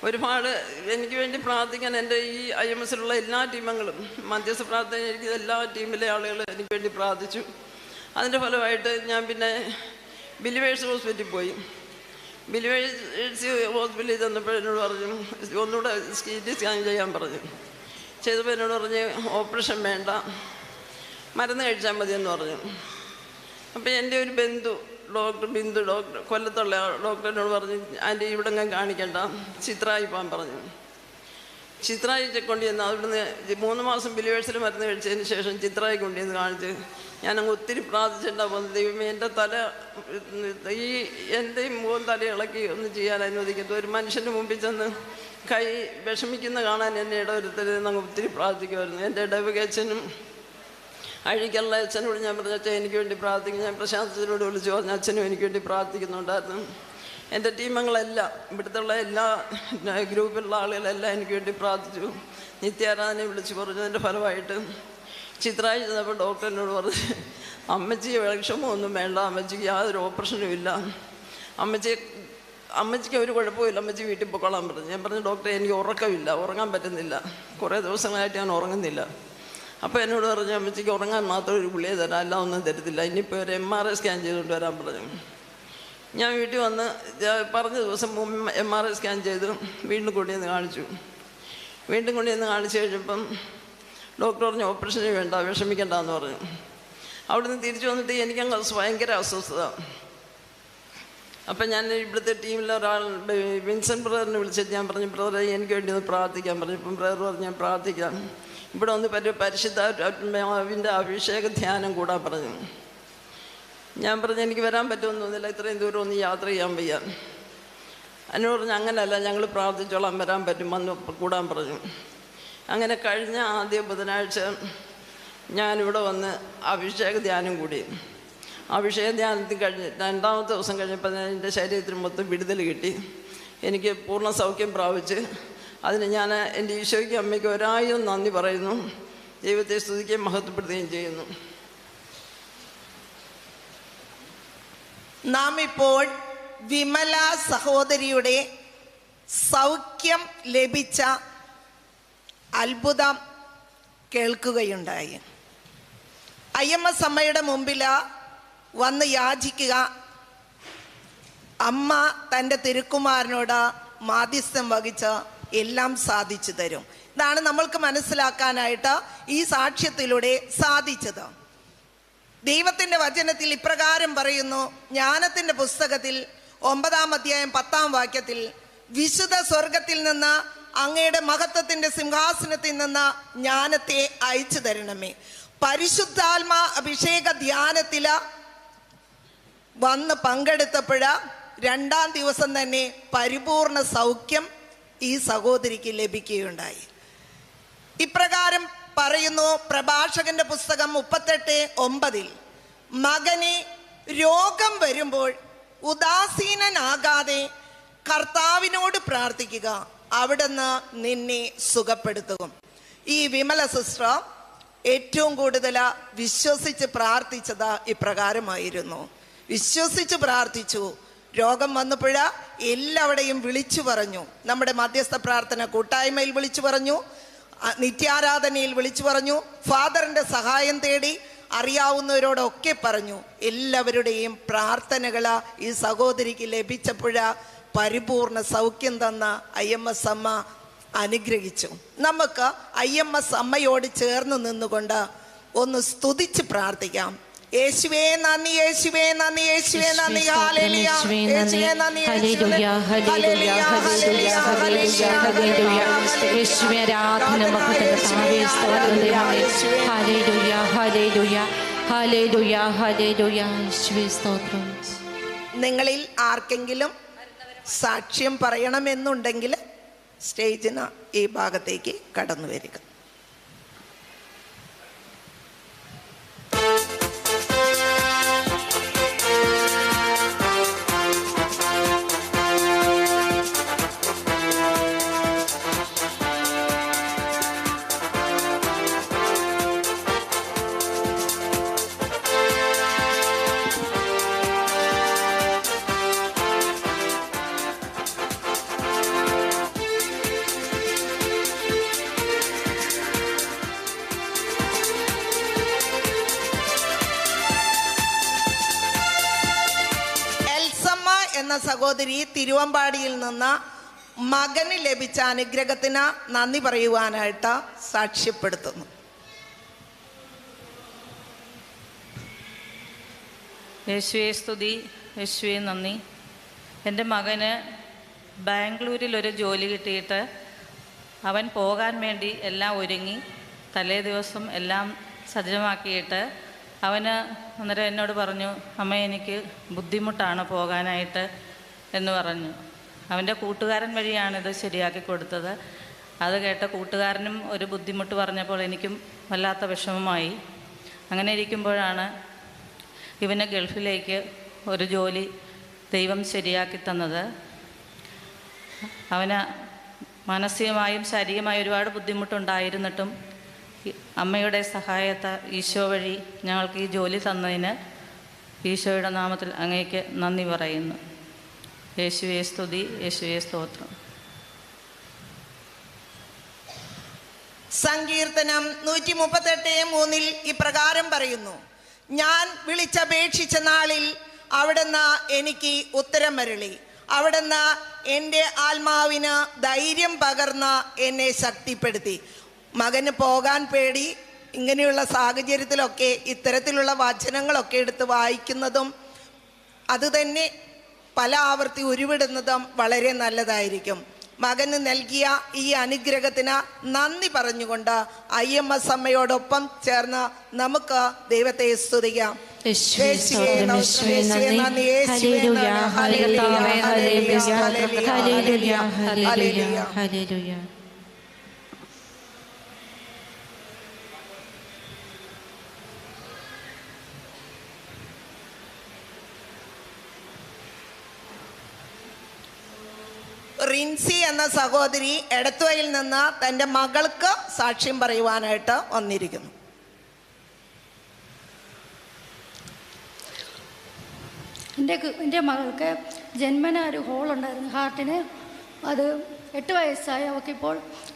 ഒരുപാട് എനിക്ക് വേണ്ടി പ്രാർത്ഥിക്കാൻ എൻ്റെ ഈ IMSലുള്ള എല്ലാ ടീമങ്ങളും മധ്യസ്ഥ പ്രാർത്ഥന എനിക്ക് എല്ലാ ടീമിലെ ആളുകൾ എനിക്ക് വേണ്ടി പ്രാർത്ഥിച്ചു. അതിൻ്റെ ഫലമായിട്ട് ഞാൻ പിന്നെ ബിലിവേഴ്സ് ഹോസ്പിറ്റലിൽ പോയി. ബിലിവേഴ്സ് ഹോസ്പിറ്റലിൽ ചെന്നപ്പോൾ എന്നോട് പറഞ്ഞു ഒന്നുകൂടെ CT സ്കാൻ ചെയ്യാൻ പറഞ്ഞു. ചെയ്തപ്പോൾ എന്നോട് പറഞ്ഞ് ഓപ്പറേഷൻ വേണ്ട, മരുന്ന് കഴിച്ചാൽ മതിയെന്ന് പറഞ്ഞു. അപ്പോൾ എൻ്റെ ഒരു ബിന്ദു കൊല്ലത്തുള്ള ഡോക്ടറിനോട് പറഞ്ഞു ആൻറ്റി ഇവിടെ ഞാൻ കാണിക്കണ്ട, ചിത്രായി പോകാൻ പറഞ്ഞു. ചിത്രായി കൊണ്ട് ചെന്ന് അവിടുന്ന് 3 മാസം ബിലിവേഴ്സിൽ മരുന്ന് കഴിച്ചതിന് ശേഷം ചിത്രായി കൊണ്ടുവന്ന് കാണിച്ച് ഞാനങ്ങ് ഒത്തിരി പ്രാർത്ഥിച്ചിട്ടുണ്ടാകും. ദൈവമേ എൻ്റെ തല എൻ്റെ മുഖം തല ഇളക്കി ഒന്നും ചെയ്യാൻ അനുവദിക്കരുത്. ഒരു മനുഷ്യൻ്റെ മുമ്പിൽ ചെന്ന് കൈ വിഷമിക്കുന്ന കാണാൻ എന്നെ ഇടവരുത്തരുതെന്ന് അങ്ങ് ഒത്തിരി പ്രാർത്ഥിക്കുമായിരുന്നു. എൻ്റെ ഇടവകച്ചനും അഴീക്കലുള്ള അച്ഛനോട് ഞാൻ പറഞ്ഞ അച്ഛൻ എനിക്ക് വേണ്ടി പ്രാർത്ഥിക്കും. ഞാൻ പ്രശാന്തനോട് വിളിച്ചു പറഞ്ഞ അച്ഛനും എനിക്ക് വേണ്ടി പ്രാർത്ഥിക്കുന്നുണ്ടായിരുന്നു. എൻ്റെ ടീമങ്ങളെല്ലാം ഇവിടുത്തെ എല്ലാ ഗ്രൂപ്പിലുള്ള ആളുകളെല്ലാം എനിക്ക് വേണ്ടി പ്രാർത്ഥിച്ചു. നിത്യാരാധനെ വിളിച്ചു പറഞ്ഞു. അതിൻ്റെ ഫലമായിട്ട് ചിത്രായി ചെന്നപ്പോൾ ഡോക്ടർ എന്നോട് പറഞ്ഞു അമ്മച്ചിക്ക് വിഷമമൊന്നും വേണ്ട, അമ്മച്ചിക്ക് യാതൊരു ഓപ്പറേഷനും ഇല്ല, അമ്മച്ചിക്ക് ഒരു കുഴപ്പമില്ല, അമ്മച്ചി വീട്ടിൽ പൊക്കോളാൻ പറഞ്ഞു. ഞാൻ പറഞ്ഞു ഡോക്ടറെ എനിക്ക് ഉറക്കമില്ല, ഉറങ്ങാൻ പറ്റുന്നില്ല, കുറേ ദിവസങ്ങളായിട്ട് ഞാൻ ഉറങ്ങുന്നില്ല. അപ്പോൾ എന്നോട് പറഞ്ഞു അമ്മച്ചിക്ക് ഉറങ്ങാൻ മാത്രം ഒരു ഗുളിക തരാം, എല്ലാം ഒന്നും തരത്തില്ല, ഇനിയിപ്പോൾ ഒരു MRI സ്കാൻ ചെയ്തുകൊണ്ട് വരാൻ പറഞ്ഞു. ഞാൻ വീട്ടിൽ വന്ന് പറഞ്ഞ ദിവസം MRI സ്കാൻ ചെയ്തു വീണ്ടും കൊണ്ടുവന്ന് കാണിച്ചു. വീണ്ടും കൊണ്ടുവന്ന് കാണിച്ചു കഴിഞ്ഞപ്പം ഡോക്ടർ പറഞ്ഞു ഓപ്പറേഷന് വേണ്ട, വിഷമിക്കണ്ടെന്ന് പറഞ്ഞു. അവിടുന്ന് തിരിച്ചു വന്നിട്ട് എനിക്കങ്ങ് ഭയങ്കര അസ്വസ്ഥത. അപ്പം ഞാൻ ഇവിടുത്തെ ടീമിലെ ഒരാൾ വിൻസെൻ്റ് ബ്രദറിനെ വിളിച്ചിട്ട് ഞാൻ പറഞ്ഞു ബ്രദറെ എനിക്ക് വേണ്ടി ഒന്ന് പ്രാർത്ഥിക്കാൻ പറഞ്ഞു. ഇപ്പം ബ്രദർ പറഞ്ഞു ഞാൻ പ്രാർത്ഥിക്കാം, ഇവിടെ ഒന്ന് പരിശുദ്ധാത്മാവിൻ്റെ അഭിഷേക ധ്യാനം കൂടാൻ പറഞ്ഞു. ഞാൻ പറഞ്ഞു എനിക്ക് വരാൻ പറ്റുമെന്ന് തോന്നില്ല, ഇത്രയും ദൂരം ഒന്ന് യാത്ര ചെയ്യാൻ വയ്യ. എന്നോട് പറഞ്ഞു അങ്ങനെയല്ല, ഞങ്ങൾ പ്രാർത്ഥിച്ചോളാം, വരാൻ പറ്റും, വന്ന് കൂടാൻ പറഞ്ഞു. അങ്ങനെ കഴിഞ്ഞ ആദ്യ ബുധനാഴ്ച ഞാനിവിടെ വന്ന് അഭിഷേക ധ്യാനം കൂടി. അഭിഷേക ധ്യാനത്തിൽ കഴിഞ്ഞ് 2ാമത്തെ ദിവസം കഴിഞ്ഞപ്പോൾ എൻ്റെ ശരീരത്തിന് മൊത്തം വിടുതൽ കിട്ടി. എനിക്ക് പൂർണ്ണ സൗഖ്യം പ്രാപിച്ച് അതിന് ഞാൻ എൻ്റെ ഈശോയ്ക്ക് അമ്മയ്ക്ക് 1000 നന്ദി പറയുന്നു. ദൈവത്തെ സ്തുതിക്കുകയും മഹത്വപ്പെടുത്തുകയും ചെയ്യുന്നു. നാം ഇപ്പോൾ വിമല സഹോദരിയുടെ സൗഖ്യം ലഭിച്ച അത്ഭുതം കേൾക്കുകയുണ്ടായി. IMS അമ്മയുടെ മുമ്പിൽ വന്ന് യാചിക്കുക, അമ്മ തൻ്റെ തിരുക്കുമാരനോട് മാധ്യസ്ഥം വഹിച്ച് എല്ലാം സാധിച്ചു തരും. ഇതാണ് നമ്മൾക്ക് മനസ്സിലാക്കാനായിട്ട് ഈ സാക്ഷ്യത്തിലൂടെ സാധിച്ചത്. ദൈവത്തിൻ്റെ വചനത്തിൽ ഇപ്രകാരം പറയുന്നു, ജ്ഞാനത്തിൻ്റെ പുസ്തകത്തിൽ 9-ാം അധ്യായം 10-ാം വാക്യത്തിൽ, വിശുദ്ധ സ്വർഗത്തിൽ നിന്ന് അങ്ങയുടെ മഹത്വത്തിൻ്റെ സിംഹാസനത്തിൽ നിന്ന് ജ്ഞാനത്തെ അയച്ചു തരണമേ. പരിശുദ്ധാത്മാ അഭിഷേക ധ്യാനത്തിൽ വന്ന് പങ്കെടുത്തപ്പോൾ 2-ാം ദിവസം തന്നെ പരിപൂർണ സൗഖ്യം ഈ സഹോദരിക്ക് ലഭിക്കുകയുണ്ടായി. ഇപ്രകാരം പറയുന്നു പ്രഭാഷകന്റെ പുസ്തകം 38:9, മകനെ രോഗം വരുമ്പോൾ ഉദാസീനനാകാതെ കർത്താവിനോട് പ്രാർത്ഥിക്കുക, അവിടുന്ന് നിന്നെ സുഖപ്പെടുത്തും. ഈ വിമല സിസ്റ്റർ ഏറ്റവും കൂടുതൽ വിശ്വസിച്ച് പ്രാർത്ഥിച്ചത് ഇപ്രകാരമായിരുന്നു. വിശ്വസിച്ച് പ്രാർത്ഥിച്ചു. രോഗം വന്നപ്പോൾ എല്ലാവരുടെയും വിളിച്ചു പറഞ്ഞു. നമ്മുടെ മധ്യസ്ഥ പ്രാർത്ഥന കൂട്ടായ്മയിൽ വിളിച്ചു പറഞ്ഞു, നിത്യാരാധനയിൽ വിളിച്ചു പറഞ്ഞു, ഫാദറിൻ്റെ സഹായം തേടി, അറിയാവുന്നവരോടൊക്കെ പറഞ്ഞു. എല്ലാവരുടെയും പ്രാർത്ഥനകൾ ഈ സഹോദരിക്ക് ലഭിച്ചപ്പോൾ പരിപൂർണ സൗഖ്യം തന്ന IMS അമ്മ അനുഗ്രഹിച്ചു. നമുക്ക് IMS അമ്മയോട് ചേർന്ന് നിന്നുകൊണ്ട് ഒന്ന് സ്തുതിച്ച് പ്രാർത്ഥിക്കാം. യേശുവേ നന്ദി, യേശുവേ നന്ദി, യേശുവേ നന്ദി, ഹല്ലേലൂയ, യേശുവേ നന്ദി, hallelujah, hallelujah, hallelujah, hallelujah, hallelujah. യേശുവേ ആരാധന മഹത്വം കർത്താവേ, സ്തോത്രം ദൈവമേ. Hallelujah, hallelujah, hallelujah, hallelujah. യേശുവേ സ്തോത്രം. നിങ്ങളിൽ ആർക്കെങ്കിലും സാക്ഷ്യം പറയണമെന്നുണ്ടെങ്കിൽ സ്റ്റേജിന് ഈ ഭാഗത്തേക്ക് കടന്നു വരിക. എന്ന സഹോദരി തിരുവമ്പാടിയിൽ നിന്ന് മകന് ലഭിച്ച അനുഗ്രഹത്തിന് നന്ദി പറയുവാനായിട്ട് സാക്ഷ്യപ്പെടുത്തുന്നു. യേശുവേ സ്തുതി, യേശുവേ നന്ദി. എൻ്റെ മകന് ബാംഗ്ലൂരിൽ ഒരു ജോലി കിട്ടിയിട്ട് അവൻ പോകാൻ വേണ്ടി എല്ലാം ഒരുങ്ങി തലേ ദിവസം എല്ലാം സജ്ജമാക്കിയിട്ട് അവന് അന്നേരം എന്നോട് പറഞ്ഞു, അമ്മ എനിക്ക് ബുദ്ധിമുട്ടാണ് പോകാനായിട്ട് എന്ന് പറഞ്ഞു. അവൻ്റെ കൂട്ടുകാരൻ വഴിയാണിത് ശരിയാക്കി കൊടുത്തത്. അത് കേട്ട കൂട്ടുകാരനും ഒരു ബുദ്ധിമുട്ട് പറഞ്ഞപ്പോൾ എനിക്കും വല്ലാത്ത വിഷമമായി. അങ്ങനെ ഇരിക്കുമ്പോഴാണ് ഇവന് ഗൾഫിലേക്ക് ഒരു ജോലി ദൈവം ശരിയാക്കി തന്നത്. അവന് മാനസികമായും ശാരീരികമായും ഒരുപാട് ബുദ്ധിമുട്ടുണ്ടായിരുന്നിട്ടും അമ്മയുടെ സഹായത്താൽ ഈശോ വഴി ഞങ്ങൾക്ക് ഈ ജോലി തന്നതിന് ഈശോയുടെ നാമത്തിൽ അങ്ങേക്ക് നന്ദി പറയുന്നു. യേശുവേ സ്തുതി, യേശുവേ സ്തോത്രം. സങ്കീർത്തനം 138:3 ഇപ്രകാരം പറയുന്നു, ഞാൻ വിളിച്ചപേക്ഷിച്ച നാളിൽ അവിടുന്ന് എനിക്ക് ഉത്തരമരുളി. അവിടുന്ന് എൻ്റെ ആത്മാവിന് ധൈര്യം പകർന്ന് എന്നെ ശക്തിപ്പെടുത്തി. മകന് പോകാൻ പേടി, ഇങ്ങനെയുള്ള സാഹചര്യത്തിലൊക്കെ ഇത്തരത്തിലുള്ള വചനങ്ങളൊക്കെ എടുത്ത് വായിക്കുന്നതും അത് തന്നെ പല ആവർത്തി ഉരുവിടുന്നതും വളരെ നല്ലതായിരിക്കും. മകന് നൽകിയ ഈ അനുഗ്രഹത്തിന് നന്ദി പറഞ്ഞുകൊണ്ട് IMS അമ്മയോടൊപ്പം ചേർന്ന് നമുക്ക് ദൈവത്തെ സ്തുതിക്കാം. റിൻസി എന്ന സഹോദരി എടത്തുവയിൽ നിന്ന് തൻ്റെ മകൾക്ക് സാക്ഷ്യം പറയുവാനായിട്ട് വന്നിരിക്കുന്നു. എൻ്റെ മകൾക്ക് ജന്മന ഒരു ഹോളുണ്ടായിരുന്നു ഹാർട്ടിന്. അത് 8 വയസ്സായി.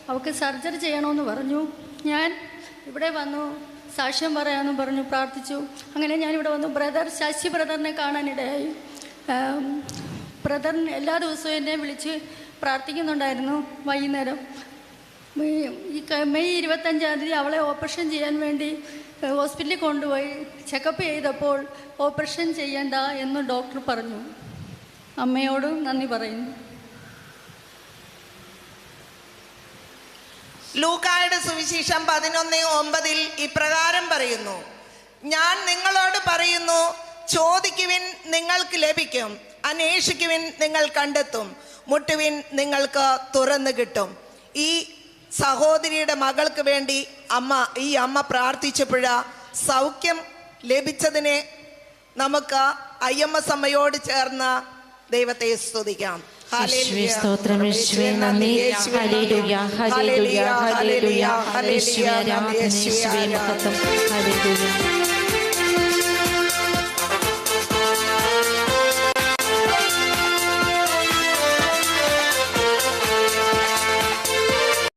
അവൾക്ക് സർജറി ചെയ്യണമെന്ന് പറഞ്ഞു. ഞാൻ ഇവിടെ വന്നു സാക്ഷ്യം പറയാമെന്ന് പറഞ്ഞു, പ്രാർത്ഥിച്ചു. അങ്ങനെ ഞാനിവിടെ വന്നു. ശശി ബ്രദറിനെ കാണാനിടയായി. ബ്രദറിന് എല്ലാ ദിവസവും എന്നെ വിളിച്ച് പ്രാർത്ഥിക്കുന്നുണ്ടായിരുന്നു. വൈകുന്നേരം മെയ് 25-ാം തീയതി അവളെ ഓപ്പറേഷൻ ചെയ്യാൻ വേണ്ടി ഹോസ്പിറ്റലിൽ കൊണ്ടുപോയി ചെക്കപ്പ് ചെയ്തപ്പോൾ ഓപ്പറേഷൻ ചെയ്യണ്ട എന്ന് ഡോക്ടർ പറഞ്ഞു. അമ്മയോട് നന്ദി പറയുന്നു. ലൂക്കായുടെ സുവിശേഷം 11:9 ഇപ്രകാരം പറയുന്നു: ഞാൻ നിങ്ങളോട് പറയുന്നു, ചോദിക്കുവിൻ നിങ്ങൾക്ക് ലഭിക്കും, അന്വേഷിക്കുവിൻ നിങ്ങൾ കണ്ടെത്തും, മുട്ടുവിൻ നിങ്ങൾക്ക് തുറന്നു കിട്ടും. ഈ സഹോദരിയുടെ മകൾക്ക് വേണ്ടി ഈ അമ്മ പ്രാർത്ഥിച്ചപ്പോഴ സൗഖ്യം ലഭിച്ചതിനെ നമുക്ക് IMS അമ്മയോട് ചേർന്ന് ദൈവത്തെ സ്തുതിക്കാം. സ്തോത്രം, യേശുവേ നന്ദി. ഹല്ലേലൂയ, ഹല്ലേലൂയ, ഹല്ലേലൂയ, ഹല്ലേലൂയ, ആരാധന, യേശുവേ മഹത്വം. ഹല്ലേലൂയ.